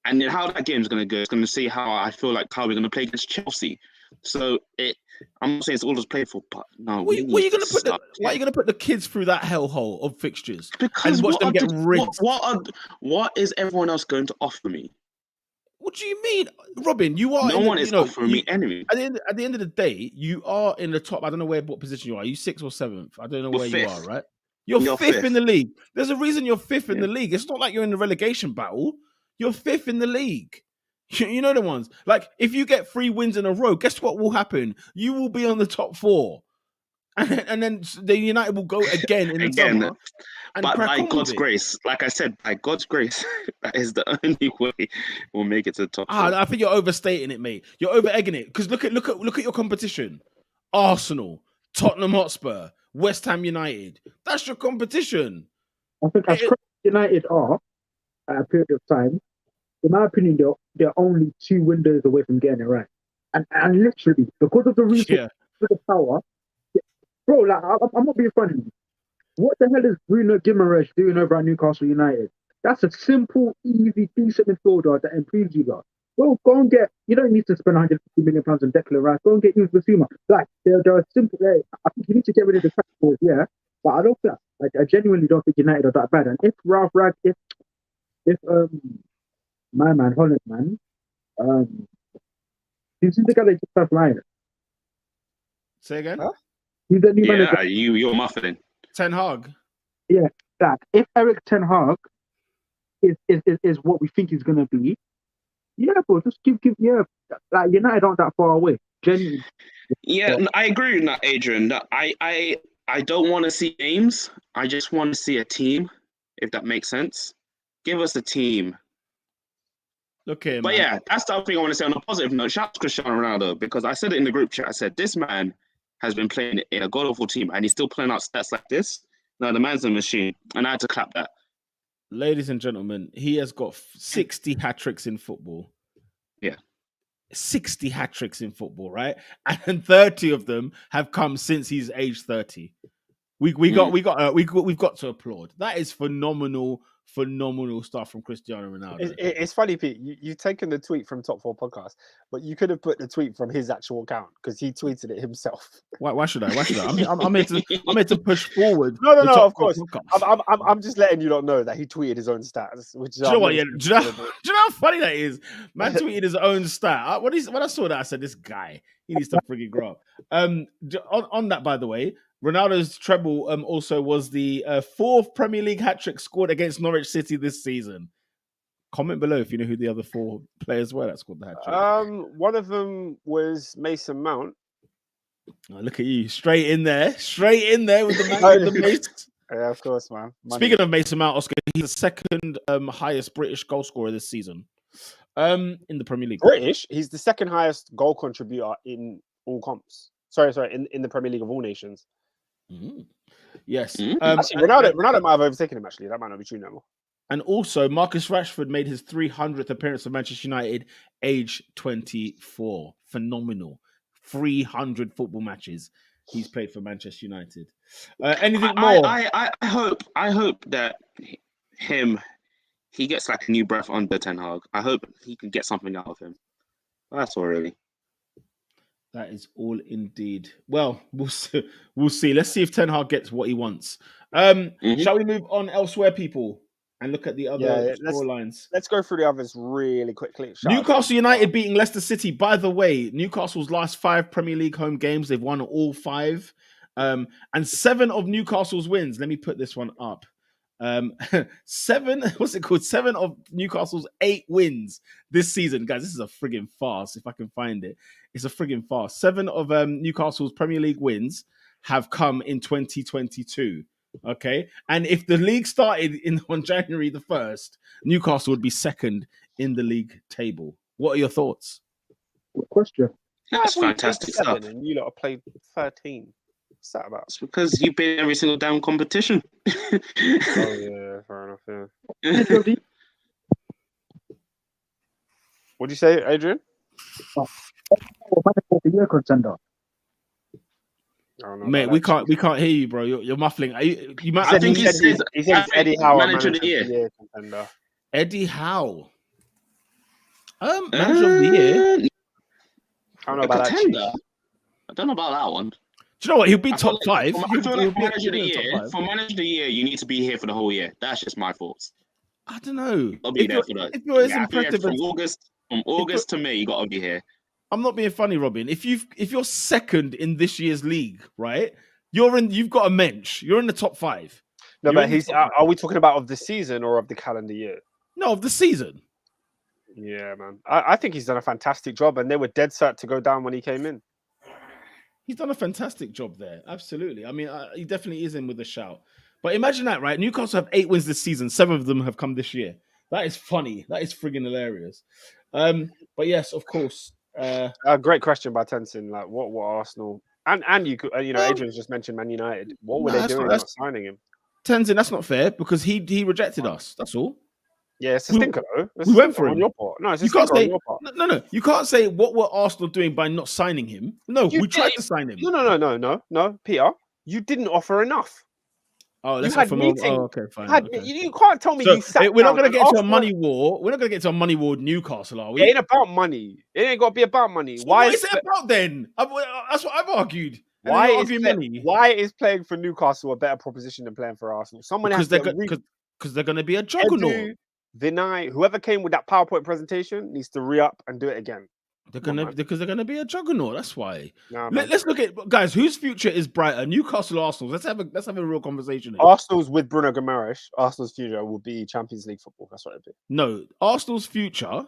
And then how that game's going to go, it's going to see how I feel like how we're going to play against Chelsea. So I'm not saying it's all just played for, but no. Why are you going to put the kids through that hellhole of fixtures? Because and watch them get rinsed? What is everyone else going to offer me? What do you mean, Robin? You are. No one is offering me anything. At the end of the day, you are in the top. I don't know what position you are. Are you 6th or 7th? I don't know where you are. Right? You're fifth in the league. There's a reason you're fifth in the league. It's not like you're in the relegation battle. You're 5th in the league. You know the ones. Like, if you get 3 wins in a row, guess what will happen? You will be on the top 4. And then the United will go again in the summer. But by God's grace, like I said, by God's grace, that is the only way we'll make it to the top 4. I think you're overstating it, mate. You're over-egging it. Because look at your competition. Arsenal, Tottenham Hotspur, West Ham United. That's your competition. I think as United are at a period of time, in my opinion, they're only 2 windows away from getting it right. And literally, because of the reason for the power, bro, like, I'm not being funny. What the hell is Bruno Guimaraes doing over at Newcastle United? That's a simple, easy, decent midfielder that improves you lot. Well, go and get, you don't need to spend £150 million on Declan Rice. Go and get Yves Bissouma. Like, they're simple. I think you need to get rid of the tackles, but I don't think, like, I genuinely don't think United are that bad. And if Ralph Rag, if my man, Holland, man. He's the guy that just started flying. Say again? Huh? He's the new manager. You're muffling. Ten Hag. Yeah, that. If Erik Ten Hag is what we think he's going to be, bro, just give, like, United aren't that far away. Genuinely. Yeah, I agree with that, Adrian. That I don't want to see names. I just want to see a team, if that makes sense. Give us a team. Okay, but man. That's the other thing I want to say on a positive note. Shout out to Cristiano Ronaldo, because I said it in the group chat. I said, this man has been playing in a god-awful team and he's still playing out stats like this. No, the man's a machine. And I had to clap that. Ladies and gentlemen, he has got 60 hat-tricks in football. Yeah. 60 hat-tricks in football, right? And 30 of them have come since he's aged 30. We've got to applaud. That is phenomenal stuff from Cristiano Ronaldo. It's funny, Pete. You've taken the tweet from Top 4 Podcast, but you could have put the tweet from his actual account because he tweeted it himself. Why should I? I'm here to push forward. No. Of course, I'm just letting you not know that he tweeted his own stats. Which do you know what? Yeah, do you know how funny that is? Man tweeted his own stat. When I saw that, I said, "This guy, he needs to frigging grow up." On that, by the way, Ronaldo's treble also was the fourth Premier League hat-trick scored against Norwich City this season. Comment below if you know who the other 4 players were that scored the hat-trick. One of them was Mason Mount. Oh, look at you, straight in there with the Mace. Yeah, of course, man. Speaking of Mason Mount, Oscar, he's the second highest British goal scorer this season in the Premier League. British? He's the second highest goal contributor in all comps. Sorry, in the Premier League of all nations. Yes. Actually, Ronaldo might have overtaken him, actually. That might not be true no more. And also, Marcus Rashford made his 300th appearance for Manchester United, age 24. Phenomenal. 300 football matches he's played for Manchester United. Anything more? I hope that he gets like a new breath under Ten Hag. I hope he can get something out of him. That's all really. That is all indeed. Well, we'll see. Let's see if Ten Hag gets what he wants. Shall we move on elsewhere, people, and look at the other scorelines? Let's go through the others really quickly. Newcastle United beating Leicester City. By the way, Newcastle's last 5 Premier League home games, they've won all 5. And 7 of Newcastle's wins. Let me put this one up. 7 of Newcastle's 8 wins this season, guys. This is a friggin' farce. If I can find it, it's a friggin' farce. 7 of Newcastle's Premier League wins have come in 2022. Okay, and if the league started on January the 1st, Newcastle would be second in the league table. What are your thoughts? Good question. That's fantastic stuff. And you lot have played 13. What's that about? It's because you've been in every single damn competition. Oh yeah, fair enough. Yeah. What'd you say, Adrian? Year contender. Mate, we can't hear you, bro. You're muffling. You might. I think he says Eddie Howe, manager of the year. Contender. Eddie Howe. Manager of the year. I don't know about that. I don't know about that one. Do you know what? He'll be top 5. For manager of the year, you need to be here for the whole year. That's just my thoughts. I don't know. I'll be there for that. If you're as impressive from August to May, you got to be here. I'm not being funny, Robin. If you're second in this year's league, right? You've got a mensch. You're in the top 5. No, but are we talking about of the season or of the calendar year? No, of the season. Yeah, man. I think he's done a fantastic job, and they were dead set to go down when he came in. He's done a fantastic job there. Absolutely. I mean, he definitely is in with a shout. But imagine that, right? Newcastle have 8 wins this season. 7 of them have come this year. That is funny. That is friggin' hilarious. But yes, of course. Great question by Tenzin. Like, what Arsenal and you could, Adrian's just mentioned Man United. What were they doing not signing him? Tenzin, that's not fair because he rejected us. That's all. Yeah, it's a stinker though. We went for him on your part. No, it's a you can't stinker say on your part. no. You can't say what were Arsenal doing by not signing him. No, we tried to sign him. No, Peter, you didn't offer enough. Oh, let's offer more. Oh, okay, fine. Okay. You can't tell me you sat we're not going to get into a money war. We're not going to get into a money war with Newcastle, are we? It ain't about money. It ain't got to be about money. So what is it about then? That's what I've argued. Why is playing for Newcastle a better proposition than playing for Arsenal? Because they're going to be a juggernaut. Vinay, whoever came with that PowerPoint presentation needs to re-up and do it again. Because they're gonna be a juggernaut. That's why. Let's look at guys. Whose future is brighter, Newcastle or Arsenal? Let's have a real conversation here. Arsenal's with Bruno Guimaraes. Arsenal's future will be Champions League football. That's what it'd be. No, Arsenal's future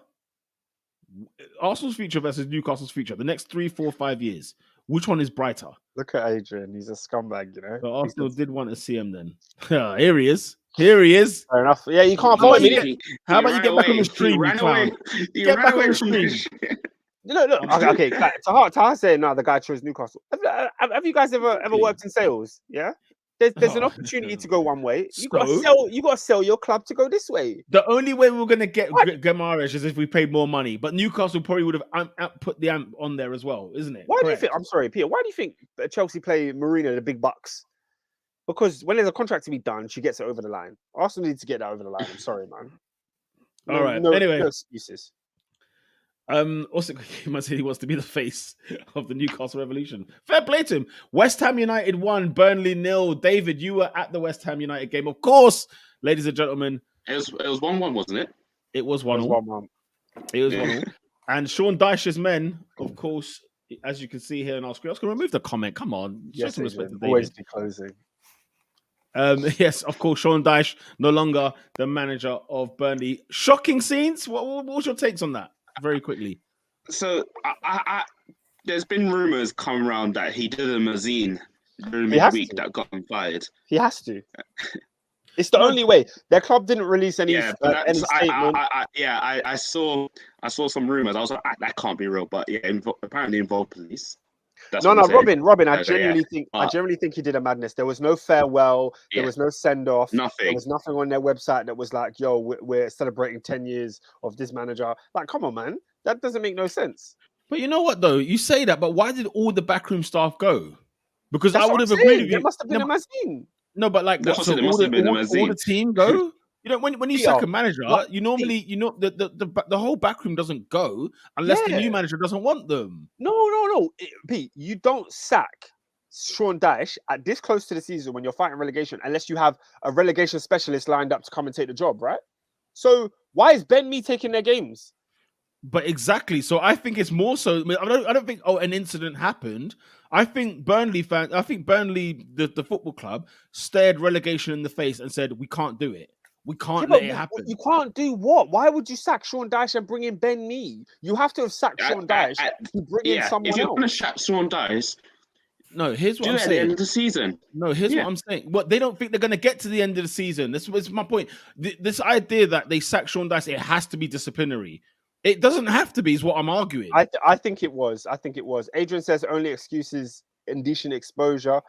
versus Newcastle's future. The next 3, 4, 5 years. Which one is brighter? Look at Adrian. He's a scumbag, you know. So Arsenal did want to see him then. Here he is. Here he is. Fair enough. Yeah, you can't avoid me. How about you get back on the stream, you clown? Get back on the stream. No. Okay. Tahar saying no, the guy chose Newcastle. Have you guys ever worked in sales? Yeah. There's an opportunity to go one way. You got to sell your club to go this way. The only way we're going to get Guimaraes is if we paid more money. But Newcastle probably would have put the amp on there as well, isn't it? Why do you think? I'm sorry, Peter. Why do you think Chelsea play Mourinho the big bucks? Because when there's a contract to be done, she gets it over the line. Arsenal need to get that over the line. I'm sorry, man. All right. No Anyway, excuses. Also, he might say he wants to be the face of the Newcastle Revolution. Fair play to him. West Ham United 1, Burnley 0. David, you were at the West Ham United game, of course, ladies and gentlemen. It was 1-1, wasn't it? It was It was 1-1. 1-1. It was 1-1. And Sean Dyche's men, of course, as you can see here on our screen. I was going to remove the comment. Come on. Show Yes, some respect to always David. be closing. Yes, of course, Sean Dyche, no longer the manager of Burnley. Shocking scenes. What was your takes on that? Very quickly. So there's been rumours come around that he did a mazine during He has midweek to. that got him fired. He has to. It's the only way. Their club didn't release any, Yeah, but any statement. I saw some rumours. I was like, that can't be real. But yeah, apparently involved police. That's No, what they say. Robin. I Okay, genuinely think he did a madness. There was no farewell. There was no send off. There Nothing. was nothing on their website that was like, "Yo, we're celebrating 10 years of this manager." Like, come on, man. That doesn't make no sense. But you know what, though? You say that, but why did all the backroom staff go? Because That's I what would I'm have agreed saying. with There you. must have been No, a mazine. No, but like, That's what, what I so said, there all must the, have been a all the mazine. team go? You know, when you sack a manager, What? you normally, the whole backroom doesn't go unless the Yeah. new manager doesn't want them. No. Pete, you don't sack Sean Dyche at this close to the season when you're fighting relegation unless you have a relegation specialist lined up to come and take the job, right? So why is Ben Mee taking their games? But exactly. So I think it's more so. I don't think an incident happened. I think Burnley, the football club, stared relegation in the face and said, "We can't do it. We can't let it happen." You can't do what? Why would you sack Sean Dyche and bring in Ben Mee? You have to have sacked Sean Dyche to bring in someone if you're else. going to sack Sean Dyche, No, here's what do I'm it at the end saying. of the season. No, here's what I'm saying. What they don't think they're going to get to the end of the season. This was my point. This idea that they sack Sean Dyche, it has to be disciplinary. It doesn't have to be, is what I'm arguing. I think it was. Adrian says only excuses, indecent exposure.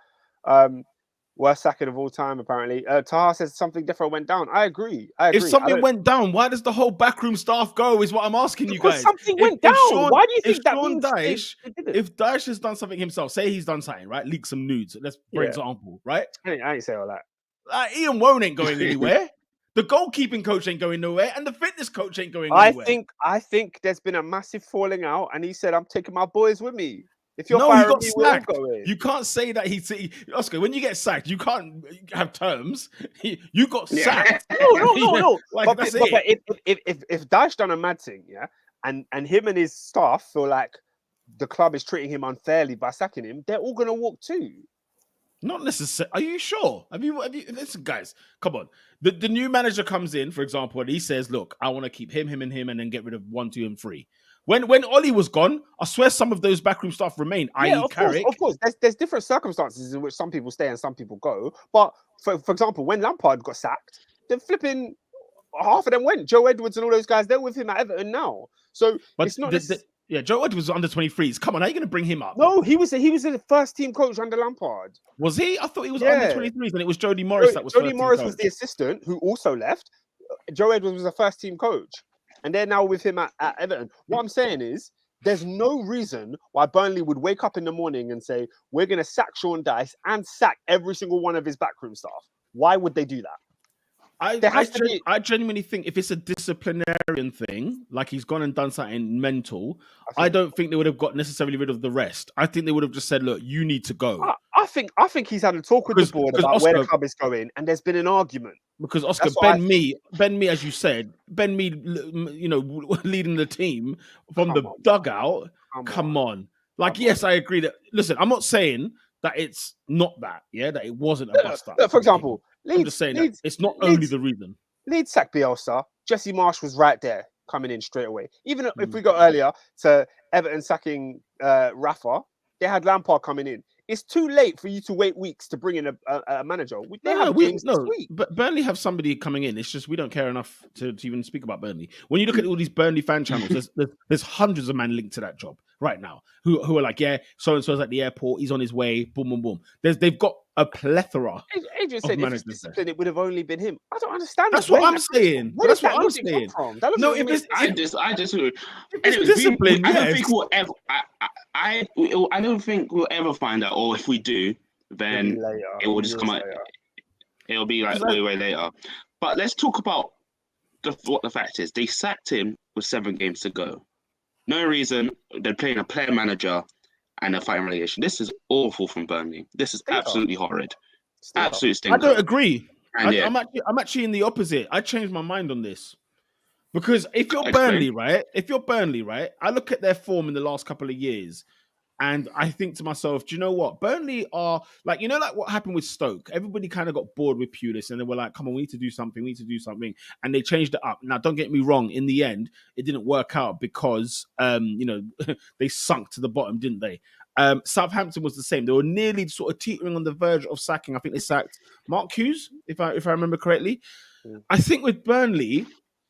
Worst sacking of all time, apparently. Taha says something different went down. I agree. If something went down, why does the whole backroom staff go? Is what I'm asking you guys. Because something went down. Why do you think that Sean means Dyche, they didn't? if Dyche has done something himself, say he's done something, right? Leak some nudes, for example, right? I ain't say all that. Ian Wone ain't going anywhere. The goalkeeping coach ain't going nowhere, and the fitness coach ain't going anywhere. I think there's been a massive falling out, and he said, "I'm taking my boys with me. If you're No, he firing got me, we're all sacked. going." You can't say that Oscar, when you get sacked, you can't have terms. You got sacked. No. Like, that's it. If Dyche done a mad thing, and him and his staff feel like the club is treating him unfairly by sacking him, they're all gonna walk too. Not necessarily. Are you sure? Have you? Listen, guys, come on. The new manager comes in, for example, and he says, "Look, I want to keep him, and then get rid of 1, 2, and 3." When Ollie was gone, I swear some of those backroom staff remain. Yeah, i.e., Carrick. of course. There's different circumstances in which some people stay and some people go. But for example, when Lampard got sacked, then flipping half of them went. Joe Edwards and all those guys, they're with him at Everton now. So it's not. Joe Edwards was under 23s. Come on, how are you going to bring him up? No, he was a first team coach under Lampard. Was he? I thought he was under 23s, and it was Jody Morris that was. Jody Morris was the assistant who also left. Joe Edwards was a first team coach, and they're now with him at Everton. What I'm saying is, there's no reason why Burnley would wake up in the morning and say, "We're going to sack Sean Dyche and sack every single one of his backroom staff." Why would they do that? I genuinely think if it's a disciplinarian thing, like he's gone and done something mental, I don't think they would have got necessarily rid of the rest. I think they would have just said, "Look, you need to go." I think he's had a talk with the board about where the club is going, and there's been an argument. Because Oscar, Ben Mee, as you said, Ben Mee, leading the team from the dugout. Come on. Yes, I agree that. Listen, I'm not saying that it's not that, that it wasn't a bust up. For example, I'm just saying that it's not only the reason. Leeds sacked Bielsa. Jesse Marsh was right there, coming in straight away. Even if we got earlier to Everton sacking Rafa, they had Lampard coming in. It's too late for you to wait weeks to bring in a manager. They have games this week. But Burnley have somebody coming in. It's just we don't care enough to even speak about Burnley. When you look at all these Burnley fan channels, there's hundreds of men linked to that job right now who are like, so and so's at the airport. He's on his way. Boom, boom, boom. They've got a plethora. Adrian said if it's discipline, it would have only been him. I don't understand. That's what I'm saying. That's what I'm saying. No, I disagree. It's discipline. I don't think we'll ever. I don't think we'll ever find out. Or if we do, then it will just come out. It'll be like way later. But let's talk about what the fact is. They sacked him with 7 games to go. No reason. They're playing a player manager and they're fighting relegation. This is awful from Burnley. This is absolutely horrid. Absolute stinker. I don't agree. And I'm actually in the opposite. I changed my mind on this. Because if you're Burnley, right? I look at their form in the last couple of years and I think to myself, do you know what? Burnley are like, like what happened with Stoke. Everybody kind of got bored with Pulis and they were like, come on, we need to do something. And they changed it up. Now, don't get me wrong. In the end, it didn't work out because, they sunk to the bottom, didn't they? Southampton was the same. They were nearly sort of teetering on the verge of sacking. I think they sacked Mark Hughes, if I remember correctly. Yeah. I think with Burnley,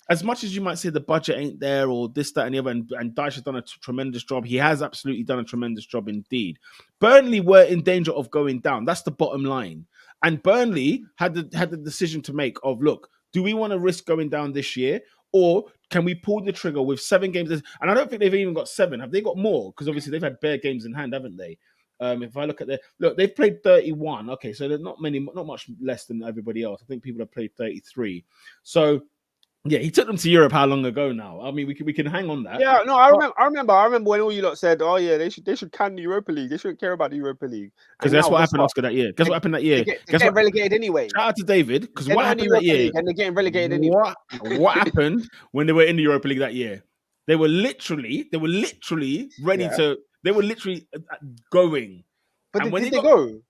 as much as you might say the budget ain't there or this, that, and the other, and Dyche has done a tremendous job. He has absolutely done a tremendous job indeed. Burnley were in danger of going down. That's the bottom line. And Burnley had the decision to make of, look, do we want to risk going down this year? Or can we pull the trigger with 7 games? And I don't think they've even got 7. Have they got more? Because obviously they've had bare games in hand, haven't they? If I look at they've played 31. Okay, so there's not much less than everybody else. I think people have played 33. So yeah, he took them to Europe how long ago now? I mean, we can hang on that. Yeah, no, I remember when all you lot said, oh yeah, they should can the Europa League. They shouldn't care about the Europa League. Because that's what happened, Oscar, that year. Guess what happened that year? They get relegated anyway. Shout out to David, because what happened that year? And they're getting relegated anyway. What happened when they were in the Europa League that year? They were literally ready to. They were literally going. But when did they go? Do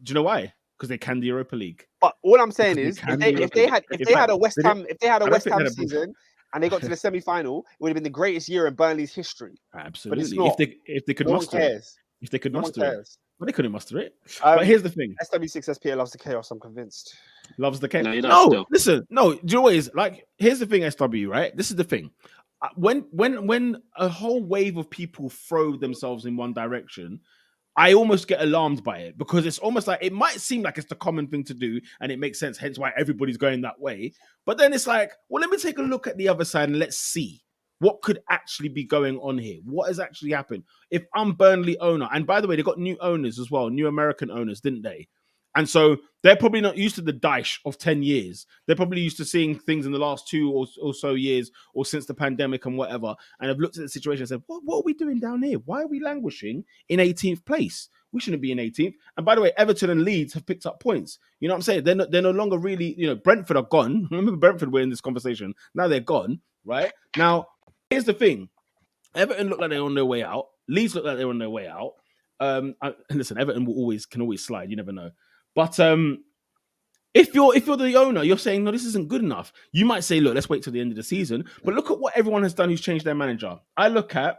you know why? Because they can the Europa League. But all I'm saying is, if they had a West Ham season and they got to the semi-final, it would have been the greatest year in Burnley's history. Absolutely. But it's not. If they could muster it. If they could muster it. Well, they couldn't muster it. But here's the thing. SW6SPA loves the chaos, I'm convinced. Loves the chaos. No, listen. No, do you know what it is? Like, here's the thing, SW, right? This is the thing. When a whole wave of people throw themselves in one direction, I almost get alarmed by it because it's almost like it might seem like it's the common thing to do and it makes sense, hence why everybody's going that way. But then it's like, well, let me take a look at the other side and let's see what could actually be going on here. What has actually happened? If I'm Burnley owner, and by the way, they got new owners as well, new American owners, didn't they? And so they're probably not used to the Dyche of 10 years. They're probably used to seeing things in the last 2 or so years or since the pandemic and whatever. And have looked at the situation and said, what are we doing down here? Why are we languishing in 18th place? We shouldn't be in 18th. And by the way, Everton and Leeds have picked up points. You know what I'm saying? They're no longer really, Brentford are gone. Remember Brentford were in this conversation. Now they're gone, right? Now, here's the thing. Everton look like they're on their way out. Leeds look like they're on their way out. Listen, Everton can always slide. You never know. But if you're the owner, you're saying, no, this isn't good enough. You might say, look, let's wait till the end of the season. But look at what everyone has done who's changed their manager. I look at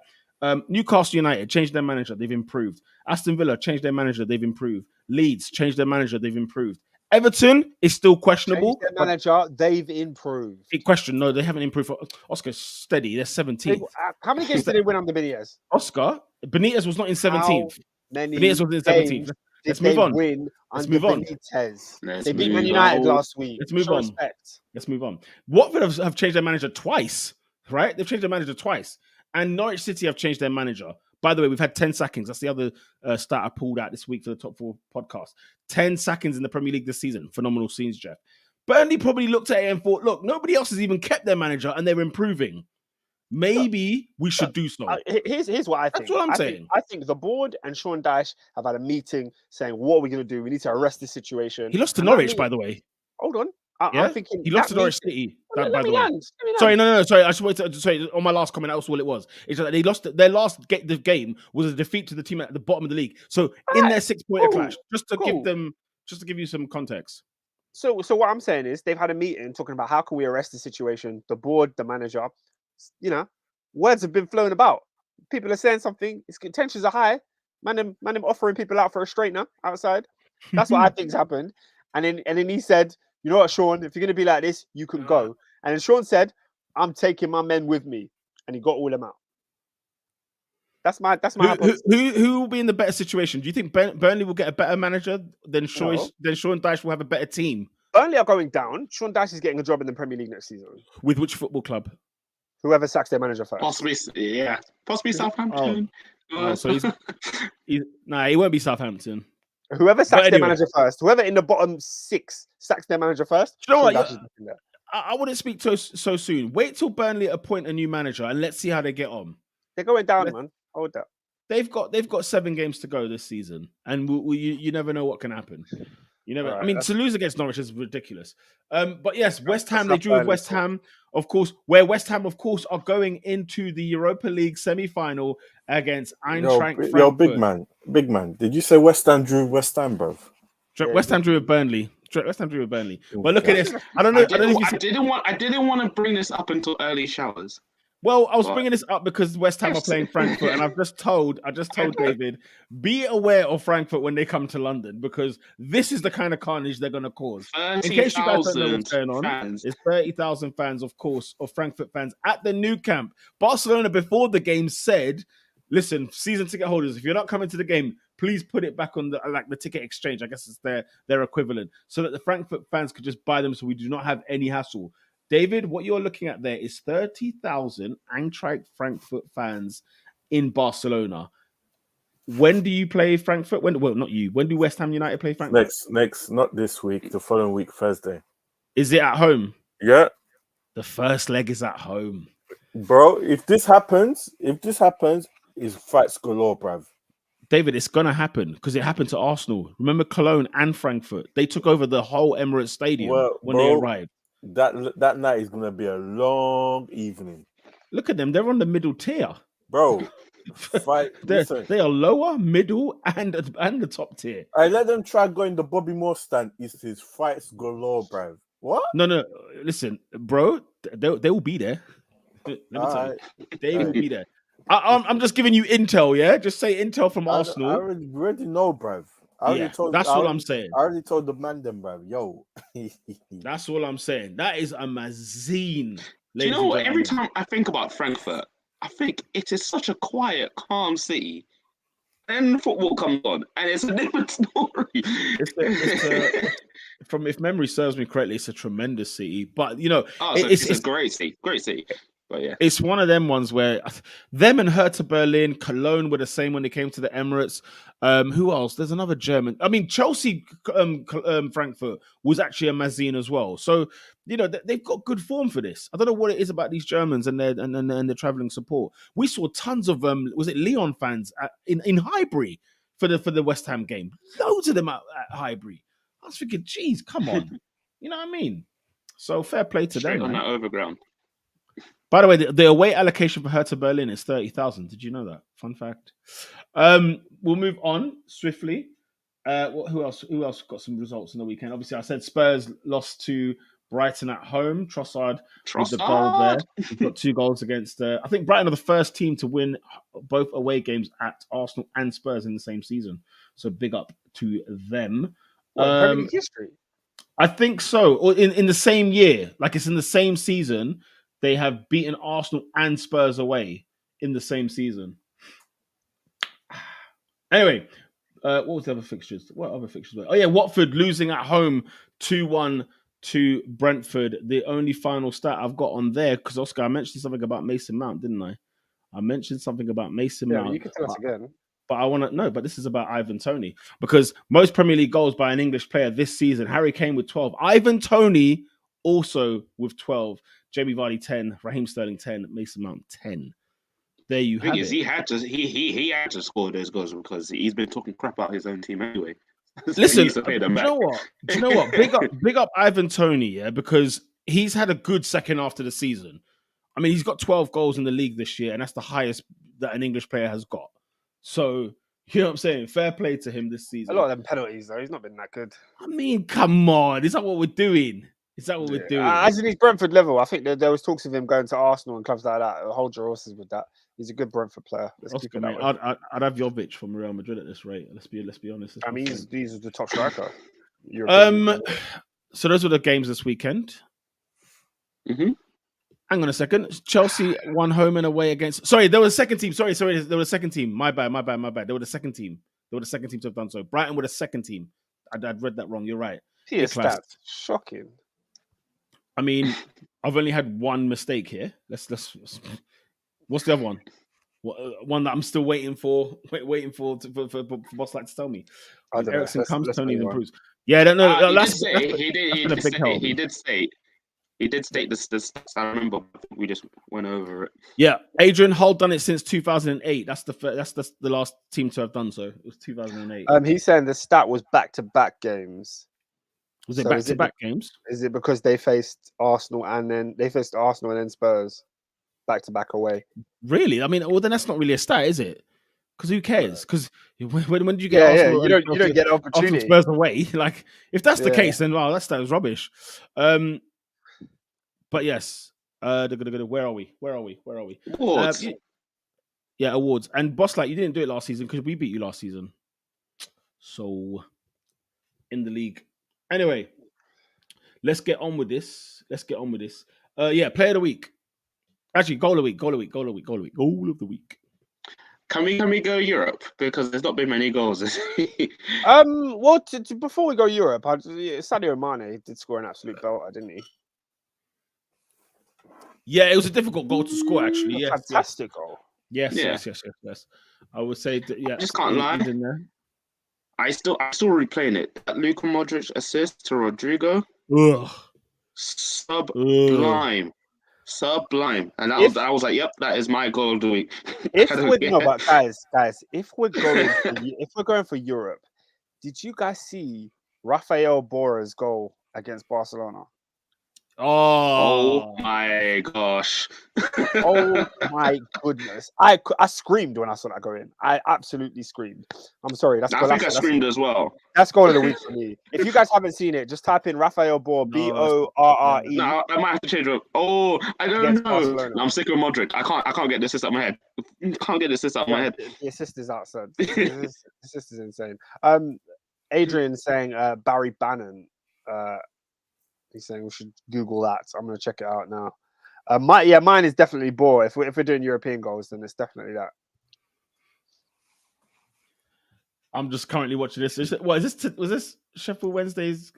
Newcastle United, changed their manager, they've improved. Aston Villa, changed their manager, they've improved. Leeds, changed their manager, they've improved. Everton is still questionable. Changed their manager, they've improved. No, they haven't improved. Oscar's steady, they're 17th. How many games did they win under Benitez? Oscar, Benitez was not in 17th. Benitez was in 17th. Let's move on. Let's move on. They beat Man United last week. Let's move on. Let's move on. Watford have changed their manager twice, right? They've changed their manager twice. And Norwich City have changed their manager. By the way, we've had 10 sackings. That's the other stat I pulled out this week for the Top 4 podcast. 10 sackings in the Premier League this season. Phenomenal scenes, Jeff. Burnley probably looked at it and thought, look, nobody else has even kept their manager and they're improving. Maybe we should do so. Here's what I think. That's what I'm saying. I think the board and Sean Dyche have had a meeting saying, what are we going to do? We need to arrest this situation. He lost to Norwich, by the way. Hold on. I'm thinking he lost to Norwich City. By the way. Sorry, no. Sorry, I just wanted to say on my last comment. That's all it was. It's that they lost their last the game was a defeat to the team at the bottom of the league. So in their 6-point clash, just to give you some context. So what I'm saying is they've had a meeting talking about how can we arrest the situation. The board, the manager. Words have been flown about. People are saying something. Tensions are high. Man, them offering people out for a straightener outside. That's what I think's happened. And then he said, you know what, Sean, if you're going to be like this, you can go. And then Sean said, I'm taking my men with me. And he got all them out. That's my hypothesis. Who will be in the better situation? Do you think Burnley will get a better manager than Sean Dyche will have a better team? Burnley are going down. Sean Dyche is getting a job in the Premier League next season. With which football club? Whoever sacks their manager first. Possibly Southampton. So he won't be Southampton. Whoever sacks their anyway. manager first, whoever in the bottom 6 sacks their manager first. You know what? that's in there. I wouldn't speak so soon. Wait till Burnley appoint a new manager and let's see how they get on. They're going down, man. Hold that. They've got 7 games to go this season, and you never know what can happen. You never. Right, I mean, to lose against Norwich is ridiculous. But yes, West Ham. They drew with West Ham, of course. Where West Ham, of course, are going into the Europa League semi-final against Eintracht Frankfurt. Yo, big man. Did you say West Ham drew West Ham, bro? West Ham drew with Burnley. West Ham drew with Burnley. But look at this. I don't know. I didn't want to bring this up until early showers. Well, I was bringing this up because West Ham are playing Frankfurt, and I just told David, be aware of Frankfurt when they come to London, because this is the kind of carnage they're going to cause. In case you guys don't know what's going on, it's 30,000 fans, of course, of Frankfurt fans at the new camp. Barcelona, before the game, said, listen, season ticket holders, if you're not coming to the game, please put it back on the ticket exchange. I guess it's their equivalent, so that the Frankfurt fans could just buy them, so we do not have any hassle. David, what you're looking at there is 30,000 Eintracht Frankfurt fans in Barcelona. When do you play Frankfurt? Not you. When do West Ham United play Frankfurt? Next, not this week. The following week, Thursday. Is it at home? Yeah. The first leg is at home. Bro, if this happens, it's fights galore, bruv. David, it's going to happen because it happened to Arsenal. Remember Cologne and Frankfurt? They took over the whole Emirates Stadium when they arrived. That night is gonna be a long evening. Look at them; they're on the middle tier, bro. They are lower, middle, and the top tier. I let them try going the Bobby Moore stand. It's his fights galore, bro. What? No. Listen, bro, they will be there. Let me tell you, they will be there. I'm just giving you intel, yeah. Just say intel from Arsenal. I already know, bro. That's all I'm saying. I already told the man them, bro. Yo. That's all I'm saying. That is a mazine. Do you know what? Every time I think about Frankfurt, I think it is such a quiet, calm city. Then football comes on, and it's a different story. If memory serves me correctly, it's a tremendous city. But it's a great city. Great city. But yeah, it's one of them ones where them and Hertha Berlin, Cologne were the same when they came to the Emirates. Who else? There's another German. I mean, Chelsea, Frankfurt was actually a mazine as well. So they've got good form for this. I don't know what it is about these Germans and their traveling support. We saw tons of was it Lyon fans in Highbury for the West Ham game? Loads of them at Highbury. I was thinking, geez, come on, you know what I mean? So fair play to them. On that overground. By the way, the away allocation for Hertha Berlin is 30,000. Did you know that? Fun fact. We'll move on swiftly. Who else got some results in the weekend? Obviously, I said Spurs lost to Brighton at home. Trossard with the goal there. We've got 2 goals against... I think Brighton are the first team to win both away games at Arsenal and Spurs in the same season. So big up to them. Premier League history? I think so. Or in the same year. Like it's in the same season. They have beaten Arsenal and Spurs away in the same season. Anyway, what was the other fixtures? What other fixtures were? Oh yeah, Watford losing at home 2-1 to Brentford. The only final stat I've got on there, because Oscar, I mentioned something about Mason Mount, didn't I? I mentioned something about Mason Mount. You can tell us again. But I want to know, but this is about Ivan Toney, because most Premier League goals by an English player this season, Harry Kane with 12, Ivan Toney also with 12. Jamie Vardy 10, Raheem Sterling 10, Mason Mount 10. There you have it. He had to score those goals because he's been talking crap about his own team anyway. Listen, do you know what? Big up Ivan Toney, yeah, because he's had a good second half of the season. I mean, he's got 12 goals in the league this year, and that's the highest that an English player has got. So, you know what I'm saying? Fair play to him this season. A lot of them penalties, though. He's not been that good. I mean, come on. Is that what we're doing? Is that what we're doing? As in his Brentford level, I think there was talks of him going to Arsenal and clubs like that. Hold your horses with that. He's a good Brentford player. Oscar, mate, I'd have Jovic from Real Madrid at this rate. Let's be honest. I mean, he's the top striker. So those were the games this weekend. Mm-hmm. Hang on a second. Chelsea won home and away against... Sorry, there was a second team. Sorry. There was a second team. My bad. They were the second team. They were the second team to have done so. Brighton were the second team. I'd read that wrong. You're right. Stats. Shocking. I mean, I've only had one mistake here. Let's. What's the other one? One that I'm still waiting for Boss Like to tell me. I don't know. Ericsson comes, Let's Tony move on. improves. Yeah, I don't know. He did state this. I remember we just went over it. Yeah, Adrian Hull done it since 2008. That's the last team to have done so. It was 2008. He's saying the stat was back-to-back games. Was it back-to-back games? Is it because they faced Arsenal and then Spurs back-to-back away? Really? I mean, well, then that's not really a stat, is it? Because who cares? Because when did you get Arsenal? You don't get an opportunity. Spurs away. Like, if that's the case, then that stat was rubbish. But yes, where are we? Awards. Awards. And Boss, like, you didn't do it last season because we beat you last season. So, in the league. Anyway, let's get on with this. Player of the week. Actually, goal of the week. Can we go Europe? Because there's not been many goals. Well, before we go Europe, Sadio Mane did score an absolute belter, didn't he? Yeah, it was a difficult goal to score, actually. Yes, fantastic goal. Yes. I would say that. Yeah, I just can't lie. I still replaying it. That Luka Modric assist to Rodrigo. Ugh. Sublime. And I was like, yep, that is my goal of the week. But guys, if we're going for Europe, did you guys see Rafael Borra's goal against Barcelona? Oh my gosh. Oh my goodness. I screamed when I saw that go in. I absolutely screamed. I'm sorry. I screamed as well. That's goal of the week for me. If you guys haven't seen it, just type in Rafael Borra, Borre. No, I might have to change it. Oh, I don't know. No, I'm sick of Modric. I can't get this out of my head. The assist is outside. The assist is insane. Adrian saying Barry Bannon. He's saying we should Google that. So I'm going to check it out now. Mine is definitely Borre. If we're doing European goals, then it's definitely that. I'm just currently watching this. Was this Sheffield Wednesday's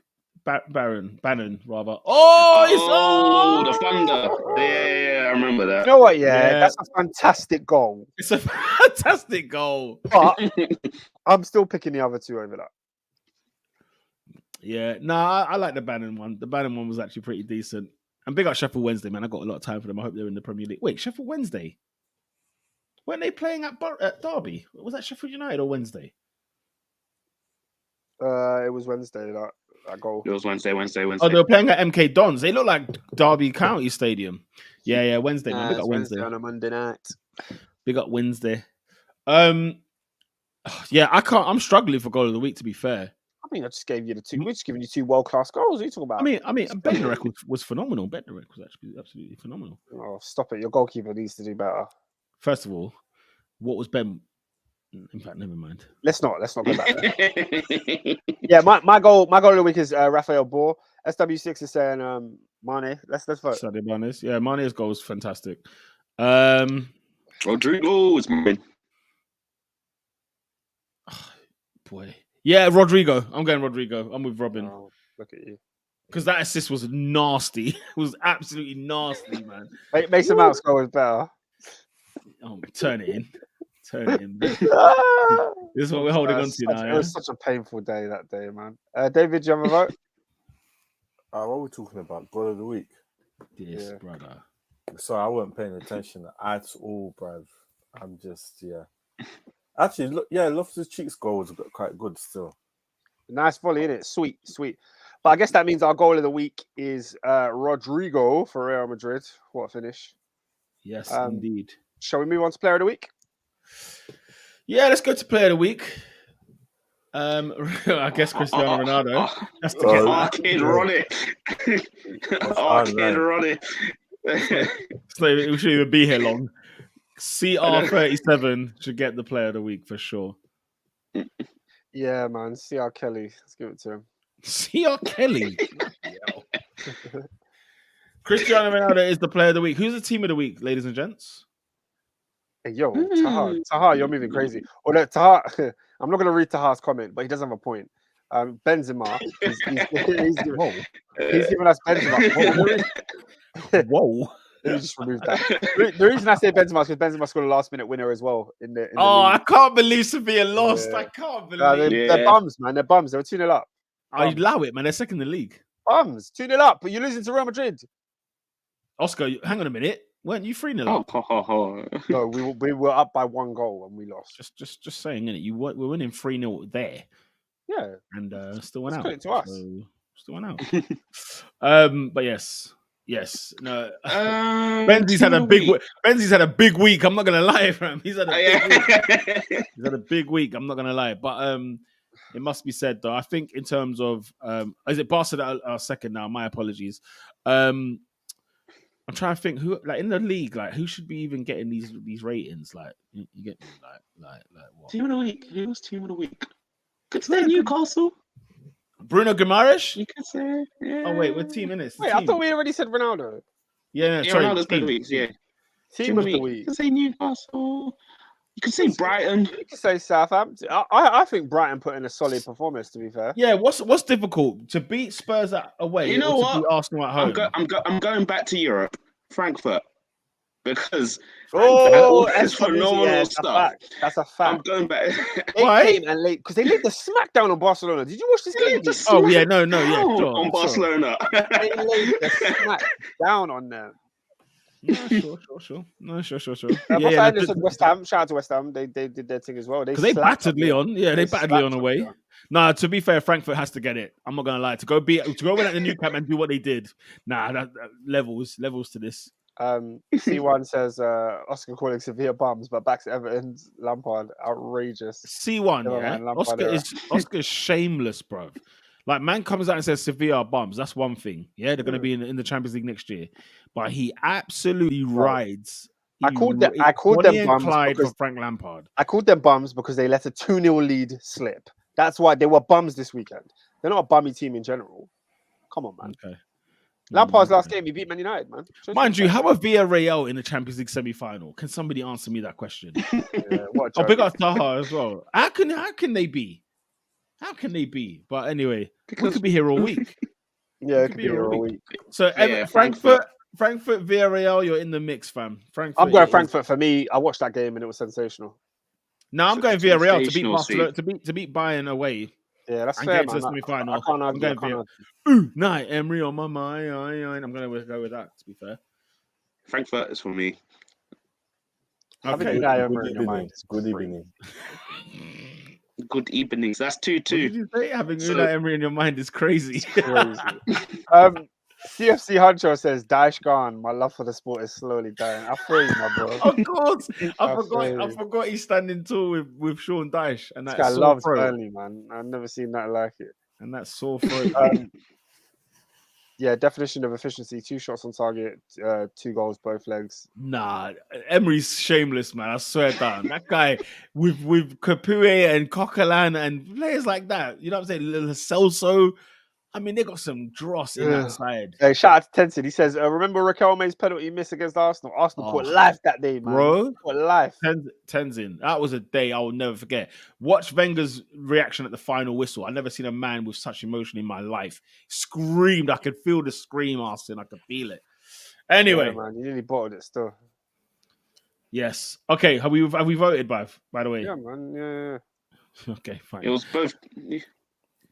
Bannon rather? Oh, the Thunder. Yeah, I remember that. You know what? Yeah, that's a fantastic goal. It's a fantastic goal. But I'm still picking the other two over that. Yeah, I like the Bannon one. The Bannon one was actually pretty decent. And big up Sheffield Wednesday, man. I got a lot of time for them. I hope they're in the Premier League. Wait, Sheffield Wednesday? Weren't they playing at Derby? Was that Sheffield United or Wednesday? It was Wednesday, that goal. It was Wednesday. Oh, they were playing at MK Dons. They look like Derby County Stadium. Yeah, Wednesday, man. Big up Wednesday. On a Monday night. Big up Wednesday. Yeah, I'm struggling for goal of the week, to be fair. I mean, I just gave you the two. We're just giving you two world-class goals. What are you talking about? I mean, Bednarek was phenomenal. Bednarek was actually absolutely phenomenal. Oh, stop it! Your goalkeeper needs to do better. First of all, what was Ben? In fact, never mind. Let's not go back there. Yeah, my goal of the week is Rafael Borre. SW6 is saying Mane. Let's vote. Sadio Mane. Yeah, Mane's goal was fantastic. Rodrigo is mine. Oh, boy. Yeah, Rodrigo. I'm going Rodrigo. I'm with Robin. Oh, look at you. Because that assist was nasty. It was absolutely nasty, man. Mason Mount's goal was better. Oh, turn it in. This is what we're holding on to now. It was such a painful day that day, man. David, do you have a vote? What are we talking about? Goal of the week? Yes, brother. Sorry, I wasn't paying attention at all, bruv. I'm just, Actually, look, Loftus-Cheek's goal was quite good still. Nice volley, innit? Sweet. But I guess that means our goal of the week is Rodrigo for Real Madrid. What a finish. Yes, indeed. Shall we move on to player of the week? Yeah, let's go to player of the week. I guess Cristiano Ronaldo. Arcade Ronnie. Arcade Ronnie. So we shouldn't even be here long. CR37 should get the player of the week for sure. Yeah, man. CR Kelly. Let's give it to him. CR Kelly. Cristiano Ronaldo is the player of the week. Who's the team of the week, ladies and gents? Hey, yo, Taha, you're moving crazy. Or no, Taha, I'm not going to read Taha's comment, but he does have a point. Benzema, he's giving us Benzema. Whoa. Let me just remove that. The reason I say Benzema is because Benzema scored a last-minute winner as well in the Oh, league. I can't believe Sevilla lost. Yeah. I can't believe. They're bums, man. They're bums. They were 2-0 up. I allow it, man. They're second in the league. Bums. 2-0 up, but you're losing to Real Madrid. Oscar, hang on a minute. Weren't you 3-0 up? Oh. No, we were up by 1 goal and we lost. Just saying, innit? We're winning 3-0 there. Yeah. And still went Let's out. put it to us. So, still went out. But yes. No. Benzi's had a big week. Benzi's had a big week. I'm not gonna lie, fam. He's had a big week. He's had a big week. I'm not gonna lie. But it must be said though. I think in terms of is it Barca that are second now? My apologies. I'm trying to think who, like, in the league, like, who should be even getting these ratings? Like, you get me, like what? Team of the week. Who was team of the week? Could say Newcastle. Bruno Guimaraes. You could say. Yeah. Oh wait, we're team in it. Wait, I thought we already said Ronaldo. Yeah, sorry. Ronaldo's team of the week. Yeah. Team of the You week. could say Newcastle. You could say Brighton. You could say Southampton. I think Brighton put in a solid performance. To be fair. Yeah. What's difficult to beat Spurs away? You know or what? To beat Arsenal at home. I'm going back to Europe, Frankfurt, because that's phenomenal stuff. That's a fact. I'm going back. Why? Because they laid the smackdown on Barcelona. Did you watch this game? Oh yeah, no, yeah, sure, on Barcelona. They laid the smack down on them. No, sure. No, sure. Yeah. West Ham. Shout out to West Ham. They did their thing as well. Because they battered Lyon. Yeah, they battered Lyon away. Nah, to be fair, Frankfurt has to get it. I'm not gonna lie. To go win at the new camp and do what they did. Nah, that levels to this. C1 says Oscar calling Sevilla bums, but backs Everton's Lampard outrageous. C1, yeah. Oscar is shameless, bro. Like, man comes out and says Sevilla are bums. That's one thing. Yeah, they're going to be in the Champions League next year. But he absolutely rides. I called them bums for Frank Lampard. I called them bums because they let a 2-0 lead slip. That's why they were bums this weekend. They're not a bummy team in general. Come on, man. Okay. Lampard's last game, he beat Man United, man. Mind you, how are Villarreal in the Champions League semi-final? Can somebody answer me that question? Big up Taha as well. How can they be? How can they be? But anyway, we could be here all week. Yeah, it could be here all week. So Frankfurt, Villarreal, you're in the mix, fam. Frankfurt. I'm going Frankfurt for me. I watched that game and it was sensational. No, I'm going Villarreal to beat Barcelona, to beat Bayern away. Yeah, that's fair, man. I can't argue. Night Emery on my mind. I'm going to go with that, to be fair. Frankfurt is for me. Okay. Good evening. Good evenings. That's 2-2. What did you say? Having Unai Emery in your mind is crazy. CFC Huncho says, Daesh gone. My love for the sport is slowly dying. I feel you, my bro. Of course. I forgot he's standing tall with Sean Dyche. And this guy loves Burnley, man. I've never seen that like it. And that's sore throat. Yeah, definition of efficiency: 2 shots on target, 2 goals, both legs. Nah, Emery's shameless, man. I swear down. That guy with Capoue and Coquelin and players like that. You know what I'm saying? Lo Celso. I mean, they got some dross in that side. Hey, shout out to Tenson. He says, remember Raquel May's penalty miss against Arsenal? Arsenal put life that day, man. Bro, put life. Tenzin. That was a day I will never forget. Watch Wenger's reaction at the final whistle. I've never seen a man with such emotion in my life. Screamed. I could feel the scream, Austin. I could feel it. Anyway. Yeah, man. You nearly bottled it still. Yes. Okay. Have we voted, by the way? Yeah, man. Yeah. Okay, fine. It was both...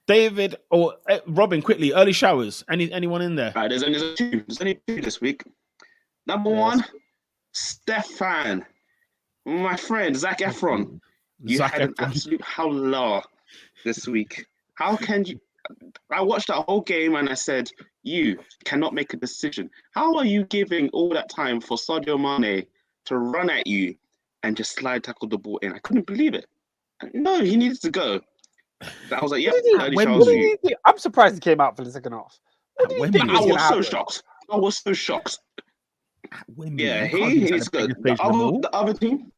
David or Robin, quickly, early showers. Anyone in there? Right, there's only 2. There's only 2 this week. Number 1, Stefan, my friend Zac Efron. You had an absolute howler this week. How can you? I watched that whole game and I said, you cannot make a decision. How are you giving all that time for Sadio Mane to run at you and just slide tackle the ball in? I couldn't believe it. No, he needed to go. I was like, yeah, I'm surprised he came out for the second half. I was so shocked. Yeah, he needs to go. The other team,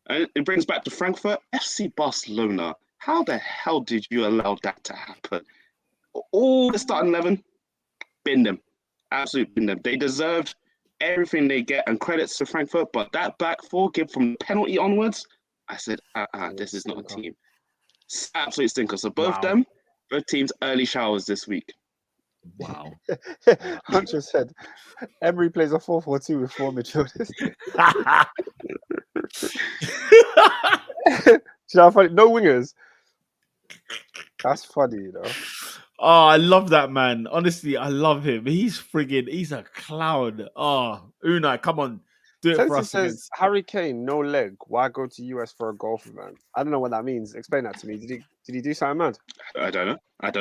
and it brings back to Frankfurt, FC Barcelona. How the hell did you allow that to happen? All the starting 11, bin them. Absolutely bin them. They deserved everything they get, and credits to Frankfurt, but that back 4 give from the penalty onwards, I said, this is not a team. Absolute stinker. So both teams early showers this week. Wow. Hunter said, Emery plays a 4-4-2 with 4 midfielders. Do you know how funny? No wingers. That's funny, you know. Oh, I love that man. Honestly, I love him. He's a clown. Oh, Unai, come on. Do it for Chelsea us says against. Harry Kane, no leg. Why go to US for a golf event? I don't know what that means. Explain that to me. Did he do something mad? I don't know. I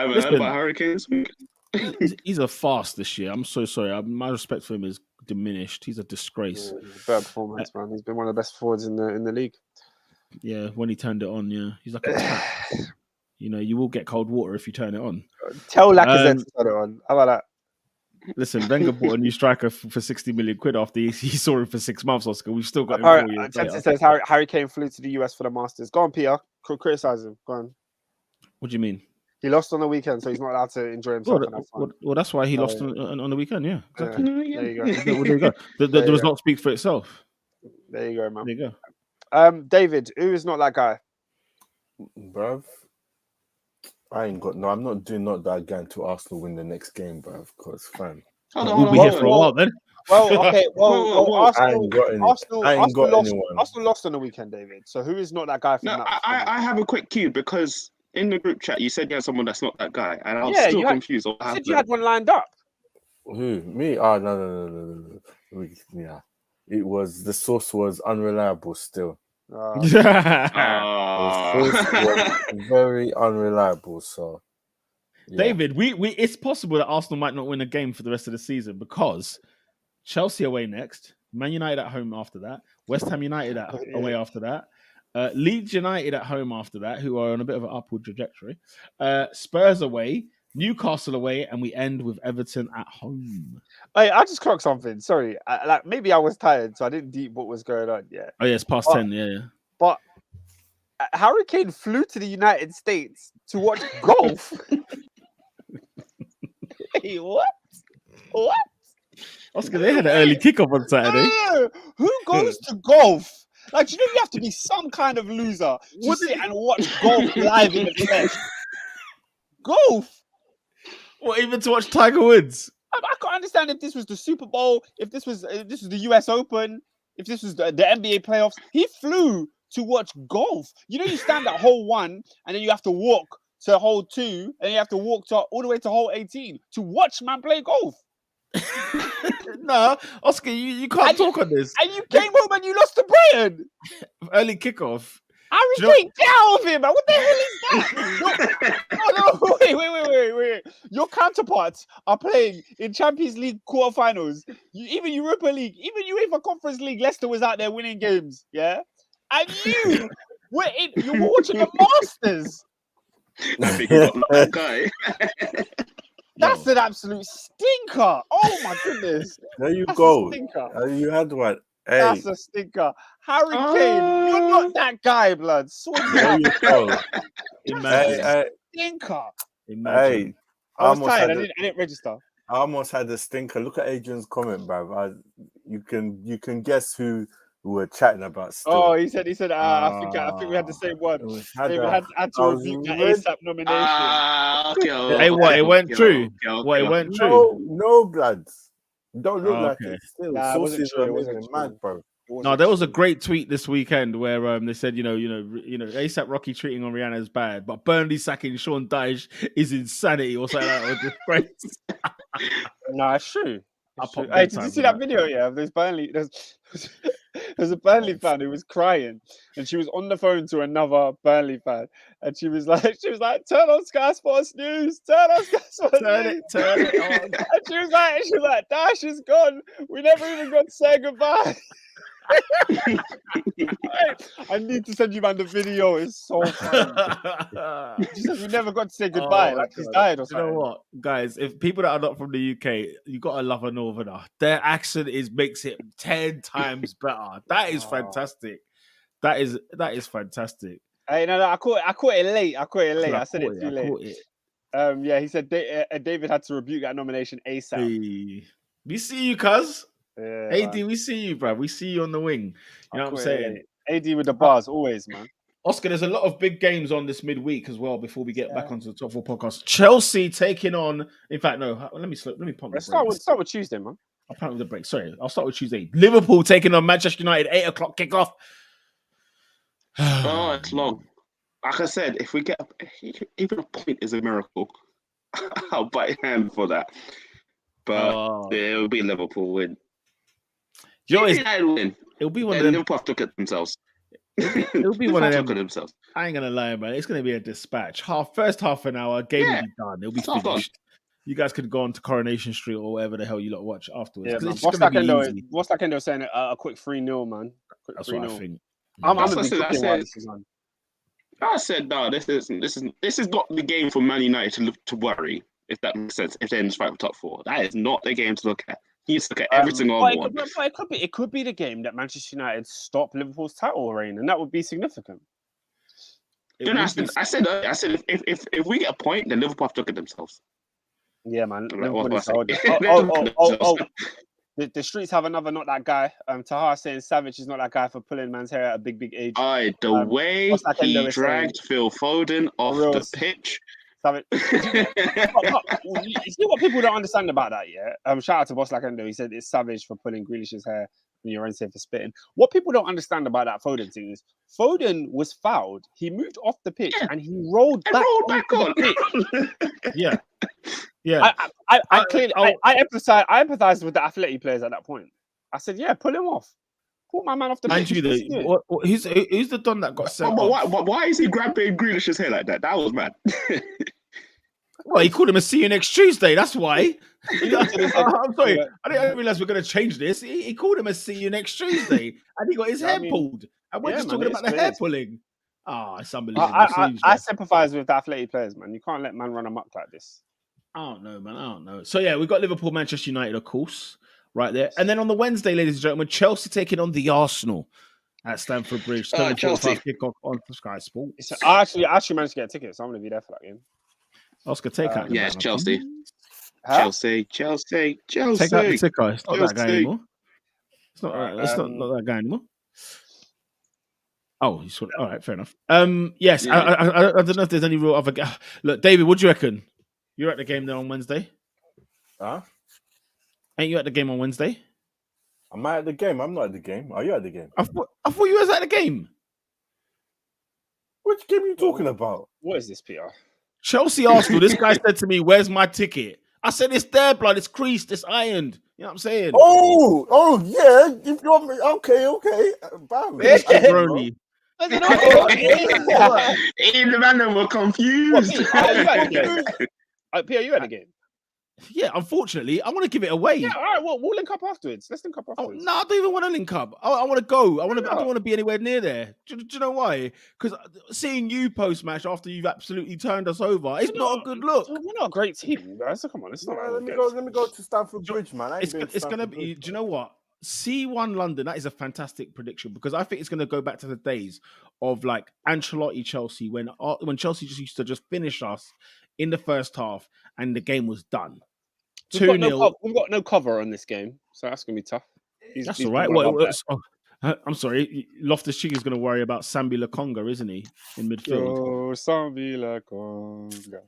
haven't Listen. heard about Hurricanes. He's a farce this year. I'm so sorry. My respect for him is diminished. He's a disgrace. Yeah, better performance, man. He's been one of the best forwards in the league. Yeah, when he turned it on, yeah. He's like a tap. You know, you will get cold water if you turn it on. Tell Lacazette to turn it on. How about that? Listen, Wenger bought a new striker for 60 million quid after he saw him for 6 months, Oscar. We've still got him 4 years later. Says Harry Kane flew to the US for the Masters. Go on, Peter. Criticize him. Go on. What do you mean? He lost on the weekend, so he's not allowed to enjoy himself. Well, that's why he lost on the weekend, yeah. Exactly. There you go. Well, there you go. The does not speak for itself. There you go, man. There you go. David, who is not that guy? Bruv. I'm not doing not that guy until Arsenal win the next game, bruv. Because, fam. We'll be here for a while then. Well, okay. Well, Arsenal lost on the weekend, David. So who is not that guy? I have a quick cue because in the group chat you said you had someone that's not that guy, and I was still confused. You said you had one lined up. Who? Me? Oh, no. Yeah. The source was unreliable still. The source was very unreliable, so. Yeah. David, it's possible that Arsenal might not win a game for the rest of the season because Chelsea away next, Man United at home after that, West Ham United away after that, Leeds United at home after that, who are on a bit of an upward trajectory, Spurs away, Newcastle away, and we end with Everton at home. Hey, I just clocked something. Sorry, maybe I was tired, so I didn't deep what was going on. Yeah. Oh yeah, it's past 10. Yeah. But Harry Kane flew to the United States to watch golf. Hey, what? Oscar, they had an early kickoff on Saturday. Who goes to golf? Like, you have to be some kind of loser to sit and watch golf live in the flesh. Golf? What, even to watch Tiger Woods? I can't understand if this was the Super Bowl, if this was the US Open, if this was the NBA playoffs. He flew to watch golf. You know, you stand at hole 1 and then you have to walk to hole 2 and then you have to walk all the way to hole 18 to watch man play golf. No, Oscar, you can't talk on this. And you came home and you lost to Brighton. Early kickoff. Harry Kane, get out of here, man. What the hell is that? No, wait. Your counterparts are playing in Champions League quarterfinals, even Europa League, even UEFA Conference League. Leicester was out there winning games, yeah? And you're watching the Masters. I think you got that guy. That's an absolute stinker. Oh, my goodness. There you go. You had one. Hey. That's a stinker. Harry Kane, you're not that guy, blood. There you go. Stinker. Hey, I was tired. I didn't register. I almost had a stinker. Look at Adrian's comment, bruv. You can guess who we were chatting about still. Oh, he said. I think we had the same one. We had to review that ASAP nomination. Hey, what? It went true. What? It went true. No, blood. Don't look like okay. it. Still, sources are mad, bro. No, there was a great tweet this weekend where they said, ASAP Rocky treating on Rihanna is bad, but Burnley sacking Sean Dyche is insanity or something like that. No, it's true. Hey, did you see that video? Yeah, of this Burnley. There's a Burnley fan who was crying, and she was on the phone to another Burnley fan, and she was like, "Turn on Sky Sports News, turn on Sky Sports News, turn it on." And she was like, "Dash is gone. We never even got to say goodbye." I need to send you man the video. It's so funny. She said we never got to say goodbye. Like he's died or something. You know what, guys? If people that are not from the UK, you gotta love a Northerner. Their accent makes it 10 times better. That is fantastic. That is fantastic. Hey, no, I caught it late. I said it too late. Yeah, he said David had to rebuke that nomination ASAP. Hey. We see you, cuz. Yeah, AD, we see you, bro. We see you on the wing. You know what I'm saying? AD with the bars, always, man. Oscar, there's a lot of big games on this midweek as well. Before we get back onto the top 4 podcast, Chelsea taking on. In fact, no. Let me pump the brakes. Start with Tuesday, man. I'll pump the break. Sorry, I'll start with Tuesday. Liverpool taking on Manchester United. 8:00 kickoff. Oh, it's long. Like I said, if we get even a point is a miracle. I'll bite your hand for that. But it will be Liverpool win. United win. It'll be one of them. Liverpool took it themselves. It'll be one of them. Themselves. I ain't gonna lie, man. It's gonna be a dispatch. First half an hour, game will be done. It'll be finished. You guys could go on to Coronation Street or whatever the hell you lot watch afterwards. Yeah, what's that Endo saying? A quick 3-0, man. That's what I think. I said no. This is not the game for Man United to worry. If that makes sense. If they're in the fight for top 4, that is not the game to look at. You need to look at every single one. It could be the game that Manchester United stop Liverpool's title reign, and that would be significant. I said if we get a point, then Liverpool have to look at themselves. Yeah, man. The streets have another not that guy. Taha saying Savage is not that guy for pulling man's hair at a big age. The way he dragged Phil Foden off the pitch. Savage. You see what people don't understand about that, yeah? Shout out to Boss Lakendo. He said it's Savage for pulling Grealish's hair when you're unsafe for spitting. What people don't understand about that Foden thing is Foden was fouled. He moved off the pitch and he rolled back on the pitch. Yeah. I empathized with the athletic players at that point. I said, yeah, pull him off. Pull my man off the pitch. Who's the don that got sent off? Why is he grabbing Grealish's hair like that? That was mad. Well, he called him a see you next Tuesday. That's why. I'm sorry. I didn't realize we're going to change this. He called him a see you next Tuesday, and he got his hair pulled. And we're just talking about the hair pulling. It's unbelievable. I sympathize with the athletic players, man. You can't let man run amok like this. I don't know, man. I don't know. So, yeah, we've got Liverpool, Manchester United, of course, right there. And then on the Wednesday, ladies and gentlemen, Chelsea taking on the Arsenal at Stamford Bridge. Chelsea. Kickoff on Sky Sports. I actually managed to get a ticket, so I'm going to be there for that game. Oscar, take out. Yeah, it's Chelsea. Huh? Chelsea. Take out the ticker. It's not that guy anymore. It's not that guy anymore. Oh, he's all right. Fair enough. Yes, yeah. I don't know if there's any real other. Look, David, what do you reckon? You're at the game there on Wednesday. Huh? Ain't you at the game on Wednesday? Am I at the game? I'm not at the game. Are you at the game? I thought you was at the game. Which game are you talking about? What is this, Peter? Chelsea Arsenal. This guy said to me, "Where's my ticket?" I said, "It's there, blood. It's creased. It's ironed." You know what I'm saying? Oh, yeah. You've got me. Okay. Bam. Even the man were confused. Peter, you at the game? Yeah, unfortunately, I want to give it away. Yeah, all right. Well, we'll link up afterwards. Let's link up afterwards. No, I don't even want to link up. I want to go. I don't want to be anywhere near there. Do you know why? Because seeing you post-match after you've absolutely turned us over, it's not a good look. We're not a great team, guys. So come on, it's not. Let me go to Stamford Bridge, man. It's going to be. Do you know what? C1 London, that is a fantastic prediction because I think it's going to go back to the days of like Ancelotti Chelsea when Chelsea just used to just finish us in the first half and the game was done. 2-0. We've got no cover on this game, so that's going to be tough. That's all right. I'm sorry. Loftus-Cheek is going to worry about Sambi Lokonga, isn't he, in midfield? Oh, Sambi Lokonga.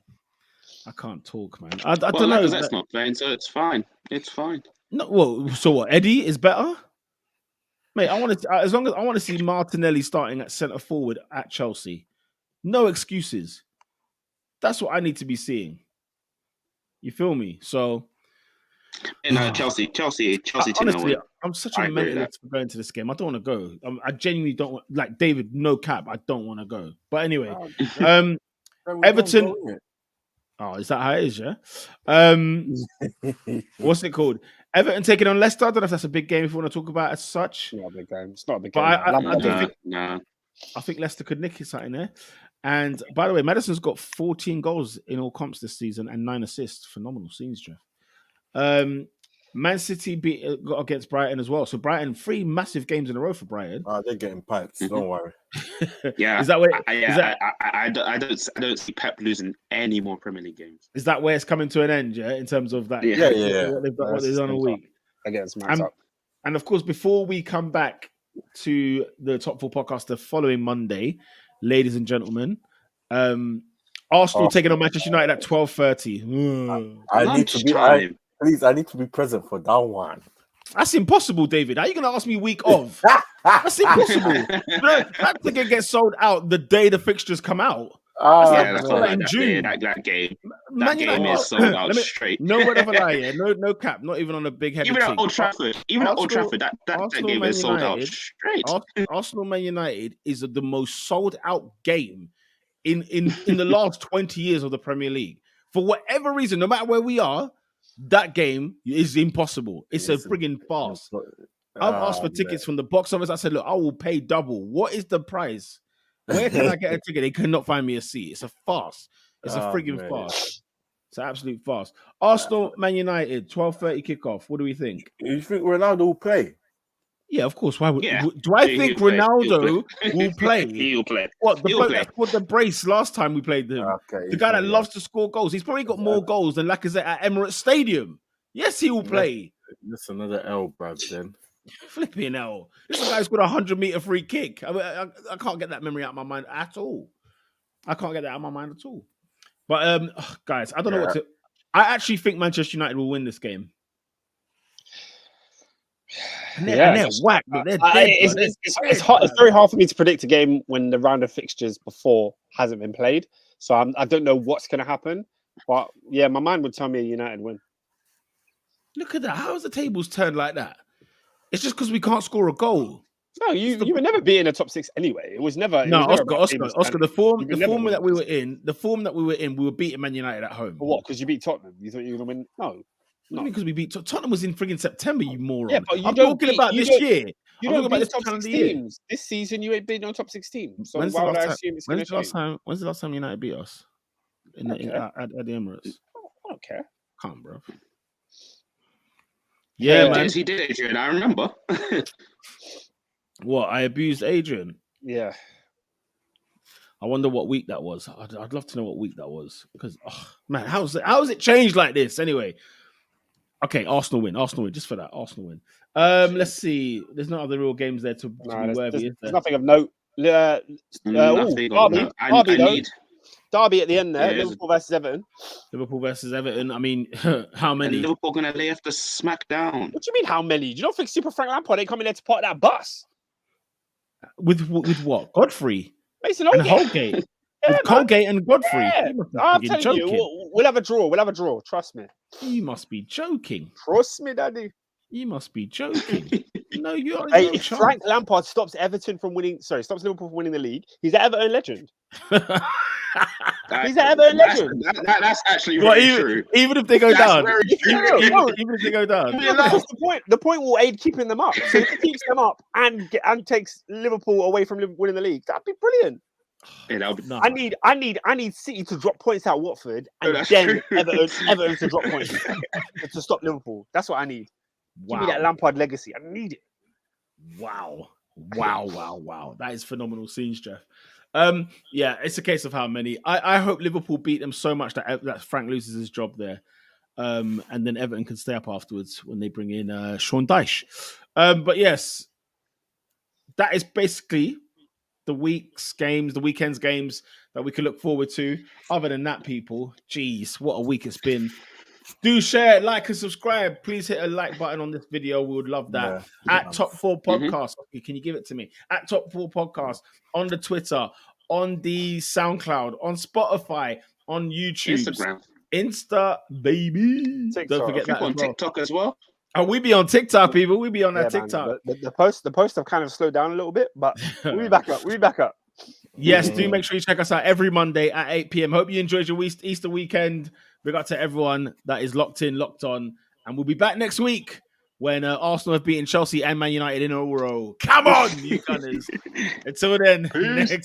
I can't talk, man. I don't know. That's not playing, so it's fine. It's fine. No, well, so what? Eddie is better, mate. I want to see Martinelli starting at centre forward at Chelsea. No excuses. That's what I need to be seeing. You feel me? So, Chelsea. Honestly, I'm such a mentalist for going to this game. I don't want to go. I genuinely don't want, like David. No cap. I don't want to go. But anyway, Everton. Oh, is that how it is? Yeah. What's it called? Everton taking on Leicester. I don't know if that's a big game if you want to talk about it as such. Not a big game. It's not a big game. I think Leicester could nick it something there. And by the way, Maddison's got 14 goals in all comps this season and 9 assists. Phenomenal scenes, Jeff. Man City got against Brighton as well. So Brighton, 3 massive games in a row for Brighton. They're getting piped. Don't worry. Yeah, is that where? I don't see Pep losing any more Premier League games. Is that where it's coming to an end? Yeah, in terms of that. Yeah. What they've done all week against and of course, before we come back to the Top 4 podcast the following Monday, ladies and gentlemen. Arsenal taking on Manchester United at 12:30. I need to be. I need to be present for that one. That's impossible, David. How are you going to ask me week of? That's impossible. That ticket gets sold out the day the fixtures come out. That's in June. That game. That game is sold out straight. No word of a lie, yeah. No cap. Not even on a big heavy. Even at Old Trafford. That game is sold out straight. Arsenal Man United is the most sold out game in the last 20 years of the Premier League. For whatever reason, no matter where we are, that game is impossible. It's a frigging farce. I've asked for tickets from the box office. I said, look, I will pay double. What is the price? Where can I get a ticket? They cannot find me a seat. It's a farce. It's a frigging farce. It's an absolute farce. Arsenal, Man United, 12:30 kickoff. What do we think? You think Ronaldo will play? Yeah, of course. Why would? Do I think Ronaldo will play? He'll play. What that scored the brace last time we played him? Okay, the guy that loves to score goals. He's probably got more goals than Lacazette at Emirates Stadium. Yes, he will play. That's another L, bruv, then. Flipping hell. This guy's got a 100-meter free kick. I can't get that memory out of my mind at all. But guys, I don't know what to. I actually think Manchester United will win this game. And they're whacked, but they're dead. It's very hard for me to predict a game when the round of fixtures before hasn't been played. So I don't know what's going to happen. But yeah, my mind would tell me a United win. Look at that. How is the tables turned like that? It's just because we can't score a goal. No, you were never beating a top six anyway. It was never. No, Oscar. The form that we were in, we were beating Man United at home. But what? Because you beat Tottenham? You thought you were going to win? No, because we beat Tottenham was in friggin' September. You moron. Yeah, but I'm talking about this year. You don't beat the top 6 teams. This season, you ain't beating on top 6 teams. So why would I assume it's going to change? When's the last time United beat us at the Emirates? I don't care. Come on, bro. Yeah, man. He did, Adrian. I remember. What? I abused Adrian. Yeah. I wonder what week that was. I'd love to know what week that was because, man, how's it changed like this? Anyway, okay, Arsenal win. Just for that, Arsenal win. Let's see. There's no other real games there to be worthy. There's nothing of note. Derby at the end there. Liverpool versus Everton. I mean, how many? And Liverpool gonna lay off the smack down. What do you mean? How many? Do you not think Super Frank Lampard ain't coming there to part that bus? With what? Godfrey. Mason Holgate. With Colgate and Godfrey. Yeah. I'm telling you, we'll have a draw. Trust me. You must be joking. Trust me, Daddy. You must be joking. No, you're. If Frank Lampard stops Liverpool from winning the league, he's an Everton legend. He's an Everton legend. That's actually very true. Even if they go down. Even if they go down. That's the point. The point will aid keeping them up. So if he keeps them up and takes Liverpool away from winning the league, that'd be brilliant. Yeah, be I need City to drop points out Watford and then Everton to drop points to stop Liverpool. That's what I need. Wow. Give me that Lampard legacy. I need it. Wow. That is phenomenal scenes, Jeff. Yeah, it's a case of how many. I hope Liverpool beat them so much that Frank loses his job there. And then Everton can stay up afterwards when they bring in Sean Dyche. But yes, that is basically the weekend's games that we can look forward to. Other than that, people, geez, what a week it's been. Do share, like, and subscribe. Please hit a like button on this video. We would love that. At Top 4 Podcast. Can you give it to me? At Top 4 Podcast on the Twitter, on the SoundCloud, on Spotify, on YouTube, Instagram, Insta, baby. TikTok. Don't forget that on TikTok as well. Oh, we be on TikTok, people. We be on that TikTok. The posts have kind of slowed down a little bit, but we'll be back up. Yes, do make sure you check us out every Monday at 8 p.m. Hope you enjoyed your Easter weekend. Big up to everyone that is locked in, locked on. And we'll be back next week when Arsenal have beaten Chelsea and Man United in a row. Come on, you Gunners. Until then, next week.